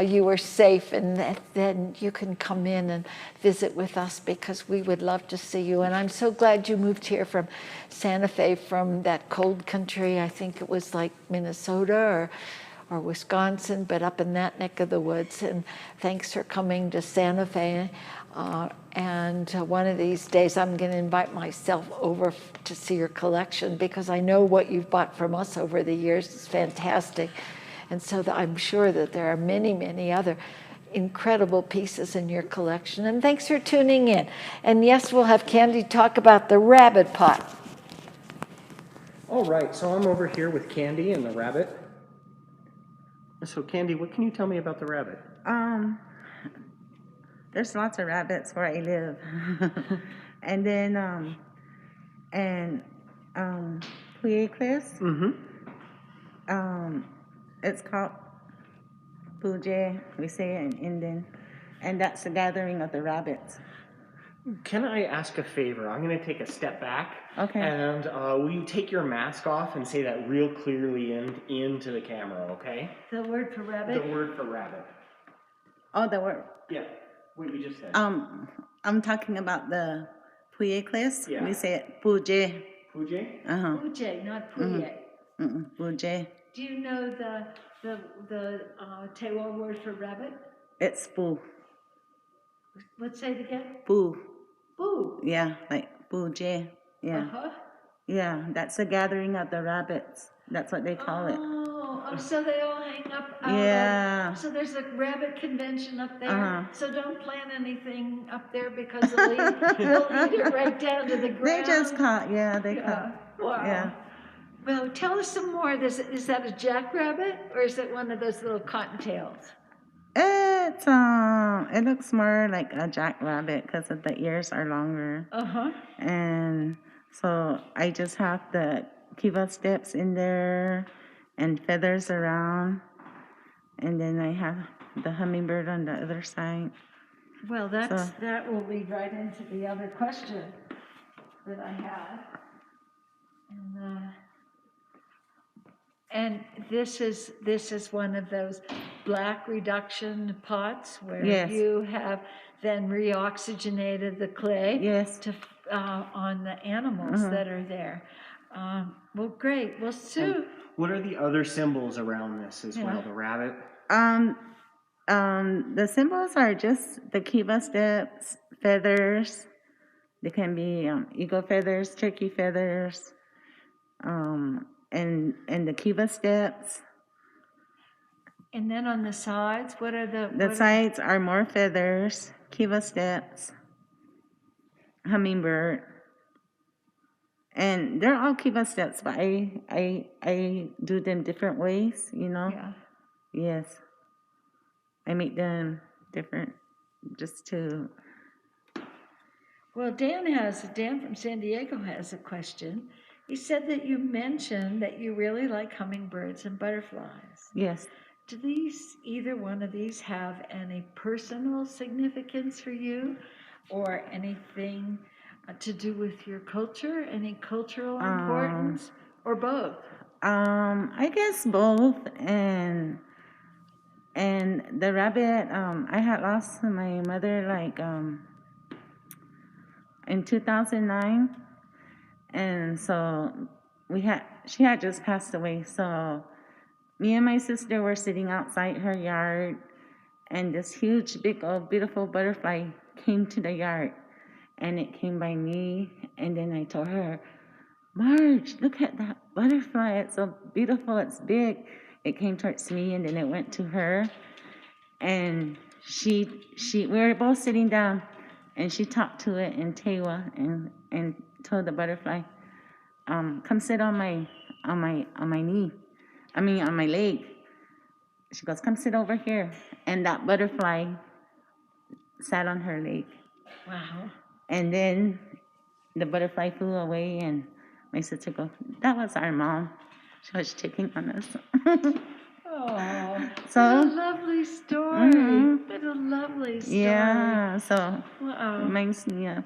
you are safe, and that then you can come in and visit with us, because we would love to see you. And I'm so glad you moved here from Santa Fe, from that cold country. I think it was like Minnesota or Wisconsin, but up in that neck of the woods. And thanks for coming to Santa Fe. And one of these days I'm going to invite myself over to see your collection, because I know what you've bought from us over the years is fantastic. And so I'm sure that there are many, many other incredible pieces in your collection. And thanks for tuning in. And yes, we'll have Candy talk about the rabbit pot. All right, so I'm over here with Candy and the rabbit. So Candy, what can you tell me about the rabbit? There's lots of rabbits where I live. And then, Pueblo. It's called Puje, we say it in Indian, and that's the gathering of the rabbits. Can I ask a favor? I'm going to take a step back. Okay. And will you take your mask off and say that real clearly into the camera, okay? The word for rabbit? The word for rabbit. Oh, the word? Yeah, what you just said. I'm talking about the Pueblo. Yeah. We say it Puje. Uje? Uje, not Puye. Buje. Do you know the Tewa word for rabbit? It's boo. Let's say it again. Boo. Boo. Yeah, like buje. Yeah. Uh-huh. Yeah, that's a gathering of the rabbits. That's what they call it. Oh, so they all hang up out Yeah. so there's a rabbit convention up there. Uh-huh. So don't plant anything up there because they'll eat it right down to the ground. They just caught, they Yeah. caught. Wow. Yeah. Well, tell us some more. Is that a jackrabbit or is it one of those little cottontails? It looks more like a jackrabbit because of the ears are longer. Uh-huh. And so I just have the Kiva Steps in there and feathers around. And then I have the hummingbird on the other side. Well, that will lead right into the other question that I have. And this is one of those black reduction pots where you have then reoxygenated the clay to on the animals that are there. Well, great. Well, Sue. What are the other symbols around this as well? The rabbit. The symbols are just the Kiva Steps, feathers. They can be eagle feathers, turkey feathers, and the Kiva Steps. And then on the sides, what are the... The sides are more feathers, Kiva Steps, hummingbird. And they're all Kiva Steps, but I do them different ways, Yeah. Yes. I make them different just to... Well, Dan from San Diego has a question. He said that you mentioned that you really like hummingbirds and butterflies. Yes. Do either one of these have any personal significance for you or anything to do with your culture, any cultural importance, or both? I guess both, and the rabbit, I had lost my mother in 2009, and so she had just passed away. So me and my sister were sitting outside her yard, and this huge, big, old, beautiful butterfly came to the yard, and it came by me, and then I told her, Marge, look at that butterfly. It's so beautiful. It's big. It came towards me, and then it went to her, and we were both sitting down, and she talked to it in Tewa and told the butterfly, come sit on my knee. On my leg. She goes, come sit over here. And that butterfly sat on her leg. Wow. And then the butterfly flew away, and my sister goes, that was our mom. She was checking on us. Oh, so, what a lovely story. Mm-hmm. What a lovely story. Yeah, so wow. Reminds me of.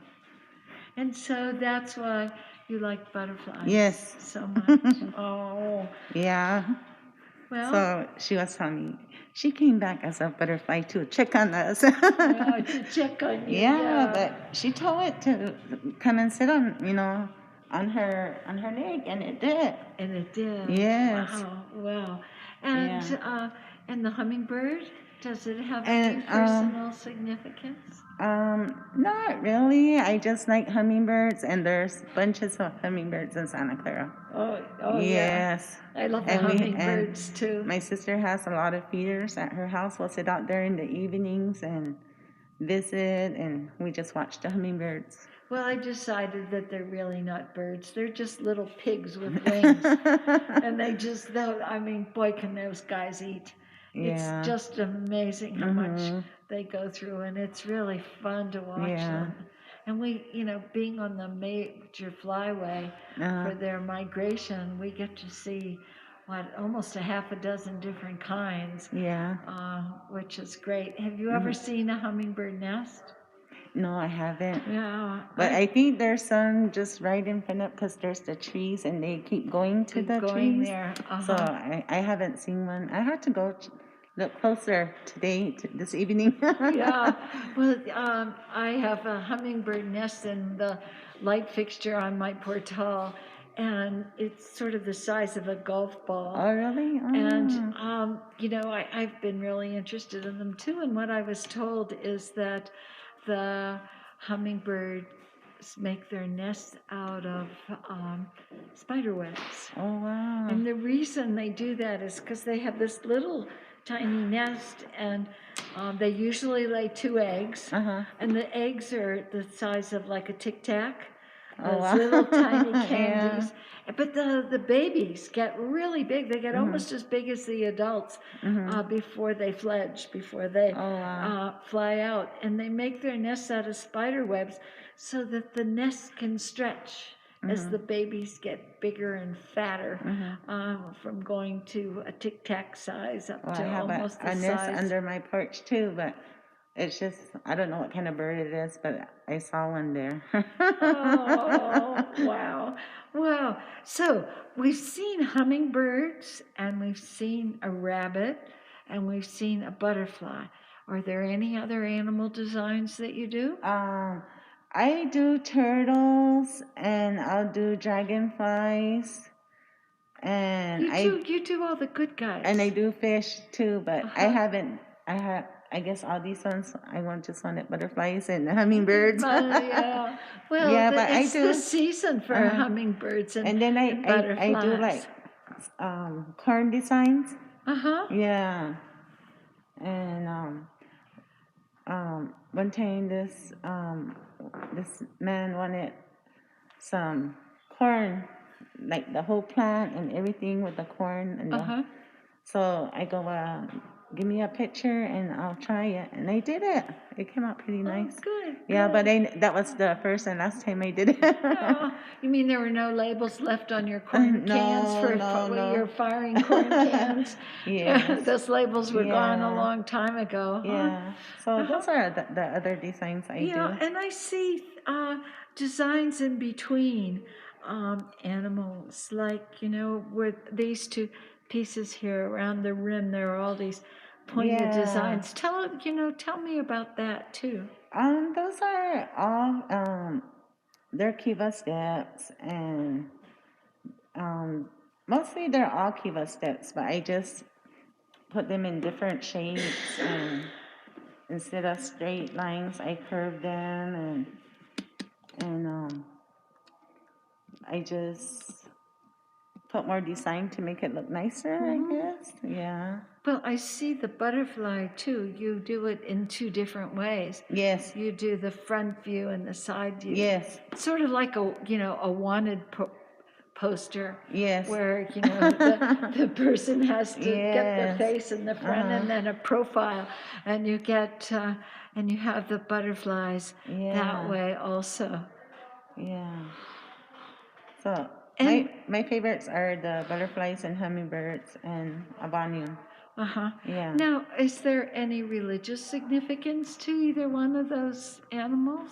And so that's why you like butterflies so much. Oh. Yeah. Well. So she was telling me, she came back as a butterfly to check on us. To check on you. Yeah, but she told it to come and sit on, on her leg, and it did. And it did. Yes. Wow. And the hummingbird, does it have any personal significance? Not really. I just like hummingbirds, and there's bunches of hummingbirds in Santa Clara. Oh yes. Yeah. I love the hummingbirds too. My sister has a lot of feeders at her house. We'll sit out there in the evenings and visit, and we just watch the hummingbirds. Well, I decided that they're really not birds. They're just little pigs with wings. And boy, can those guys eat. Yeah. It's just amazing how much they go through, and it's really fun to watch them. And we, being on the major flyway for their migration, we get to see almost a half a dozen different kinds. Yeah. Which is great. Have you ever seen a hummingbird nest? No, I haven't. Yeah. But I think there's some just right in front of, because there's the trees, and they keep going to the trees. There. So I haven't seen one. I have to go look closer this evening. Yeah. Well, I have a hummingbird nest in the light fixture on my portal, and it's sort of the size of a golf ball. Oh, really? And, I've been really interested in them too. And what I was told is that the hummingbirds make their nests out of spider webs. Oh, wow. And the reason they do that is because they have this little tiny nest, and they usually lay 2 eggs. And the eggs are the size of like a Tic Tac. Those little tiny candies. But the babies get really big. They get almost as big as the adults before they fledge, before they fly out. And they make their nests out of spider webs so that the nest can stretch as the babies get bigger and fatter, from going to a Tic Tac size up to almost the size. I have a nest under my porch too, but it's just, I don't know what kind of bird it is, but I saw one there. Oh, wow. Wow. So we've seen hummingbirds, and we've seen a rabbit, and we've seen a butterfly. Are there any other animal designs that you do? I do turtles, and I'll do dragonflies, and you do all the good guys. And I do fish too, but I guess all these ones, I want to swan at butterflies and hummingbirds. Yeah. Well, yeah, but it's the season for hummingbirds and then I butterflies. do like corn designs. Yeah. And one time this man wanted some corn, like the whole plant and everything with the corn and so I go, give me a picture and I'll try it. And I did it. It came out pretty nice. Oh, good. Yeah, good. But that was the first and last time I did it. Oh, you mean there were no labels left on your corn cans when you're firing corn cans? Yes. Those labels were gone a long time ago. Yeah. So those are the other designs I do. Yeah, and I see designs in between animals, like, with these 2 pieces here around the rim, there are all these pointed designs. Tell me about that too. Those are all they're Kiva Steps, and mostly they're all Kiva Steps, but I just put them in different shapes, and instead of straight lines, I curve them, and I just put more design to make it look nicer, I guess. Yeah. Well, I see the butterfly too. You do it in 2 different ways. Yes. You do the front view and the side view. Yes. Sort of like a wanted poster. Yes. Where the person has to get their face in the front and then a profile, and you get and you have the butterflies that way also. Yeah. So my favorites are the butterflies and hummingbirds and abanium. Yeah. Now, is there any religious significance to either one of those animals?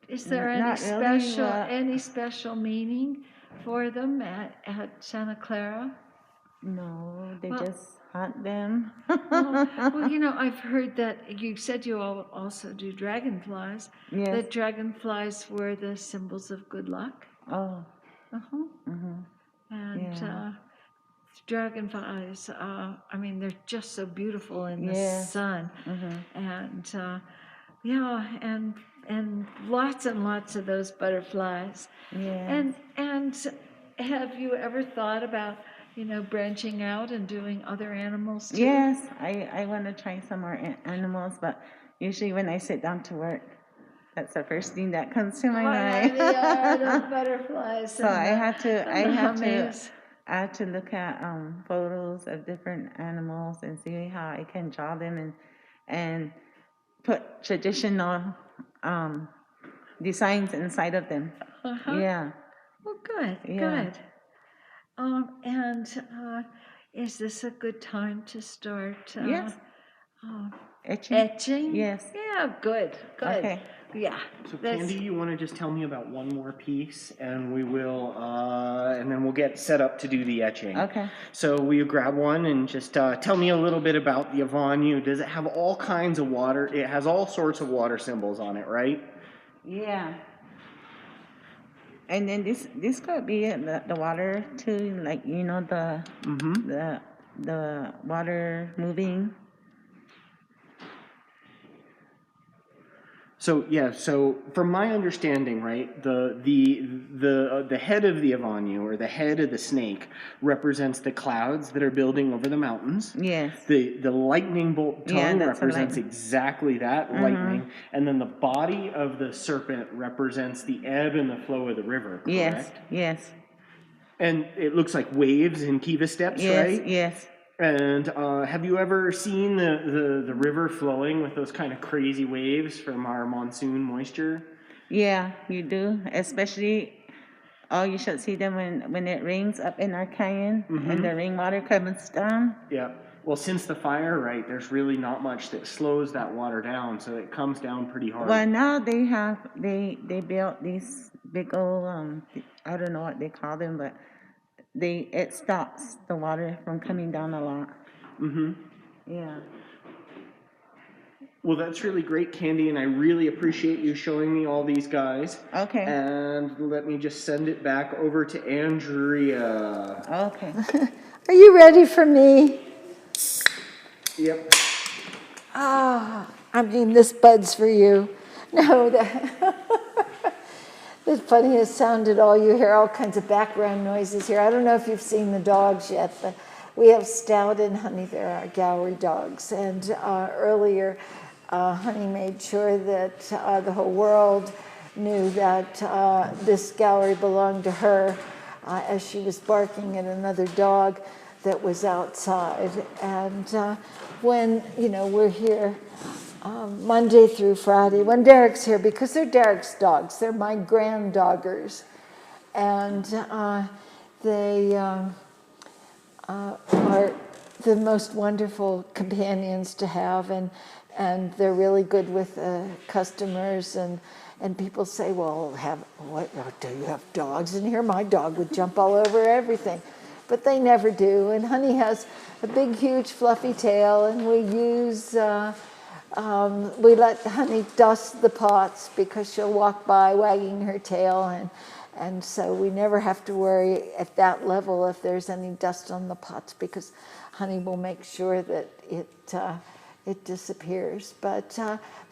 Is there any special meaning for them at Santa Clara? No, they just hunt them. Well, I've heard that you said you also do dragonflies. Yes. That dragonflies were the symbols of good luck. Oh. And dragonflies, they're just so beautiful in the sun. And lots and lots of those butterflies. Yeah. And have you ever thought about, branching out and doing other animals too? Yes, I want to try some more animals, but usually when I sit down to work, that's the first thing that comes to my mind. The butterflies. So I have to look at photos of different animals and see how I can draw them and put traditional designs inside of them. Yeah. Well, good. Is this a good time to start? Yes. Etching? Yes. Yeah, good. Okay. Yeah. So Candy, you want to just tell me about one more piece, and we will, and then we'll get set up to do the etching. Okay. So will you grab one and just tell me a little bit about the Avanu? Does it have all kinds of water? It has all sorts of water symbols on it, right? Yeah. And then this could be the water too, like the water moving. So yeah, so from my understanding, right, the head of the Avanu, or the head of the snake, represents the clouds that are building over the mountains. Yes. The lightning bolt tongue that's a represents lightning. exactly that, lightning, and then the body of the serpent represents the ebb and the flow of the river. Correct? Yes. Yes. And it looks like waves in Kiva Steps, right? Yes. And have you ever seen the river flowing with those kind of crazy waves from our monsoon moisture? Yeah, you do. Especially, you should see them when it rains up in our canyon and the rainwater comes down. Yeah. Well, since the fire, right, there's really not much that slows that water down, so it comes down pretty hard. Well, now they built these big old I don't know what they call them, but it stops the water from coming down a lot. Yeah. Well, that's really great, Candy, and I really appreciate you showing me all these guys. Okay. And let me just send it back over to Andrea. Okay. Are you ready for me? Yep. I mean, this bud's for you. No, it's funny, it sounded all, you hear all kinds of background noises here. I don't know if you've seen the dogs yet, but we have Stout and Honey, they're our gallery dogs. And earlier, Honey made sure that the whole world knew that this gallery belonged to her as she was barking at another dog that was outside. And when, we're here Monday through Friday, when Derek's here, because they're Derek's dogs, they're my grand doggers. And they are the most wonderful companions to have, and they're really good with customers, and people say, well, do you have dogs in here? My dog would jump all over everything. But they never do. And Honey has a big, huge, fluffy tail, and we use, we let Honey dust the pots because she'll walk by wagging her tail, and so we never have to worry at that level if there's any dust on the pots, because Honey will make sure that it disappears. But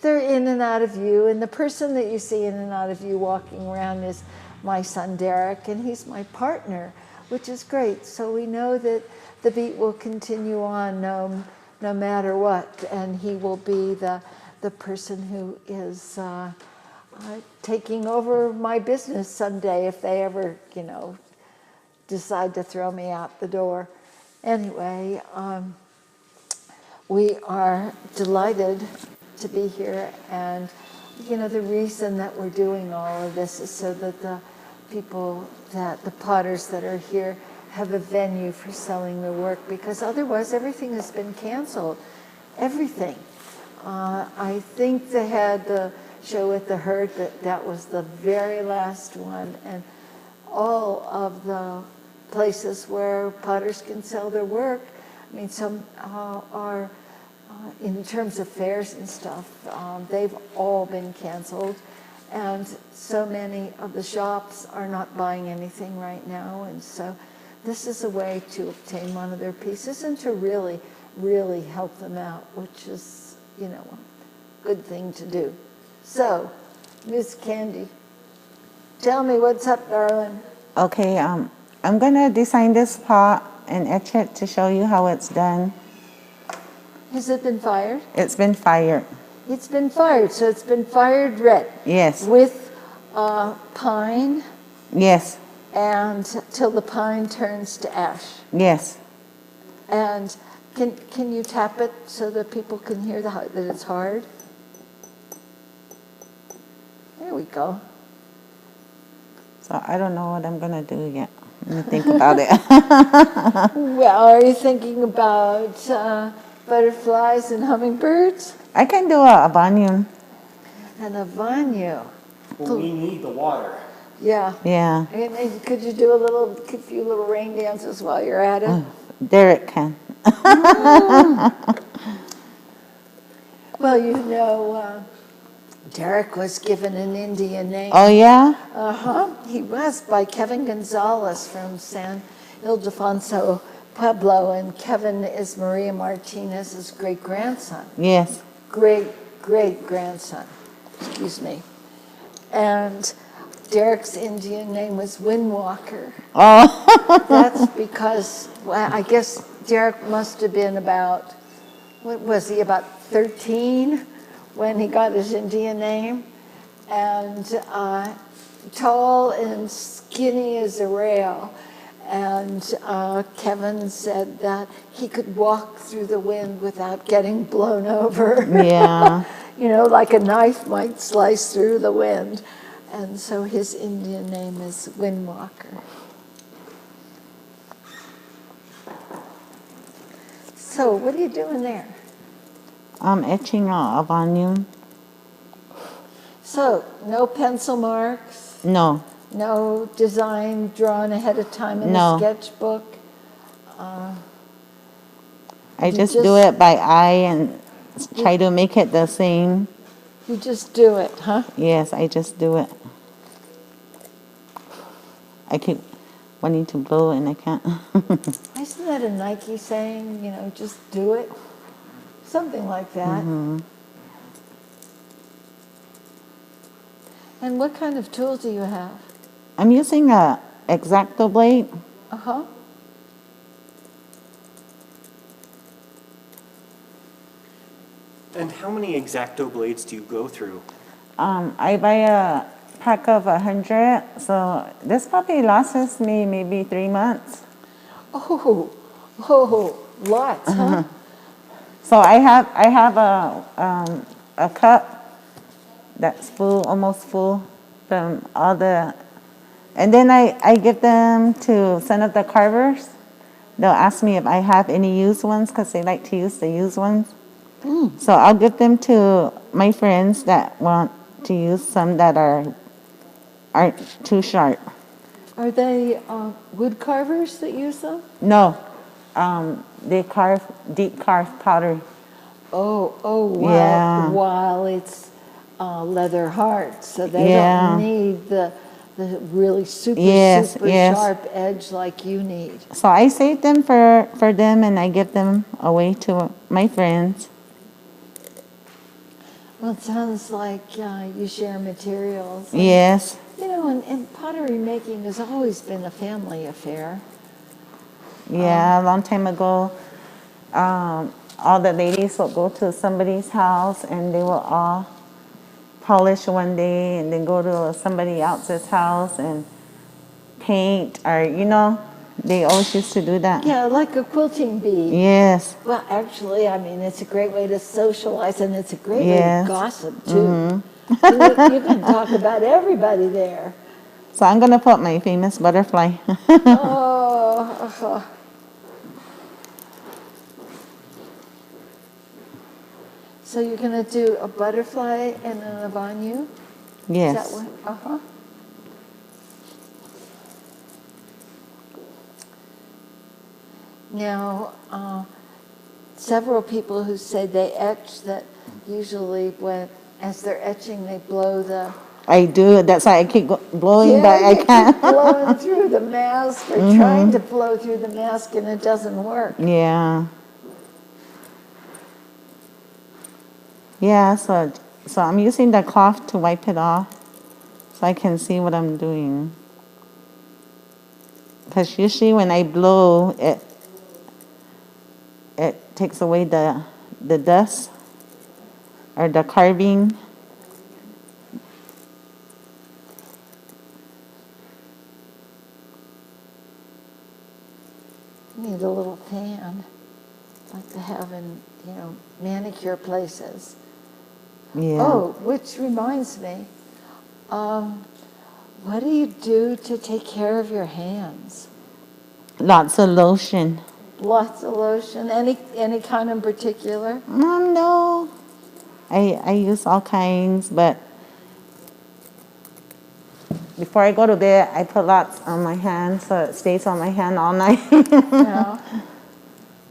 they're in and out of view, and the person that you see in and out of view walking around is my son Derek, and he's my partner, which is great. So we know that the beat will continue on no matter what, and he will be the person who is taking over my business someday if they ever, decide to throw me out the door. Anyway, we are delighted to be here, and the reason that we're doing all of this is so that the potters that are here have a venue for selling their work, because otherwise everything has been canceled. Everything. I think they had the show at the Herd, that was the very last one, and all of the places where potters can sell their work, I mean, some are, in terms of fairs and stuff, they've all been canceled. And so many of the shops are not buying anything right now. And so this is a way to obtain one of their pieces and to really, really help them out, which is, a good thing to do. So, Miss Candy, tell me what's up, darling. Okay, I'm going to design this pot and etch it to show you how it's done. Has it been fired? It's been fired. It's been fired, so it's been fired red. Yes. With pine. Yes. And till the pine turns to ash. Yes. And can you tap it so that people can hear that it's hard? There we go. So I don't know what I'm going to do yet. Let me think about it. Well, are you thinking about butterflies and hummingbirds? I can do a bunion. And a vanyu. Well, we need the water. Yeah. Yeah. And could you do a few little rain dances while you're at it? Derek can. Well, you know, Derek was given an Indian name. Oh, yeah? He was by Kevin Gonzalez from San Ildefonso, Pueblo, and Kevin is Maria Martinez's great-grandson. Yes. Great-grandson, excuse me. And Derek's Indian name was Windwalker. Oh. That's because, well, I guess Derek must have been about, what was he, about 13 when he got his Indian name? And tall and skinny as a rail. And Kevin said that he could walk through the wind without getting blown over. Yeah. You know, like a knife might slice through the wind. And so his Indian name is Windwalker. So what are you doing there? I'm etching a volume. So no pencil marks? No. No design drawn ahead of time in No. a sketchbook? I just do it by eye and try to make it the same. You just do it, huh? Yes, I just do it. I keep wanting to blow and I can't. Isn't that a Nike saying, you know, just do it? Something like that. Mm-hmm. And what kind of tools do you have? I'm using a X-Acto blade. Uh-huh. And how many X-Acto blades do you go through? I buy a pack of 100, so this probably lasts me maybe 3 months. Oh, lots, huh? So I have a cup that's full, almost full, from all the, and then I give them to some of the carvers. They'll ask me if I have any used ones because they like to use the used ones. So I'll give them to my friends that want to use some that aren't too sharp. Are they wood carvers that use them? No, they deep carve pottery. Yeah. While it's leather hard, so they Yeah. don't need the really super Yes. sharp edge like you need. So I save them for them and I give them away to my friends. Well, it sounds like you share materials. Yes. You know, and pottery making has always been a family affair. Yeah, a long time ago, all the ladies would go to somebody's house and they will all polish one day and then go to somebody else's house and paint, or, you know, they always used to do that. Yeah, like a quilting bee. Yes. Well, actually, I mean, it's a great way to socialize, and it's a great way Yes. to gossip, too. You can talk about everybody there. So I'm going to put my famous butterfly. Oh. So you're going to do a butterfly and an avanyu? Yes. Is that what? Uh-huh. Now, several people who say they etch, that usually as they're etching, they blow the... I do. That's why I keep blowing, but I can't. Keep blowing through the mask, or trying to blow through the mask, and it doesn't work. Yeah. Yeah, so I'm using the cloth to wipe it off so I can see what I'm doing. Because usually when I blow, it takes away the dust or the carving. Need a little fan, like to have in, manicure places. Yeah. Oh, which reminds me, what do you do to take care of your hands? Lots of lotion. Lots of lotion. Any kind in particular? No. I use all kinds, but before I go to bed, I put lots on my hand so it stays on my hand all night. Yeah.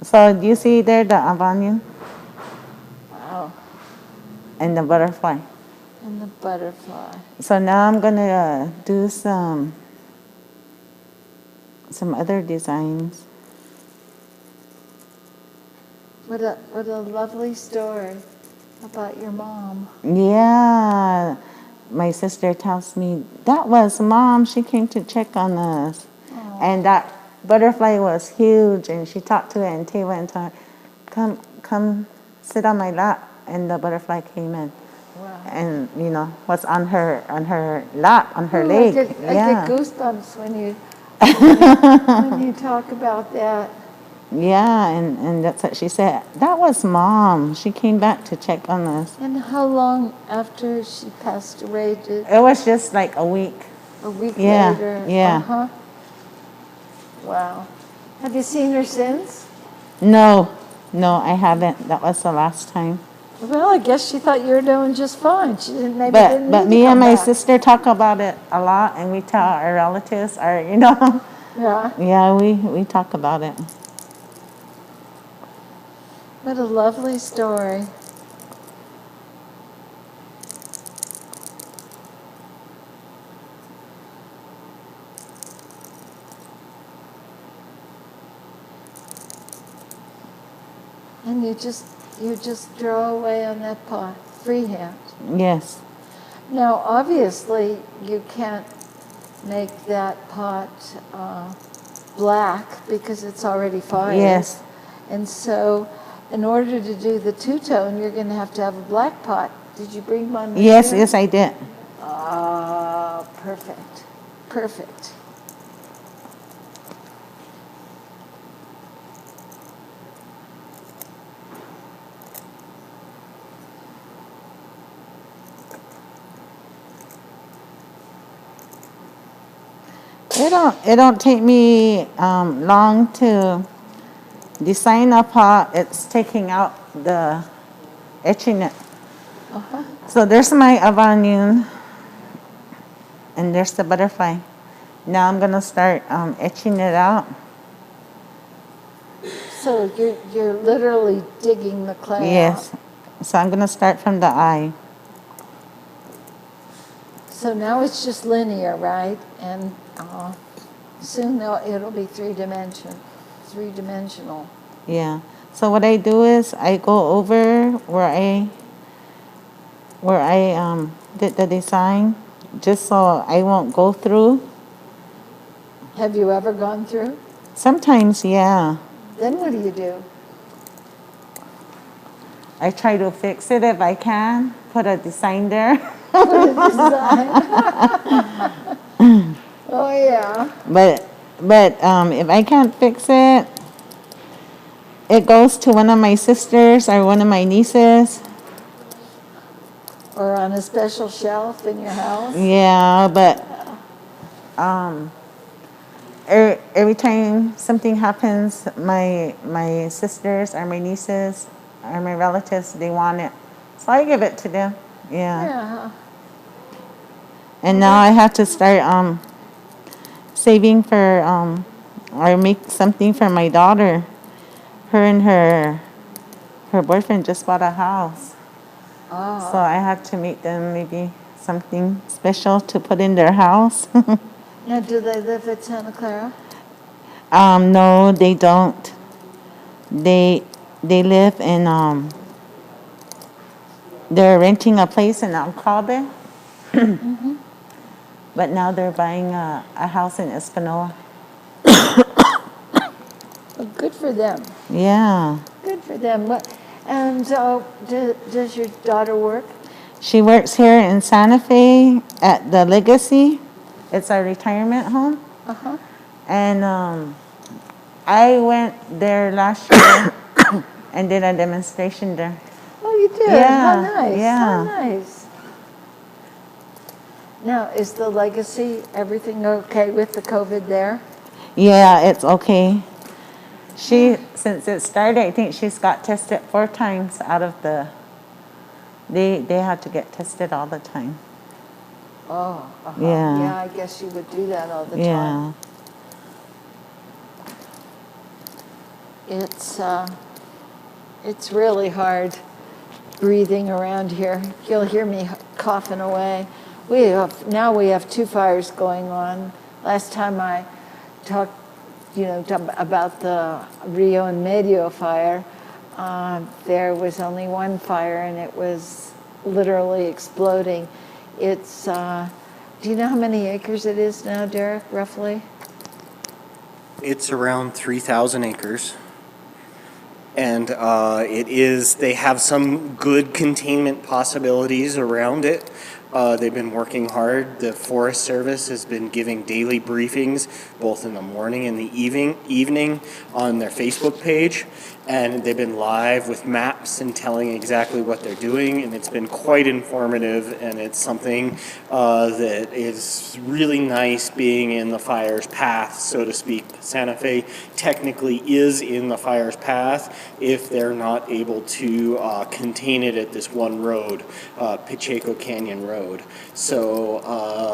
So do you see there the onion Wow. and the butterfly? And the butterfly. So now I'm gonna do some other designs. What a lovely story about your mom. Yeah, my sister tells me that was Mom. She came to check on us, and that butterfly was huge. And she talked to it and Tay went and told her, come, sit on my lap. And the butterfly came in, and was on her lap, on her leg. I get goosebumps when you talk about that. Yeah, and that's what she said. That was Mom. She came back to check on us. And how long after she passed away did? It was just like a week. A week Yeah, later. yeah. Uh-huh. Wow. Have you seen her since? No, I haven't. That was the last time. Well, I guess she thought you were doing just fine. She didn't maybe But didn't need me to and come my back. sister talk about it a lot, and we tell our relatives, Yeah. Yeah, we talk about it. What a lovely story. And you just draw away on that pot, freehand. Yes. Now, obviously, you can't make that pot black because it's already fired. Yes. And so, in order to do the two-tone, you're going to have a black pot. Did you bring one with you? Yes, I did. Ah, perfect. Perfect. It don't take me long to design a pot. It's taking out the etching it. Uh-huh. So there's my avanion, and there's the butterfly. Now I'm gonna start etching it out. So you're literally digging the clay Yes. out. So I'm gonna start from the eye. So now it's just linear, right? And soon it'll be three-dimensional. Yeah. So what I do is I go over where I did the design, just so I won't go through. Have you ever gone through? Sometimes, yeah. Then what do you do? I try to fix it if I can. Put a design there. Put a design. Oh yeah. But if I can't fix it, it goes to one of my sisters or one of my nieces. Or on a special shelf in your house? Yeah, but every time something happens, my sisters or my nieces or my relatives, they want it. So I give it to them. Yeah. Yeah. And now I have to start saving for or make something for my daughter. Her and her boyfriend just bought a house. Oh. So I have to make them maybe something special to put in their house. Now, do they live at Santa Clara? No, they don't. They live in they're renting a place in Alcalde. Mm-hmm. But now they're buying a house in Espanola. Well, good for them. Yeah. Good for them. And does your daughter work? She works here in Santa Fe at the Legacy. It's a retirement home. Uh-huh. And I went there last year and did a demonstration there. Oh, you did? Yeah, How nice. yeah. How nice. Now, is the Legacy, everything okay with the COVID there? Yeah, it's okay. Since it started, I think she's got tested 4 times out of the They have to get tested all the time. Oh, Yeah. Yeah, I guess you would do that all the Yeah. time. It's really hard breathing around here. You'll hear me coughing away. Now we have 2 fires going on. Last time I talked, about the Rio and Medio fire, there was only 1 fire and it was literally exploding. It's, do you know how many acres it is now, Derek, roughly? It's around 3,000 acres. And they have some good containment possibilities around it. They've been working hard. The Forest Service has been giving daily briefings, both in the morning and the evening on their Facebook page. And they've been live with maps and telling exactly what they're doing. And it's been quite informative. And it's something that is really nice being in the fire's path, so to speak. Santa Fe technically is in the fire's path if they're not able to contain it at this one road, Pacheco Canyon Road. So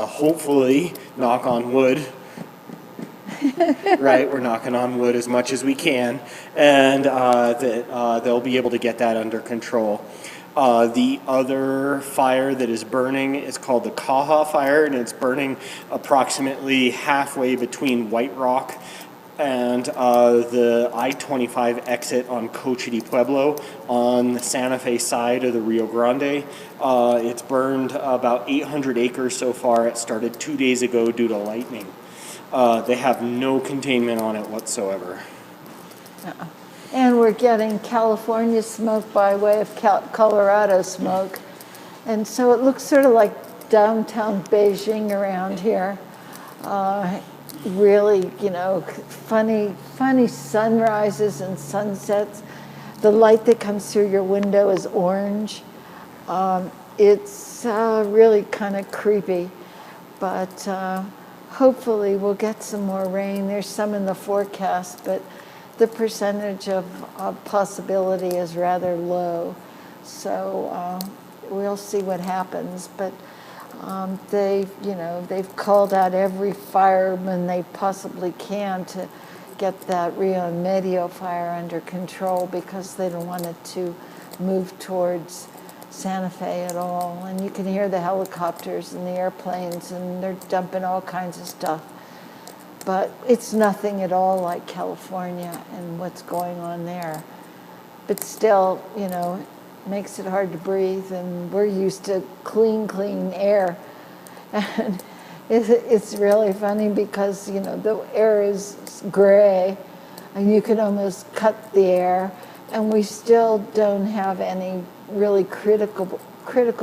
hopefully, knock on wood, right, we're knocking on wood as much as we can, and that they'll be able to get that under control. The other fire that is burning is called the Caja Fire, and it's burning approximately halfway between White Rock and the I-25 exit on Cochiti Pueblo on the Santa Fe side of the Rio Grande. It's burned about 800 acres so far. It started 2 days ago due to lightning. They have no containment on it whatsoever. And we're getting California smoke by way of Colorado smoke. And so it looks sort of like downtown Beijing around here. Really, funny sunrises and sunsets. The light that comes through your window is orange. It's really kind of creepy, but hopefully we'll get some more rain. There's some in the forecast, but the percentage of possibility is rather low. So we'll see what happens. But they've called out every fireman they possibly can to get that Rio and Medio fire under control because they don't want it to move towards Santa Fe at all. And you can hear the helicopters and the airplanes, and they're dumping all kinds of stuff. But it's nothing at all like California and what's going on there. But still, it makes it hard to breathe, and we're used to clean air. And it's really funny because, the air is gray, and you can almost cut the air, and we still don't have any really critical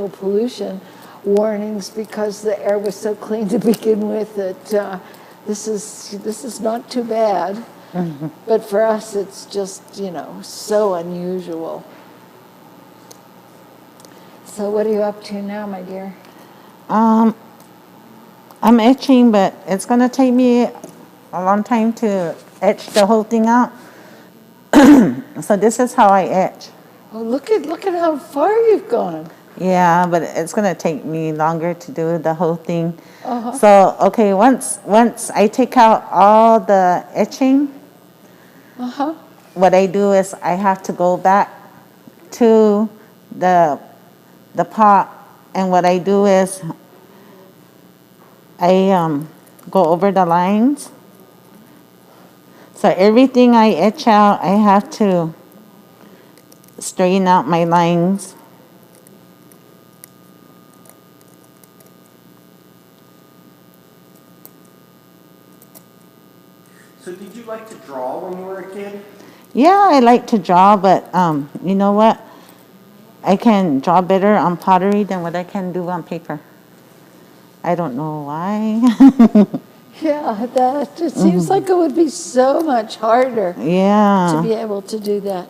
pollution warnings because the air was so clean to begin with that this is not too bad. Mm-hmm. But for us, it's just, so unusual. So what are you up to now, my dear? I'm etching, but it's going to take me a long time to etch the whole thing out. So this is how I etch. Oh, look at how far you've gone. Yeah, but it's going to take me longer to do the whole thing. Uh-huh. So, okay, once I take out all the etching, uh-huh, what I do is I have to go back to the pot, and what I do is I go over the lines. So everything I etch out, I have to straighten out my lines. So did you like to draw when you were a kid? Yeah, I like to draw, but you know what? I can draw better on pottery than what I can do on paper. I don't know why. Yeah, it seems like it would be so much harder. Yeah. To be able to do that.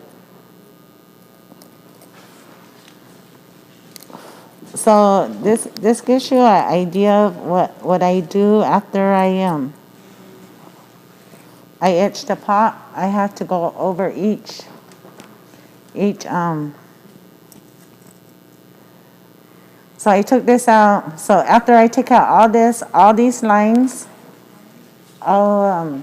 So this gives you an idea of what I do after I etch the pot. I have to go over each So I took this out. So after I take out all these lines, I'll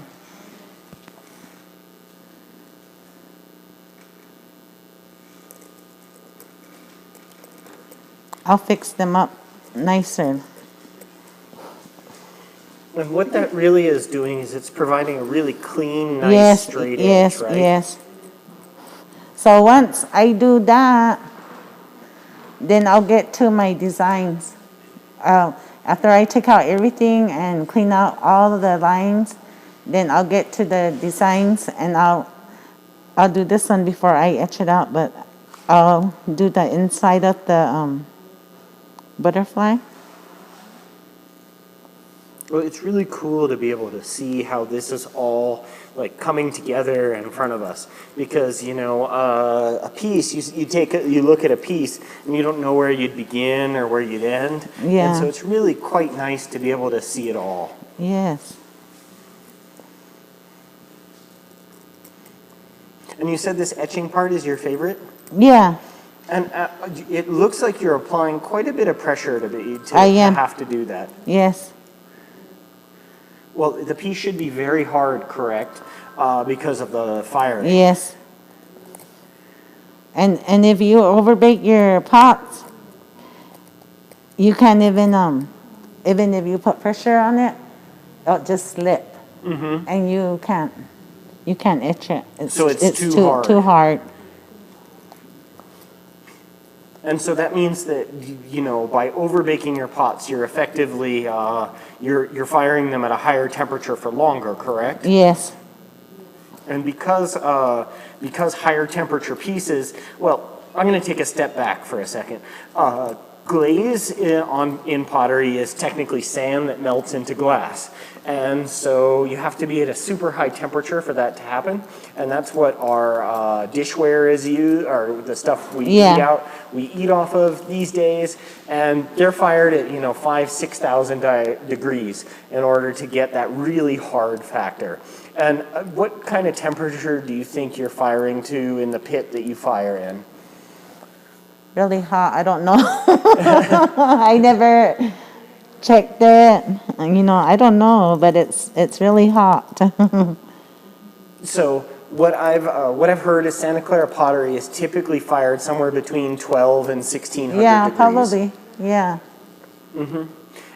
fix them up nicer. And what that really is doing is it's providing a really clean, nice, straight edge, right? Yes. So once I do that, then I'll get to my designs. After I take out everything and clean out all of the lines, then I'll get to the designs, and I'll do this one before I etch it out, but I'll do the inside of the butterfly. Well, it's really cool to be able to see how this is all like coming together in front of us, because you know a piece, you look at a piece and you don't know where you'd begin or where you'd end. Yeah. And so it's really quite nice to be able to see it all. Yes. And you said this etching part is your favorite? Yeah. And it looks like you're applying quite a bit of pressure to I am. have to do that. Yes. Well, the piece should be very hard, correct? Because of the fire. Yes. And if you overbake your pots, you can't even if you put pressure on it, it'll just slip. Mm-hmm. And you can't etch it. It's too hard. And so that means that, you know, by overbaking your pots, you're effectively, you're firing them at a higher temperature for longer, correct? Yes. And because higher temperature pieces, well, I'm going to take a step back for a second. Glaze in pottery is technically sand that melts into glass. And so you have to be at a super high temperature for that to happen. And that's what our dishware is used, or the stuff we eat off of these days. And they're fired at, 5,000, 6,000 degrees in order to get that really hard factor. And what kind of temperature do you think you're firing to in the pit that you fire in? Really hot. I don't know. I never checked it. I don't know, but it's really hot. So what I've heard is Santa Clara pottery is typically fired somewhere between 12 and 1600 degrees. Probably. Yeah. Mm-hmm.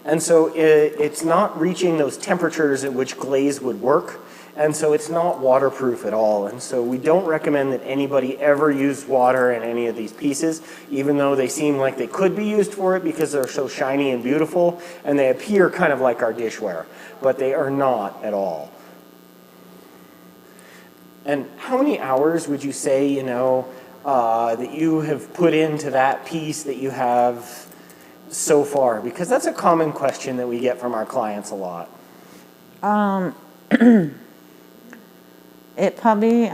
And so it's not reaching those temperatures at which glaze would work. And so it's not waterproof at all. And so we don't recommend that anybody ever use water in any of these pieces, even though they seem like they could be used for it because they're so shiny and beautiful and they appear kind of like our dishware, but they are not at all. And how many hours would you say, that you have put into that piece that you have so far? Because that's a common question that we get from our clients a lot. It probably,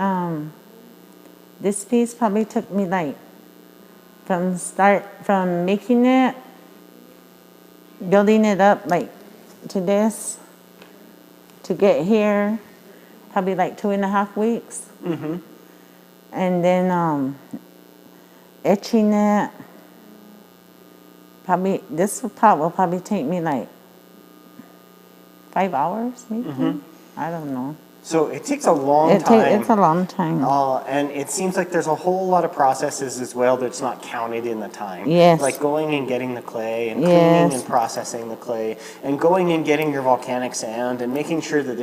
this piece probably took me from making it, building it up to this, to get here, probably 2.5 weeks. Mm-hmm. And then etching it, this pot will probably take me 5 hours maybe. Mm-hmm. I don't know. So it takes a long time. It's a long time. And it seems like there's a whole lot of processes as well that's not counted in the time. Yes. Like going and getting the clay and cleaning and processing the clay and going and getting your volcanic sand and making sure that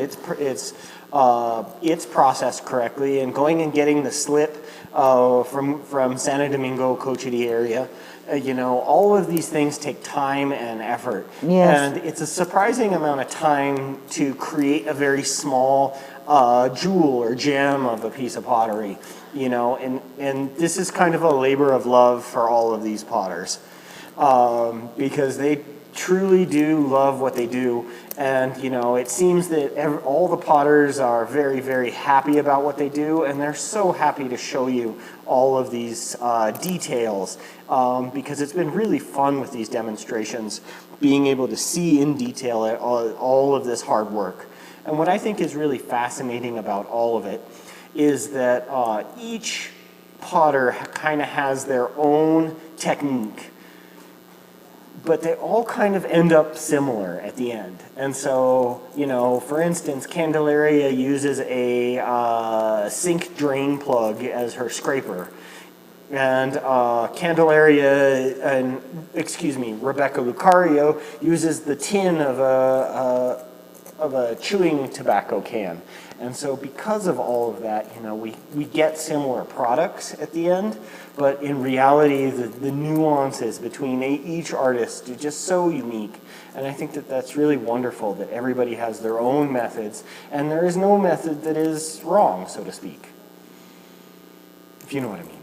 it's processed correctly and going and getting the slip from Santo Domingo, Cochiti area. All of these things take time and effort. Yes. And it's a surprising amount of time to create a very small jewel or gem of a piece of pottery, and this is kind of a labor of love for all of these potters, because they truly do love what they do. And, it seems that all the potters are very, very happy about what they do, and they're so happy to show you all of these details, because it's been really fun with these demonstrations, being able to see in detail all of this hard work. And what I think is really fascinating about all of it is that each potter kind of has their own technique. but they all kind of end up similar at the end. And so, you know, for instance, Candelaria uses a sink drain plug as her scraper. And Rebecca Lucario uses the tin of a chewing tobacco can. And so because of all of that, you know, we get similar products at the end, but in reality, the nuances between each artist are just so unique. And I think that that's really wonderful that everybody has their own methods, and there is no method that is wrong, so to speak. If you know what I mean.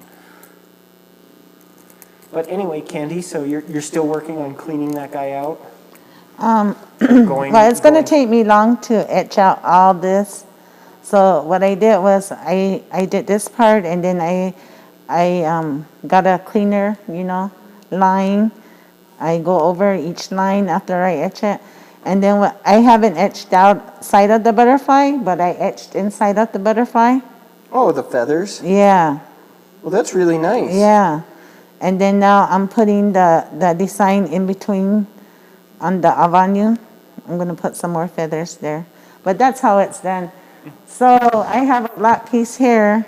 But anyway, Candy, so you're still working on cleaning that guy out? Well, it's going to take me long to etch out all this. So what I did was I did this part, and then I got a cleaner, you know, line. I go over each line after I etch it. And then I haven't etched outside of the butterfly, but I etched inside of the butterfly. Oh, the feathers? Yeah. Well, that's really nice. Yeah. And then now I'm putting the design in between on the avenue. I'm going to put some more feathers there. But that's how it's done. So I have a black piece here.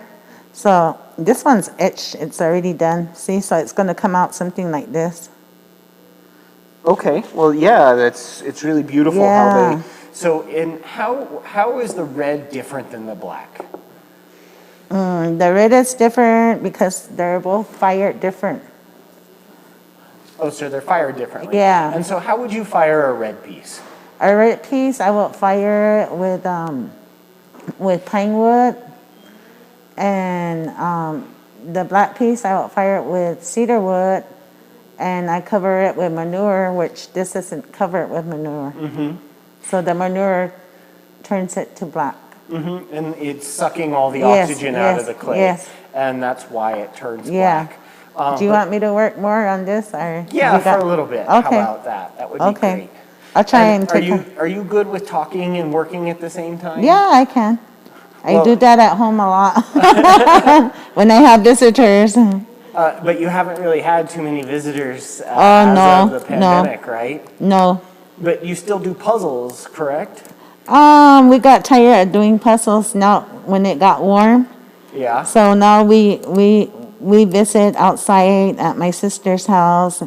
So this one's etched. It's already done. See, so it's going to come out something like this. Okay. Well, yeah, it's really beautiful Yeah. how is the red different than the black? The red is different because they're both fired different. Oh, so they're fired differently. Yeah. And so how would you fire a red piece? A red piece, I will fire it with pine wood, and the black piece, I will fire it with cedar wood, and I cover it with manure, which this isn't covered with manure. Mm-hmm. So the manure turns it to black. Mm-hmm. And it's sucking all the oxygen out of the clay. Yes. And that's why it turns black. Do you want me to work more on this? Or yeah, for a little bit. Okay. How about that? That would be great. I'll try and take Are you good with talking and working at the same time? Yeah, I can. I do that at home a lot when I have visitors. But you haven't really had too many visitors as of the pandemic, right? No. But you still do puzzles, correct? We got tired of doing puzzles now when it got warm. Yeah. So now we visit outside at my sister's house.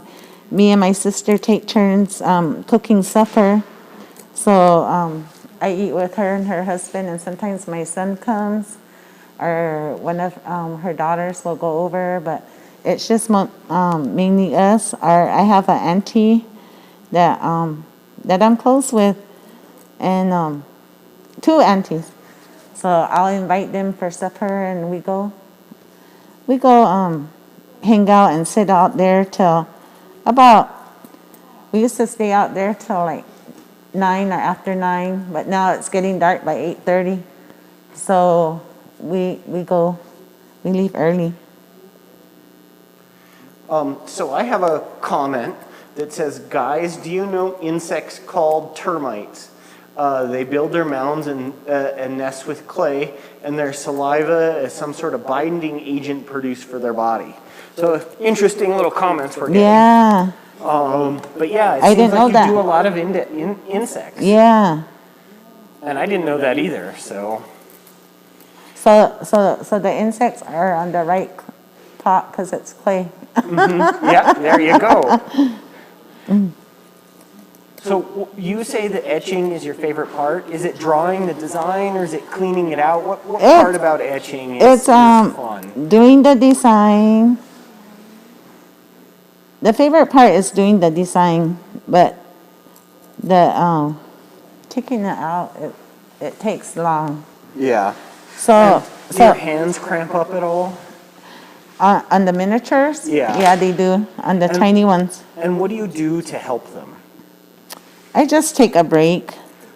Me and my sister take turns cooking supper. So I eat with her and her husband, and sometimes my son comes, or one of her daughters will go over, but it's just mainly us. I have an auntie that I'm close with, and two aunties. So I'll invite them for supper, and we go hang out and sit out there till we used to stay out there till like 9 or after 9, but now it's getting dark by 8:30. So we leave early. So I have a comment that says, guys, do you know insects called termites? They build their mounds and nest with clay, and their saliva is some sort of binding agent produced for their body. So interesting little comments we're getting. Yeah. But yeah, it I seems didn't know like that. you do a lot of insects. Yeah. And I didn't know that either, so. So the insects are on the right pot because it's clay. Mm-hmm. Yeah, there you go. So you say that etching is your favorite part. Is it drawing the design, or is it cleaning it out? What part about etching is fun? Doing the design. The favorite part is doing the design, but the taking it out, it takes long. Yeah. So do your hands cramp up at all? On the miniatures? Yeah. Yeah, they do. On the tiny ones. And what do you do to help them? I just take a break.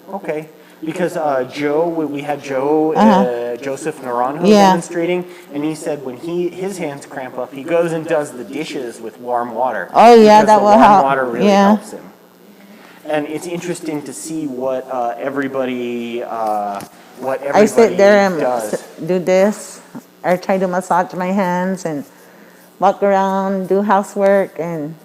Okay. Because we had Joseph Naranjo demonstrating, and he said when his hands cramp up, he goes and does the dishes with warm water. Oh yeah, that will help. Warm water really helps him. And it's interesting to see what everybody I sit there and does. do this. I try to massage my hands and walk around, do housework, and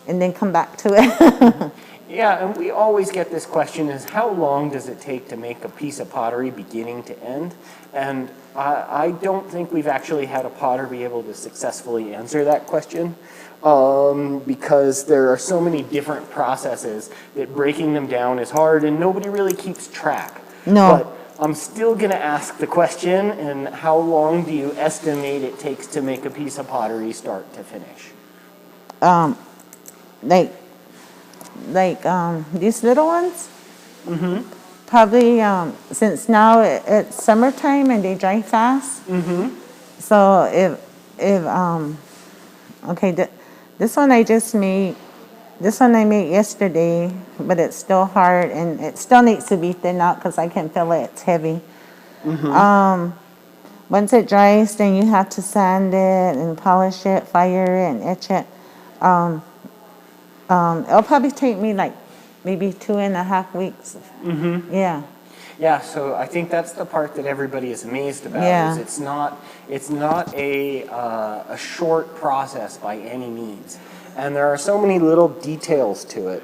and then come back to it. Yeah, and we always get this question is how long does it take to make a piece of pottery beginning to end? And I don't think we've actually had a potter be able to successfully answer that question because there are so many different processes that breaking them down is hard and nobody really keeps track. No. But I'm still going to ask the question, and how long do you estimate it takes to make a piece of pottery start to finish? These little ones, probably since now it's summertime and they dry fast. So this one I just made. This one I made yesterday, but it's still hard and it still needs to be thinned out because I can feel it. It's heavy. Once it dries, then you have to sand it and polish it, fire it, and etch it. It'll probably take me like maybe 2.5 weeks. Yeah. Yeah, so I think that's the part that everybody is amazed about. Yeah. Is it's not a short process by any means, and there are so many little details to it.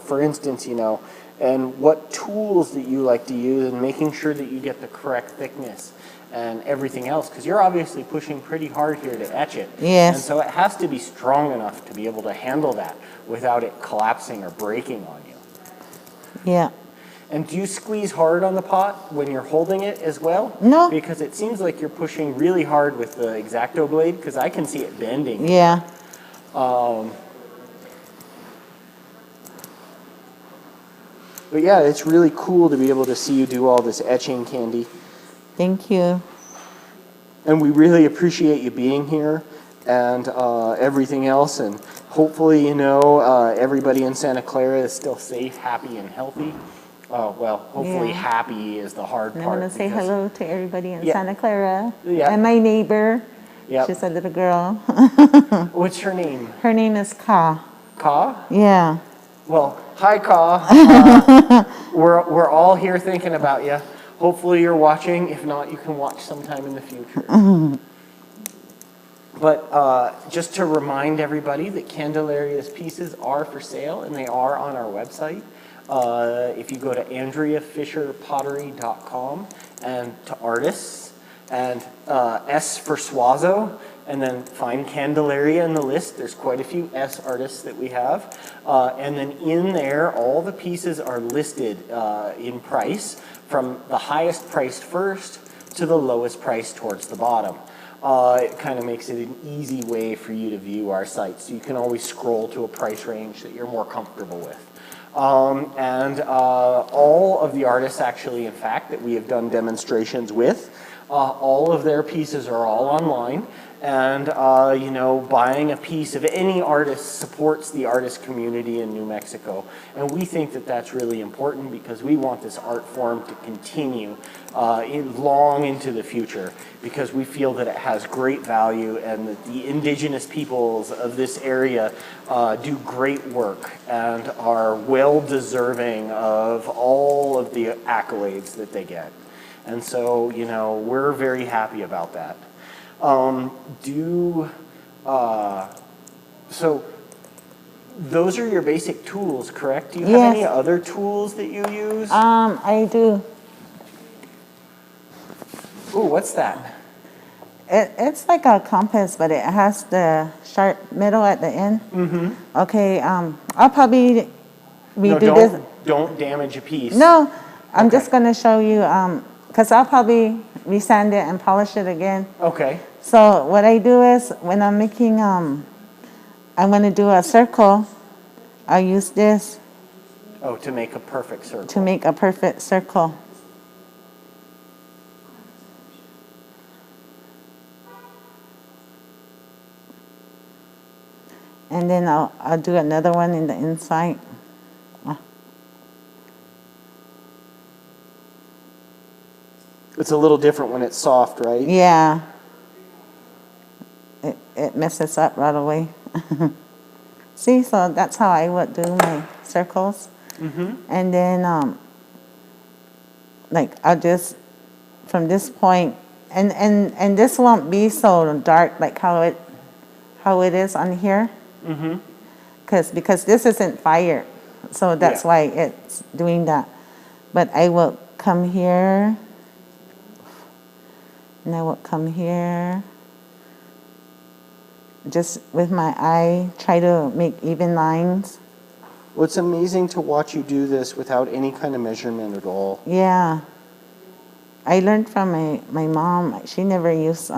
For instance, and what tools that you like to use, and making sure that you get the correct thickness and everything else, because you're obviously pushing pretty hard here to etch it. Yes. And so it has to be strong enough to be able to handle that without it collapsing or breaking on you. Yeah. And do you squeeze hard on the pot when you're holding it as well? No. Because it seems like you're pushing really hard with the X-Acto blade, because I can see it bending. Yeah. But yeah, it's really cool to be able to see you do all this etching, Candy. Thank you. And we really appreciate you being here and everything else. And hopefully, everybody in Santa Clara is still safe, happy, and healthy. Hopefully happy is the hard part. I want to say hello to everybody in Santa Clara. Yeah. And my neighbor. Yep. She's a little girl. What's her name? Her name is Ka. Ka? Yeah. Well, hi, Ka. We're all here thinking about you. Hopefully you're watching. If not, you can watch sometime in the future. But just to remind everybody that Candelaria's pieces are for sale, and they are on our website. If you go to AndreaFisherPottery.com and to artists, and S for Suazo, and then find Candelaria in the list. There's quite a few S artists that we have. And then in there, all the pieces are listed in price from the highest priced first to the lowest price towards the bottom. It kind of makes it an easy way for you to view our site. So you can always scroll to a price range that you're more comfortable with. And all of the artists actually, in fact, that we have done demonstrations with, all of their pieces are all online. And, buying a piece of any artist supports the artist community in New Mexico. And we think that that's really important because we want this art form to continue long into the future, because we feel that it has great value and that the indigenous peoples of this area do great work and are well deserving of all of the accolades that they get. And so, we're very happy about that. So those are your basic tools, correct? Do you have any other tools that you use? I do. Ooh, what's that? It's like a compass, but it has the sharp middle at the end. Okay, I'll probably redo this. Don't damage a piece. No, I'm just going to show you, because I'll probably resand it and polish it again. Okay. So what I do is when I'm making, I'm going to do a circle, I'll use this. Oh, to make a perfect circle. To make a perfect circle. And then I'll do another one in the inside. It's a little different when it's soft, right? Yeah. It messes up right away. See, so that's how I would do my circles. And then, I'll just, from this point, and this won't be so dark like how it is on here. because this isn't fire, so that's why it's doing that. But I will come here, and I will come here. Just with my eye, try to make even lines. Well, it's amazing to watch you do this without any kind of measurement at all. Yeah. I learned from my mom. She never used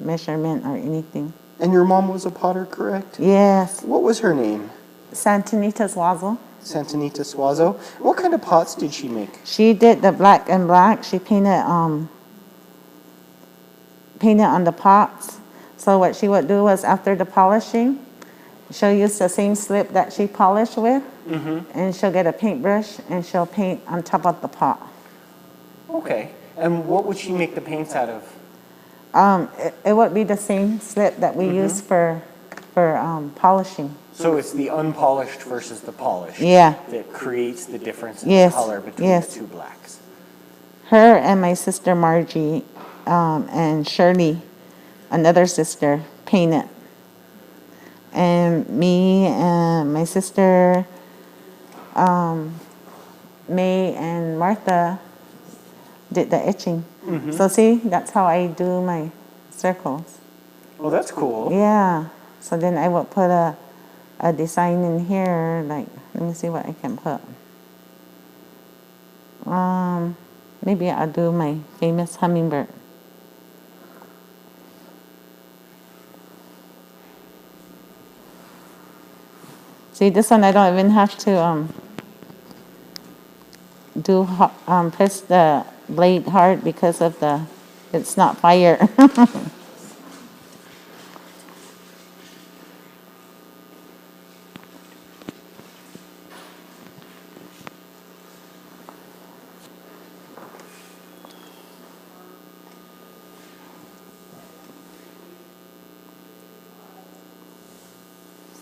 measurement or anything. And your mom was a potter, correct? Yes. What was her name? Santa Suazo. Santa Suazo. What kind of pots did she make? She did the black and black. She painted painted on the pots. So what she would do was after the polishing, she'll use the same slip that she polished with, and she'll get a paintbrush and she'll paint on top of the pot. Okay. And what would she make the paints out of? It would be the same slip that we use for polishing. So it's the unpolished versus the polished that creates the difference in color between the two blacks. Her and my sister Margie and Shirley, another sister, painted. And me and my sister May and Martha did the etching. So see, that's how I do my circles. Oh, that's cool. Yeah. So then I would put a design in here, like, let me see what I can put. Maybe I'll do my famous hummingbird. See, this one I don't even have to press the blade hard because of it's not fire.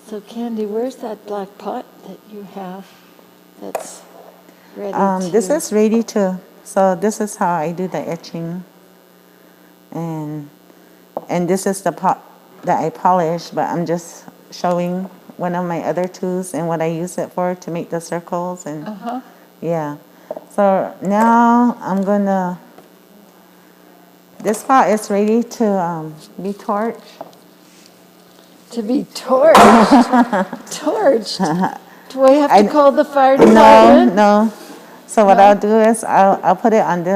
So Candy, where's that black pot that you have that's ready This is ready to, so this is how I do the etching. And this is the pot that I polish, but I'm just showing one of my other tools and what I use it for to make the circles. And yeah. So now I'm gonna, this pot is ready to be torched. To be torched? Torched? Do I have to call the fire department? No. So what I'll do is I'll put it on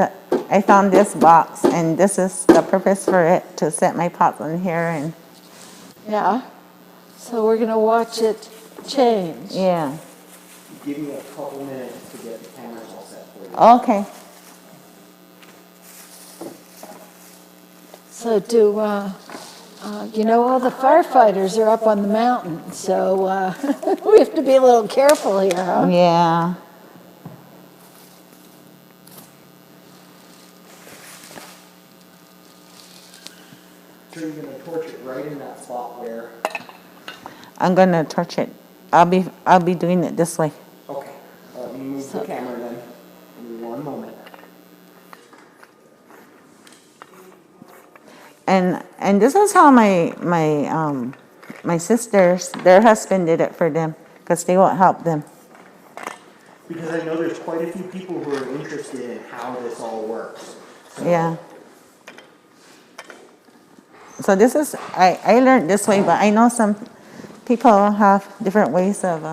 I found this box, and this is the purpose for it, to set my pots on here. And yeah. So we're going to watch it change. Yeah. Give me a couple minutes to get the cameras all set for you. Okay. So you know, all the firefighters are up on the mountain, so we have to be a little careful here, huh? Yeah. So you're going to torch it right in that spot where? I'm gonna torch it. I'll be doing it this way. Okay. Let me move the camera then. Give me one moment. And this is how my sisters, their husband did it for them, because they won't help them. Because I know there's quite a few people who are interested in how this all works. So. Yeah. So this is, I learned this way, but I know some people have different ways of.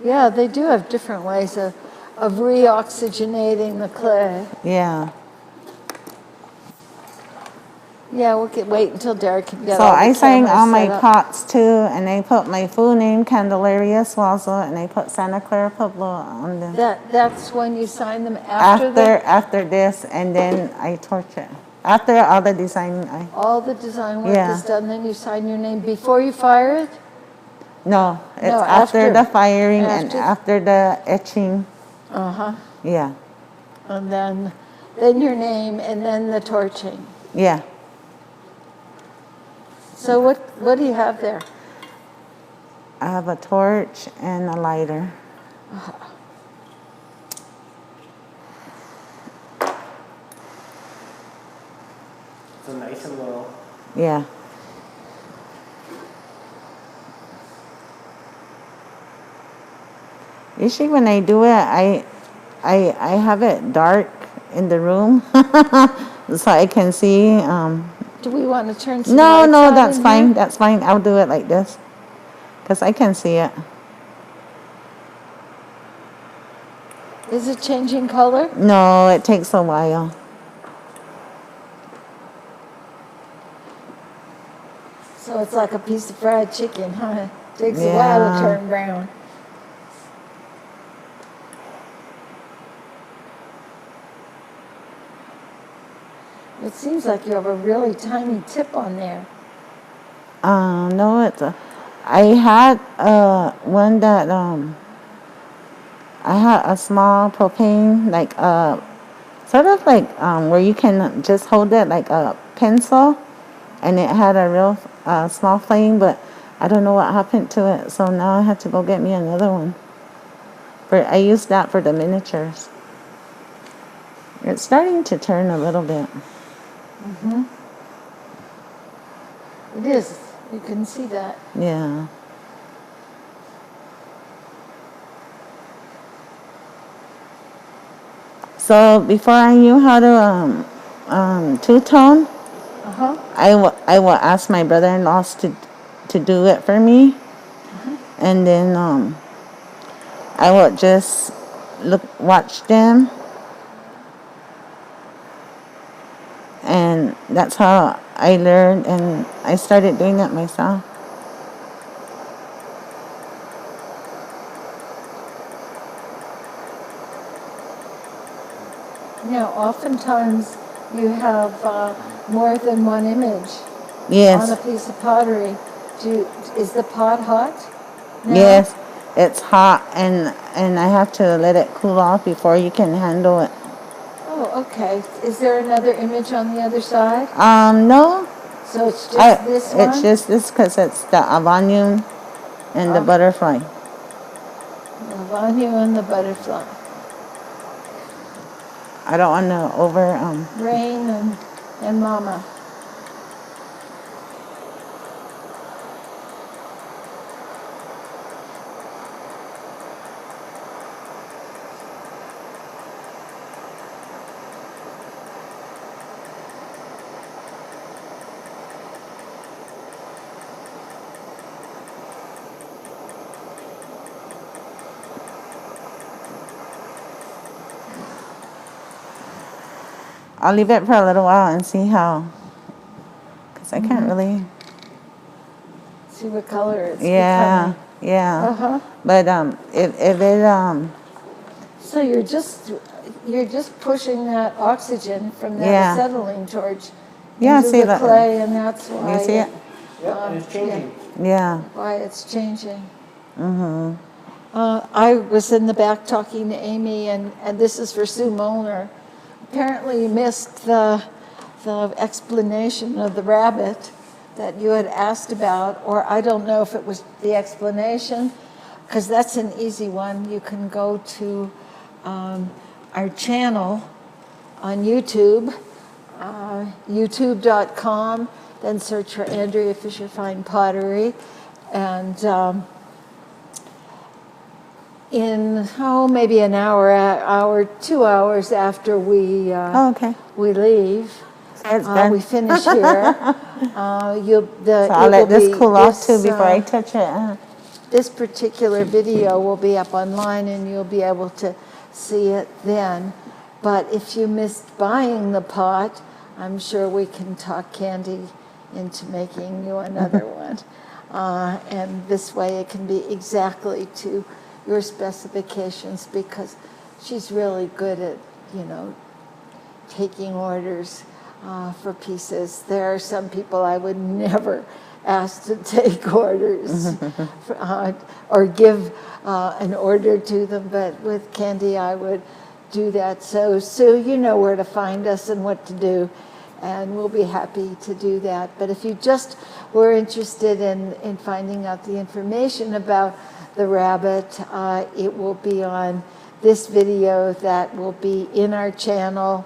Yeah, they do have different ways of reoxygenating the clay. Yeah. Yeah, we'll wait until Derek can get So all the I sang all my set up. pots too, and I put my full name, Candelaria Suazo, and I put Santa Clara, Pueblo on them. That's when you sign them after After this, and then I torch it. After all the design, all the design work is done, then you sign your name before you fire it? No, it's after the firing and after the etching. Yeah. And then your name, and then the torching. Yeah. So what do you have there? I have a torch and a lighter. So nice and low. Yeah. Usually when I do it, I have it dark in the room so I can see. Do we want to turn some No, lights no, on that's in fine. here? That's fine. I'll do it like this because I can see it. Is it changing color? No, it takes a while. So it's like a piece of fried chicken, huh? Takes a while Yeah. to turn brown. It seems like you have a really tiny tip on there. No, I had one that I had a small propane, like sort of like where you can just hold it like a pencil, and it had a real small flame, but I don't know what happened to it, so now I had to go get me another one. But I used that for the miniatures. It's starting to turn a little bit. It is. You can see that. Yeah. So before I knew how to two-tone, Uh-huh. I will ask my brother-in-law to do it for me, and then I would just watch them, and that's how I learned, and I started doing it myself. Now, oftentimes you have more than one image on a Yes, piece of pottery. Is the pot hot now? yes, it's hot, and I have to let it cool off before you can handle it. Oh, okay. Is there another image on the other side? No, So it's just this one? it's just this because it's the volume and the Oh. butterfly. The volume and the butterfly. I don't want to over. Rain and Mama. I'll leave it for a little while and see how, because I can't really. See what color it's Yeah, becoming. yeah. Uh-huh. But if it So you're just pushing that oxygen from that Yeah. acetylene torch Yeah, into see the that- clay, and that's why you see it? Yep, and it's changing. Yeah. why it's changing. I was in the back talking to Amy, and this is for Sue Molnar. Apparently you missed the explanation of the rabbit that you had asked about, or I don't know if it was the explanation, because that's an easy one. You can go to our channel on YouTube, youtube.com, then search for Andrea Fisher Fine Pottery, and in maybe an hour, 2 hours after we Okay. we leave, It's done. we finish here. So I'll let this cool off too before I touch it. This particular video will be up online, and you'll be able to see it then. But if you missed buying the pot, I'm sure we can talk Candy into making you another one. And this way it can be exactly to your specifications, because she's really good at, taking orders for pieces. There are some people I would never ask to take orders or give an order to them, but with Candy I would do that. So Sue, you know where to find us and what to do, and we'll be happy to do that. But if you just were interested in finding out the information about the rabbit, it will be on this video that will be in our channel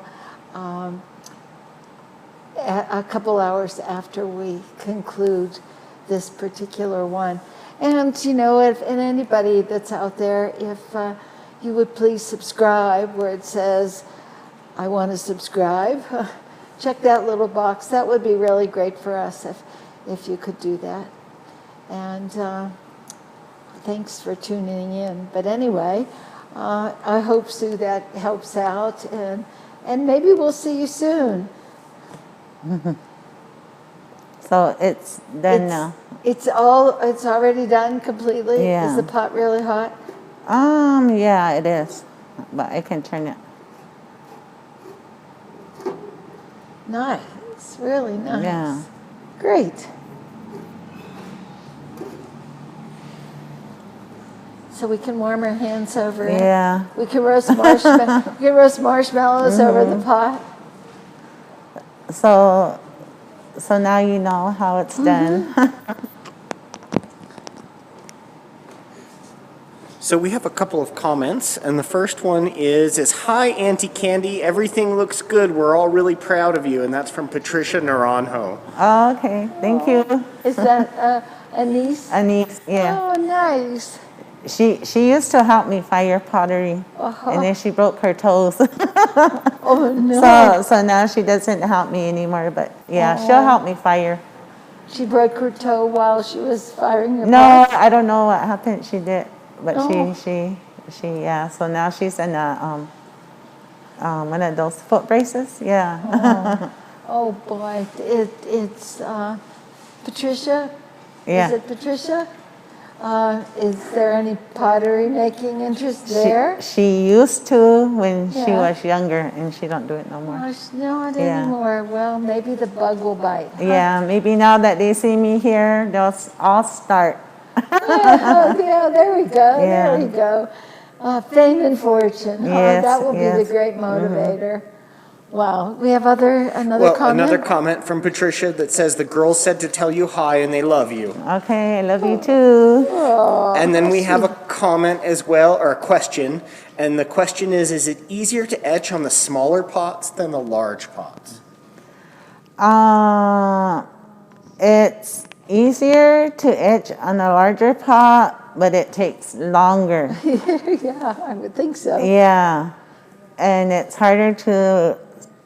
a couple hours after we conclude this particular one. And, you know, and anybody that's out there, if you would please subscribe where it says, I want to subscribe, check that little box. That would be really great for us if you could do that. And thanks for tuning in. But anyway, I hope, Sue, that helps out. And maybe we'll see you soon. So it's done now. It's already done completely? Yeah. Is the pot really hot? Yeah, it is. But I can turn it. Nice. It's really nice. Yeah. Great. So we can warm our hands over it. Yeah. We can roast marshmallows over the pot. So now you know how it's done. So we have a couple of comments, and the first one is hi, Auntie Candy, everything looks good, we're all really proud of you, and that's from Patricia Naranjo. Oh, okay. Thank you. Is that a niece? A niece, yeah. Oh, nice. She used to help me fire pottery, and then she broke her toes. Oh, no. So now she doesn't help me anymore, but yeah, she'll help me fire. She broke her toe while she was firing your No, pot? I don't know what happened. She did, but Oh. she yeah. So now she's in a one of those foot braces. Yeah. Oh boy, it's Patricia. Yeah. Is it Patricia? Is there any pottery making interest there? She used to when she Yeah. was younger, and she don't do it no more. Oh, she's not Yeah. anymore. Well, maybe the bug will bite. Huh? Yeah, maybe now that they see me here, they'll all start. Yeah, there we go. Yeah. There we go. Fame and fortune. Huh? Yes, That will be the yes. great motivator. Wow. We have another comment? Another comment from Patricia that says the girls said to tell you hi and they love you. Okay, I love you too. And then we have a comment as well, or a question, and the question is it easier to etch on the smaller pots than the large pots? It's easier to etch on a larger pot, but it takes longer. Yeah, I would think so. Yeah, and it's harder to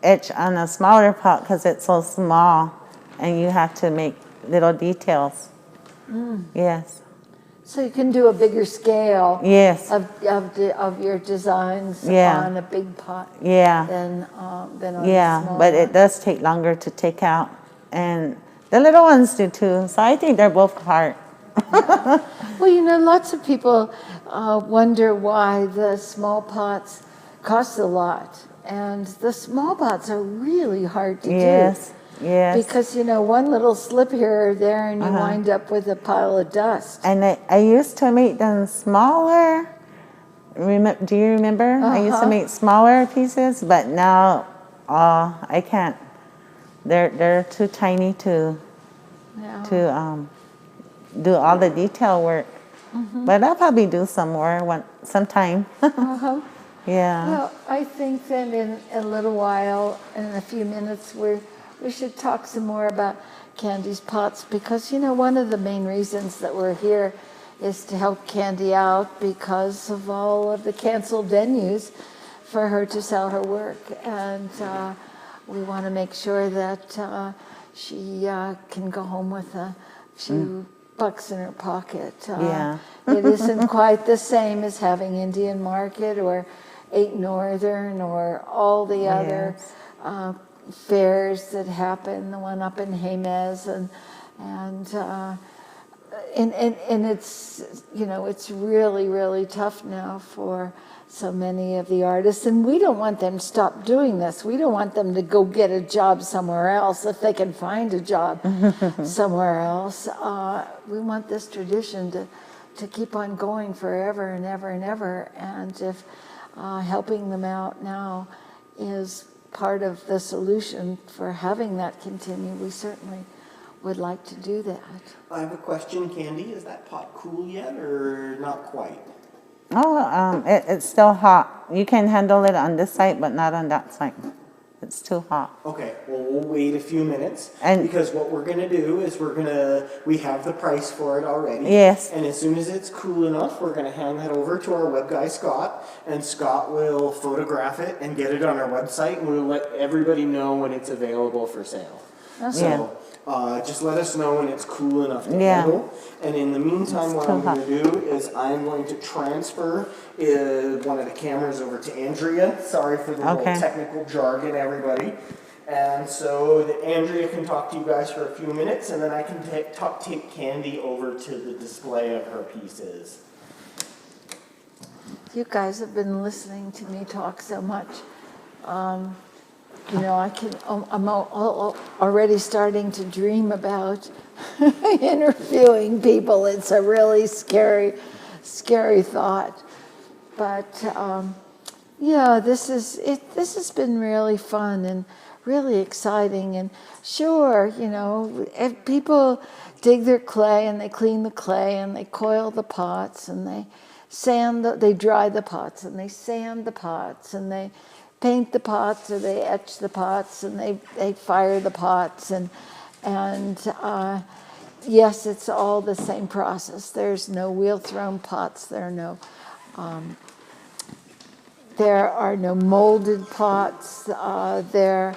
etch on a smaller pot because it's so small, and you have to make little details. Yes. So you can do a bigger scale Yes. of your designs Yeah. on a big pot Yeah. than on a Yeah, small but one. it does take longer to take out, and the little ones do too. So I think they're both hard. Well, you know, lots of people wonder why the small pots cost a lot. And the small pots are really hard to Yes. do. Yes. Because, you know, one little slip here or there and you wind up with a pile of dust. And I used to make them smaller. Do you remember? I used to make smaller pieces, but now I can't. They're too tiny to do all the detail work. But I'll probably do some more sometime. Yeah. Well, I think that in a little while, in a few minutes, we should talk some more about Candy's pots because, you know, one of the main reasons that we're here is to help Candy out because of all of the canceled venues for her to sell her work. And we want to make sure that she can go home with a few bucks in her pocket. Yeah. It isn't quite the same as having Indian Market or 8 Northern or all the other fairs that happen, the one up in Jemez and it's, you know, it's really, really tough now for so many of the artists, and we don't want them to stop doing this. We don't want them to go get a job somewhere else if they can find a job somewhere else. We want this tradition to keep on going forever and ever and ever, and if helping them out now is part of the solution for having that continue, we certainly would like to do that. I have a question, Candy. Is that pot cool yet or not quite? Oh, it's still hot. You can handle it on this side, but not on that side. it's too hot. Okay, well, we'll wait a few minutes, And- because what we're gonna do is we have the price for it already. Yes. And as soon as it's cool enough, we're gonna hand that over to our web guy, Scott, and Scott will photograph it and get it on our website, and we'll let everybody know when it's available for sale. So, just let us know when it's cool enough to handle. And in the meantime, what I'm gonna do is I'm going to transfer one of the cameras over to Andrea. Sorry for the little technical jargon, everybody. And so that Andrea can talk to you guys for a few minutes, and then I can take Candy over to the display of her pieces. You guys have been listening to me talk so much. You know, I'm already starting to dream about interviewing people. It's a really scary thought. But yeah, this has been really fun and really exciting. And sure, you know, if people dig their clay and they clean the clay and they coil the pots and they they dry the pots and they sand the pots and they paint the pots or they etch the pots and they fire the pots and yes, it's all the same process. There's no wheel thrown pots. There are no molded pots. There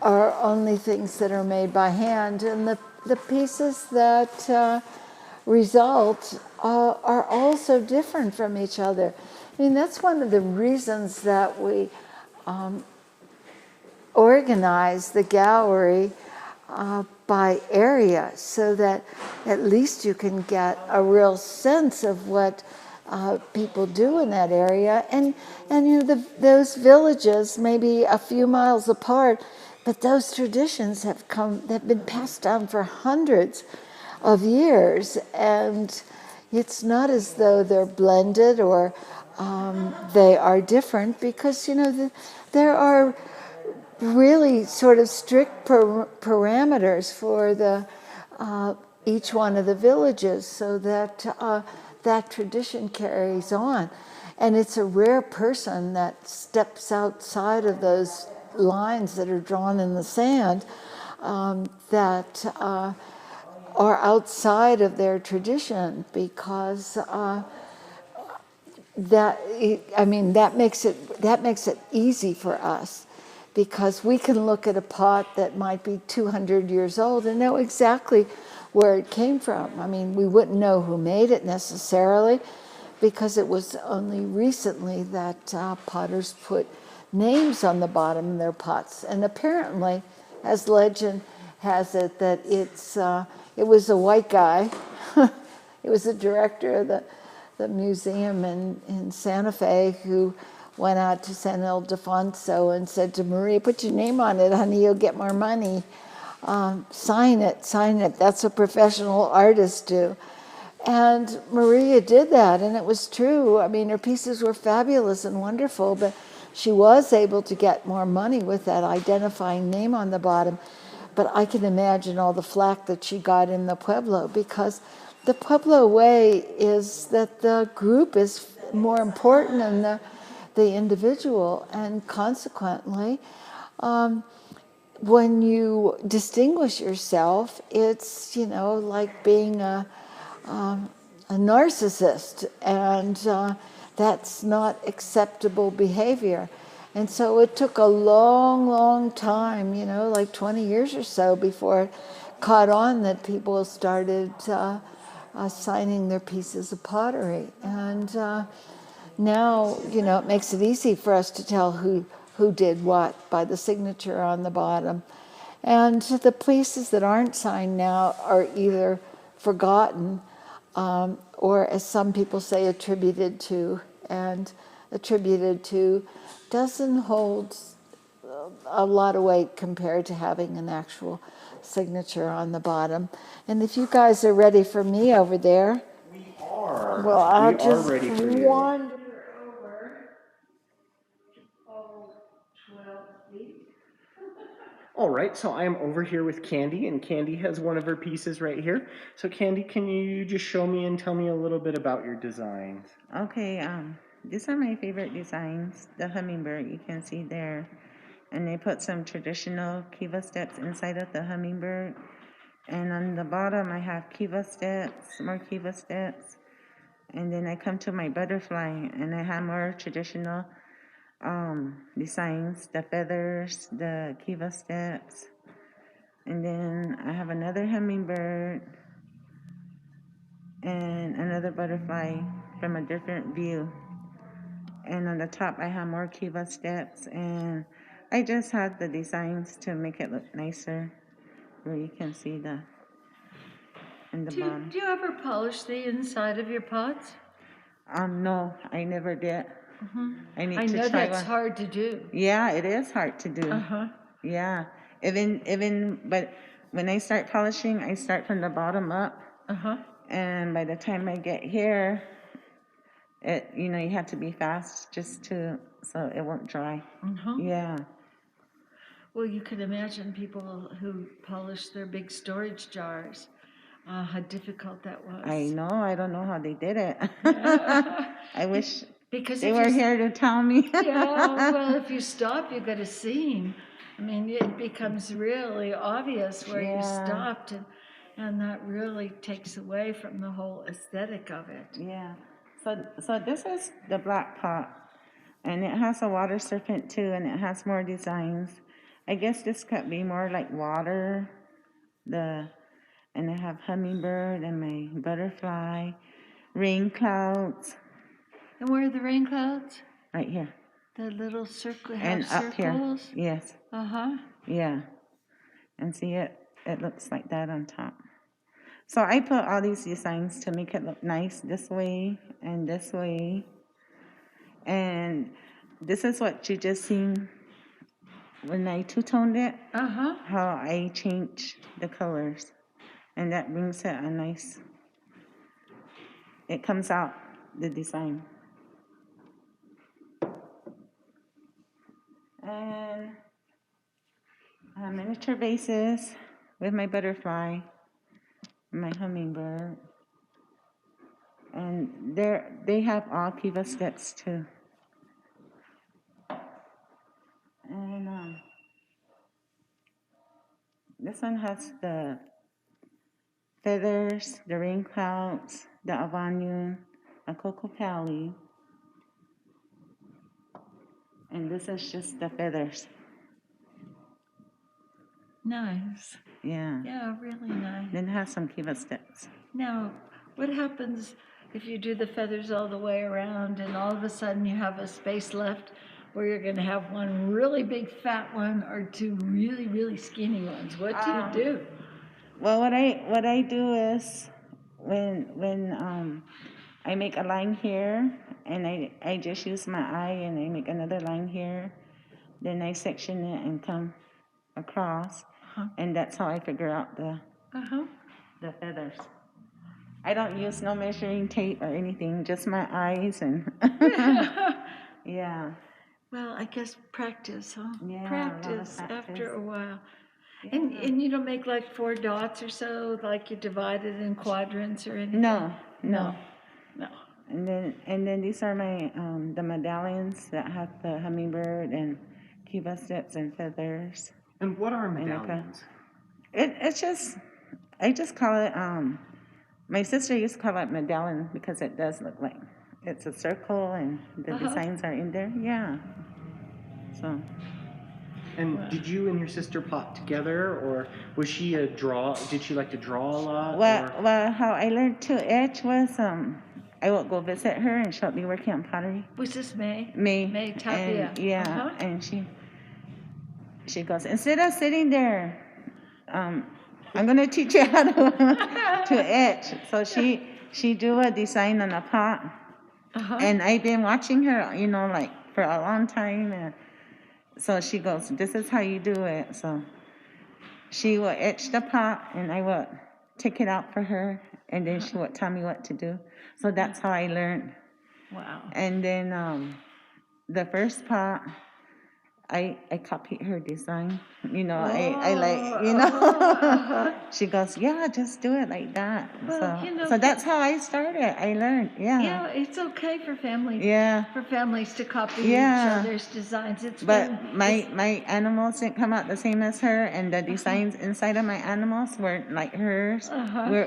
are only things that are made by hand, and the pieces that result are also different from each other. I mean, that's one of the reasons that we organize the gallery by area, so that at least you can get a real sense of what people do in that area. And you know, those villages may be a few miles apart, but those traditions they've been passed down for hundreds of years, and it's not as though they're blended or they are different, because you know there are really sort of strict parameters for each one of the villages, so that that tradition carries on. And it's a rare person that steps outside of those lines that are drawn in the sand, that are outside of their tradition, because that makes it easy for us, because we can look at a pot that might be 200 years old and know exactly where it came from. I mean, we wouldn't know who made it necessarily, because it was only recently that potters put names on the bottom of their pots. And apparently, as legend has it, that it was a white guy. It was the director of the museum in Santa Fe, who went out to San Ildefonso and said to Maria, "Put your name on it, honey, you'll get more money. Sign it. That's what professional artists do." And Maria did that, and it was true. I mean, her pieces were fabulous and wonderful, but she was able to get more money with that identifying name on the bottom. But I can imagine all the flack that she got in the Pueblo, because the Pueblo way is that the group is more important than the individual, and consequently, when you distinguish yourself, it's, you know, like being a narcissist, and that's not acceptable behavior. And so it took a long, long time, you know, like 20 years or so, before it caught on that people started signing their pieces of pottery. And now, you know, it makes it easy for us to tell who did what by the signature on the bottom. And the pieces that aren't signed now are either forgotten or, as some people say, attributed to. And attributed to doesn't hold a lot of weight compared to having an actual signature on the bottom. And if you guys are ready for me over there, We are. Well, I'll we just are ready for you. wander over all 12 feet. All right, so I am over here with Candy, and Candy has one of her pieces right here. So Candy, can you just show me and tell me a little bit about your designs? Okay, these are my favorite designs. The hummingbird, you can see there. and they put some traditional Kiva Steps inside of the hummingbird. And on the bottom, I have Kiva Steps, more Kiva Steps. And then I come to my butterfly, and I have more traditional designs, the feathers, the Kiva Steps. And then I have another hummingbird and another butterfly from a different view. And on the top, I have more Kiva Steps, and I just had the designs to make it look nicer, where you can see the in the bottom. Do you ever polish the inside of your pots? No, I never did. I need I to know try that's one. hard to do. Yeah, it is hard to do. Yeah, but when I start polishing, I start from the bottom up, and by the time I get here, you have to be fast so it won't dry. Yeah. Well, you can imagine people who polish their big storage jars, how difficult that was. I know. I don't know how they did it. I wish because they were here to tell me. Yeah, well, if you stop, you got a seam. I mean, it becomes really obvious where you stopped, and that really takes away from the whole aesthetic of it. Yeah. So this is the black pot, and it has a water serpent too, and it has more designs. I guess this could be more like water. And I have hummingbird and my butterfly, rain clouds. And where are the rain clouds? Right here. The little circle, and up circles? Here. Yes. Yeah. And see it looks like that on top. So I put all these designs to make it look nice this way and this way. And this is what you just seen when I two-toned it. How I change the colors. And that brings it a nice, it comes out, the design. And miniature vases with my butterfly, my hummingbird. And they have all Kiva Steps too. And this one has the feathers, the rain clouds, the avanu, a cocoa pally. And this is just the feathers. Nice. Yeah. Yeah, really nice. Then it has some Kiva Steps. Now, what happens if you do the feathers all the way around and all of a sudden you have a space left where you're going to have one really big fat one or two really, really skinny ones? What do you do? Well, what I do is when I make a line here and I just use my eye and I make another line here, then I section it and come across, and that's how I figure out the feathers. I don't use no measuring tape or anything, just my eyes and yeah. Well, I guess practice, huh? Yeah, practice after a while. Yeah. And you don't make like 4 dots or so, like you divide it in quadrants or anything? No. And then these are my the medallions that have the hummingbird and Kiva Steps and feathers. And what are medallions? It's just, I just call it, my sister used to call it medallion because it does look like it's a circle and the designs are in there. Yeah. So. And did you and your sister pot together, or was she a draw? Did she like to draw a lot? Well, how I learned to etch was I would go visit her and she'll be working on pottery. Was this May? May Tapia. And, yeah, and she goes, instead of sitting there, I'm gonna teach you how to etch. So she do a design on a pot, and I've been watching her, like for a long time, and so she goes, this is how you do it. So she would etch the pot, and I would take it out for her, and then she would tell me what to do. So that's how I learned. Wow. And then the first pot, I copied her design. I like, she goes, yeah, just do it like that. Well, So that's how I started. I learned, yeah, it's okay for families. Yeah. For families to copy each Yeah. other's designs. But my animals didn't come out the same as her, and the designs inside of my animals weren't like hers.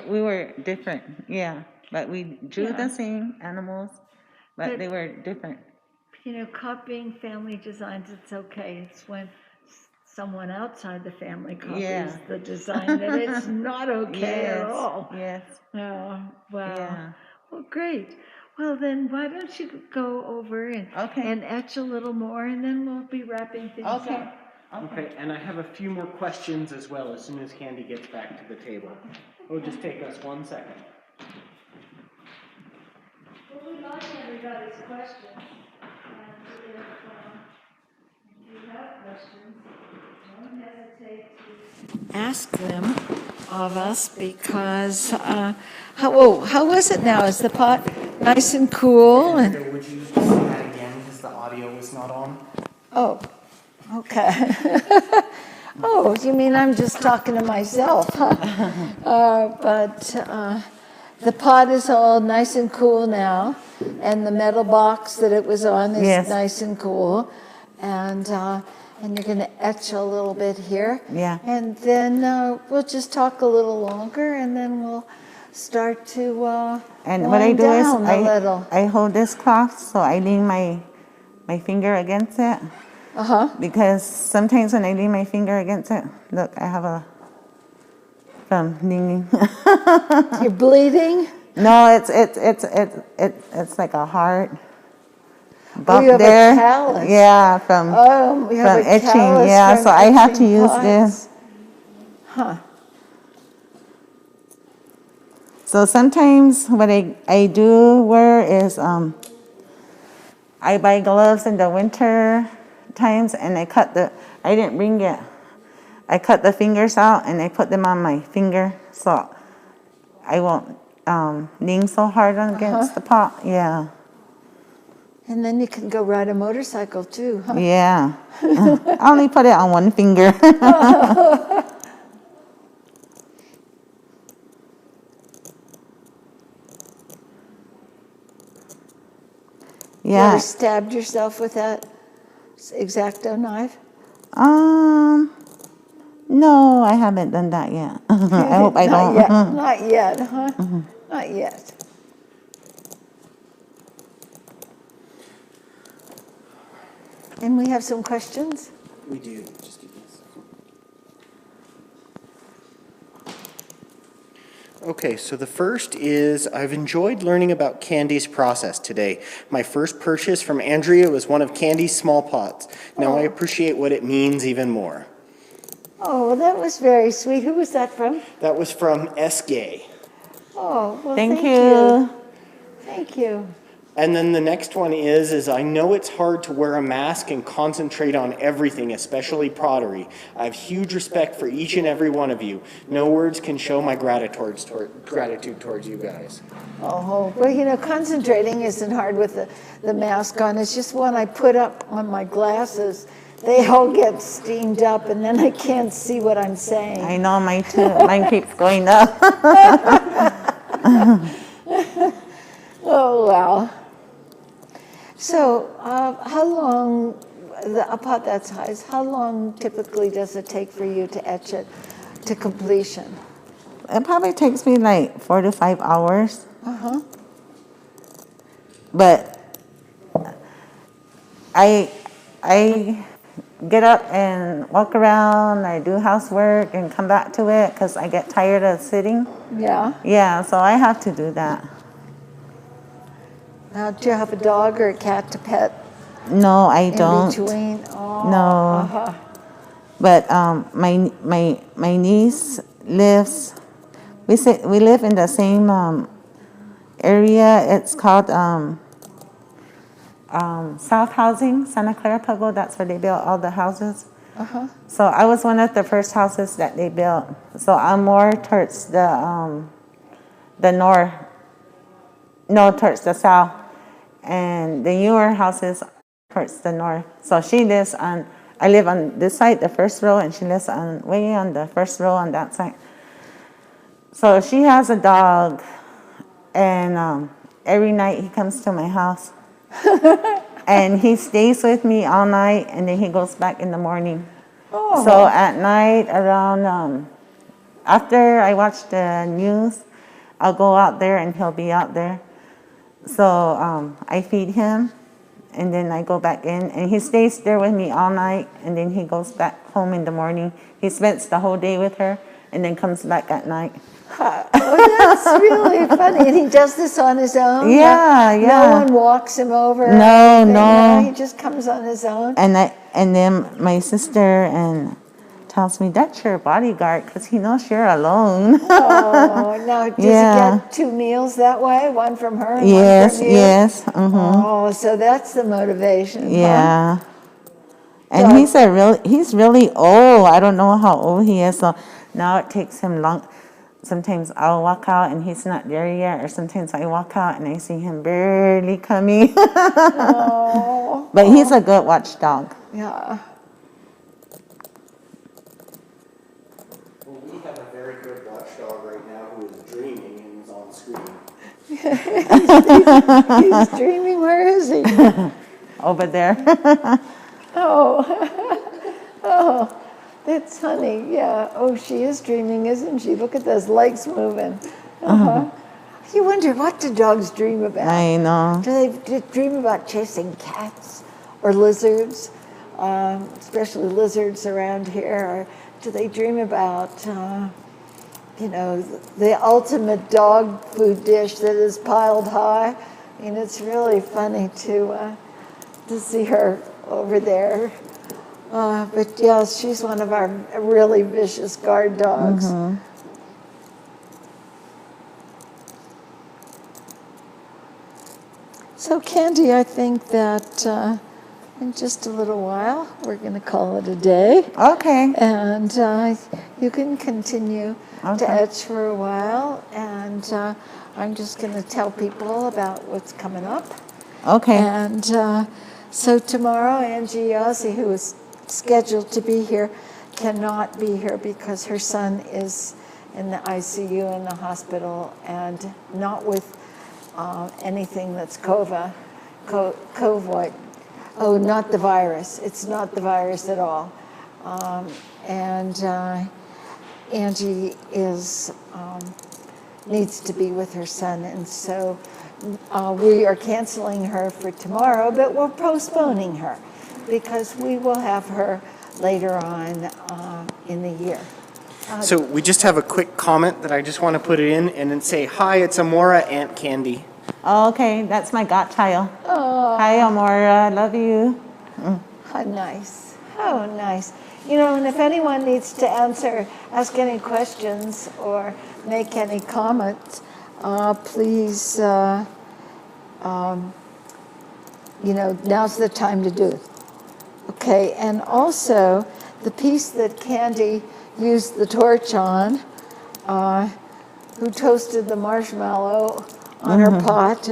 We were different, yeah. But we drew the same animals, but they were different. Copying family designs, it's okay. It's when someone outside the family copies Yeah. the design that it's not okay at Yes, all. yes. Oh, wow. Yeah. Well, great. Well, then why don't you go over and etch a little more, and then we'll be wrapping things up. Okay, and I have a few more questions as well as soon as Candy gets back to the table. It'll just take us 1 second. Well, we like everybody's questions. And if you have questions, don't hesitate to ask them of us, because how was it now? Is the pot nice and cool? And Would you just say that again because the audio was not on? oh, okay. Oh, you mean I'm just talking to myself, huh? But the pot is all nice and cool now, and the metal box that it was on is nice and cool, and you're going to etch a little bit here. Yeah. And then we'll just talk a little longer, and then we'll start to And what I do is I I hold this cloth, so I lean my finger against it. Because sometimes when I lean my finger against it, look, I have a from leaning. You're bleeding? No, it's like a heart bump you have there. A callus. Yeah, from etching. Yeah, so I have to use this. Huh. So sometimes what I do wear is I buy gloves in the winter times, and I didn't bring it. I cut the fingers out and I put them on my finger so I won't lean so hard against the pot. Yeah. And then you can go ride a motorcycle too, huh? Yeah. I only put it on one finger. You ever stabbed yourself with that X-Acto knife? No, I haven't done that yet. I hope I don't. Not yet, huh? Not yet. And we have some questions? We do. Just give me a second. Okay, so the first is, I've enjoyed learning about Candy's process today. My first purchase from Andrea was one of Candy's small pots. Now I appreciate what it means even more. Oh, well, that was very sweet. Who was that from? That was from S-Gay. Oh, well, thank you. Thank you. And then the next one is I know it's hard to wear a mask and concentrate on everything, especially pottery. I have huge respect for each and every one of you. No words can show my gratitude towards you guys. Oh, well, concentrating isn't hard with the mask on. It's just when I put up on my glasses, they all get steamed up, and then I can't see what I'm saying. I know, mine too. Mine keeps going up. Oh, wow. So, how long, a pot that size, how long typically does it take for you to etch it to completion? It probably takes me like 4 to 5 hours. But I get up and walk around, I do housework and come back to it because I get tired of sitting. Yeah. Yeah, so I have to do that. Now, do you have a dog or a cat to pet? No, I don't. In between? Oh, no. But my niece lives. We live in the same area. It's called South Housing, Santa Clara, Pueblo. That's where they built all the houses. So I was one of the first houses that they built. So I'm more towards the north. No, towards the south. And the newer houses towards the north. So she lives on I live on this side, the first row, and she lives way on the first row on that side. So she has a dog, and every night he comes to my house. And he stays with me all night, and then he goes back in the morning. Oh. So at night, around, after I watch the news, I'll go out there and he'll be out there. So I feed him, and then I go back in, and he stays there with me all night, and then he goes back home in the morning. He spends the whole day with her, and then comes back at night. Well, that's really funny. And he does this on his own? Yeah, yeah. No one walks him over? No, no. He just comes on his own? And then my sister tells me, that's your bodyguard, because he knows you're alone. Oh, now, does he get 2 meals that way? One from her and one from you? Yes. Mm-hmm. Oh, so that's the motivation. Yeah. Huh? And he's really old. I don't know how old he is. So now it takes him long. Sometimes I'll walk out and he's not there yet, or sometimes I walk out and I see him barely coming. Oh. But he's a good watchdog. Yeah. Well, we have a very good watchdog right now who is dreaming and is on screen. He's dreaming. Where is he? Over there. Oh, that's honey. Yeah. Oh, she is dreaming, isn't she? Look at those legs moving. You wonder, what do dogs dream about? I know. Do they dream about chasing cats or lizards, especially lizards around here? Or do they dream about, the ultimate dog food dish that is piled high? I mean, it's really funny to see her over there. But yes, she's one of our really vicious guard dogs. Mm-hmm. So Candy, I think that in just a little while, we're going to call it a day. Okay. And you can continue to etch for a while. And I'm just going to tell people about what's coming up. Okay. And so tomorrow, Angie Yazzie, who is scheduled to be here, cannot be here because her son is in the ICU in the hospital and not with anything that's COVID. Oh, not the virus. It's not the virus at all. And Angie needs to be with her son, and so we are canceling her for tomorrow, but we're postponing her because we will have her later on in the year. So we just have a quick comment that I just want to put in and then say, hi, it's Amora, Aunt Candy. Okay, that's my godchild. Oh. Hi, Amora, love you. How nice. How nice. And if anyone needs to ask any questions or make any comments, please, now's the time to do it. Okay, and also the piece that Candy used the torch on, who toasted the marshmallow on her pot,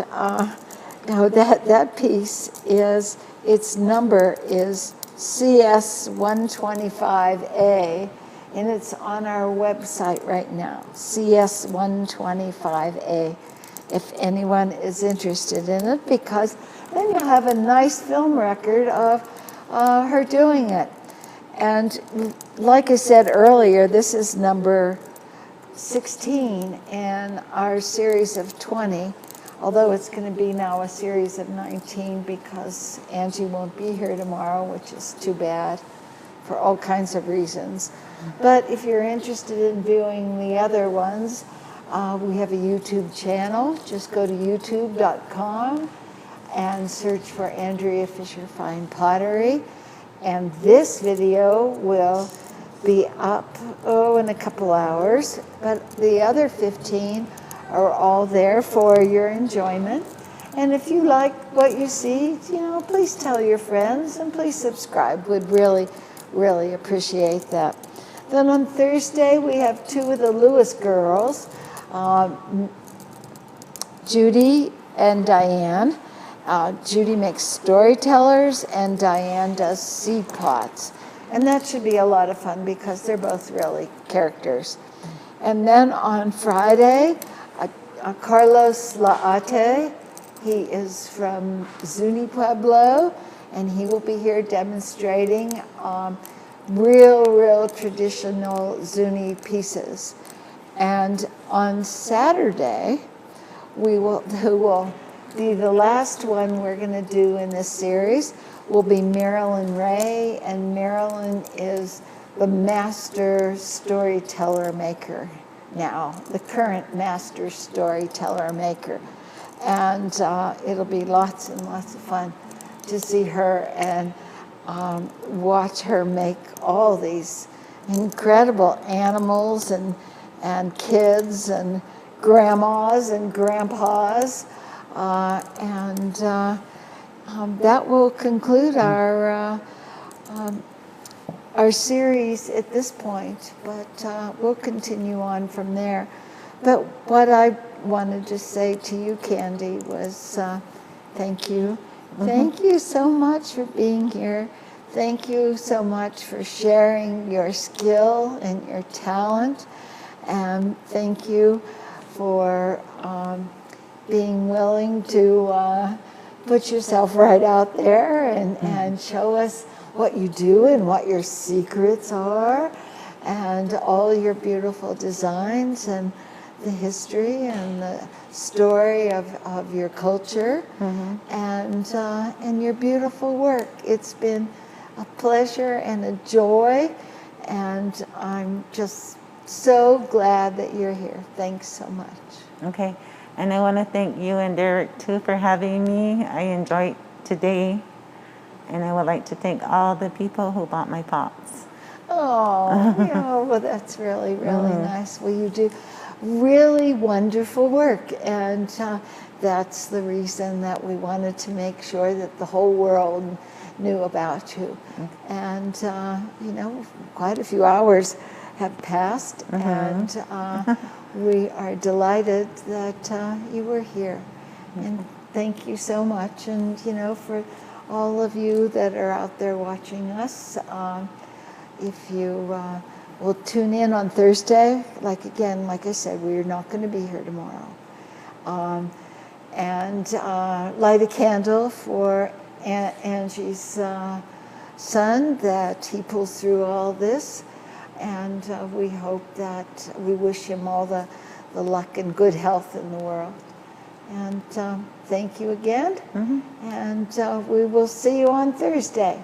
that piece its number is CS125A, and it's on our website right now, CS125A, if anyone is interested in it, because then you'll have a nice film record of her doing it. And like I said earlier, this is number 16 in our series of 20, although it's going to be now a series of 19 because Angie won't be here tomorrow, which is too bad for all kinds of reasons. But if you're interested in viewing the other ones, we have a YouTube channel. Just go to youtube.com and search for Andrea Fisher Fine Pottery. And this video will be up, in a couple hours. But the other 15 are all there for your enjoyment. And if you like what you see, please tell your friends and please subscribe. We'd really, really appreciate that. Then on Thursday, we have 2 of the Lewis girls, Judy and Diane. Judy makes storytellers, and Diane does seed pots. And that should be a lot of fun because they're both really characters. And then on Friday, Carlos Laate, he is from Zuni Pueblo, and he will be here demonstrating real traditional Zuni pieces. And on Saturday, who will be the last one we're going to do in this series, will be Marilyn Ray, and Marilyn is the master storyteller maker now, the current master storyteller maker. And it'll be lots and lots of fun to see her and watch her make all these incredible animals and kids and grandmas and grandpas. That will conclude our series at this point, but we'll continue on from there. But what I wanted to say to you, Candy, was thank you. Thank you so much for being here. Thank you so much for sharing your skill and your talent. And thank you for being willing to put yourself right out there and show us what you do and what your secrets are and all your beautiful designs and the history and the story of your culture and your beautiful work. It's been a pleasure and a joy, and I'm just so glad that you're here. Thanks so much. Okay. And I want to thank you and Derek, too, for having me. I enjoyed today. And I would like to thank all the people who bought my pots. Oh, well, that's really nice. Well, you do really wonderful work. And that's the reason that we wanted to make sure that the whole world knew about you. And, quite a few hours have passed. And we are delighted that you were here. And thank you so much. And, for all of you that are out there watching us, if you will tune in on Thursday, like I said, we're not going to be here tomorrow. And light a candle for Angie's son, that he pulls through all this. And we hope that we wish him all the luck and good health in the world. And thank you again. And we will see you on Thursday.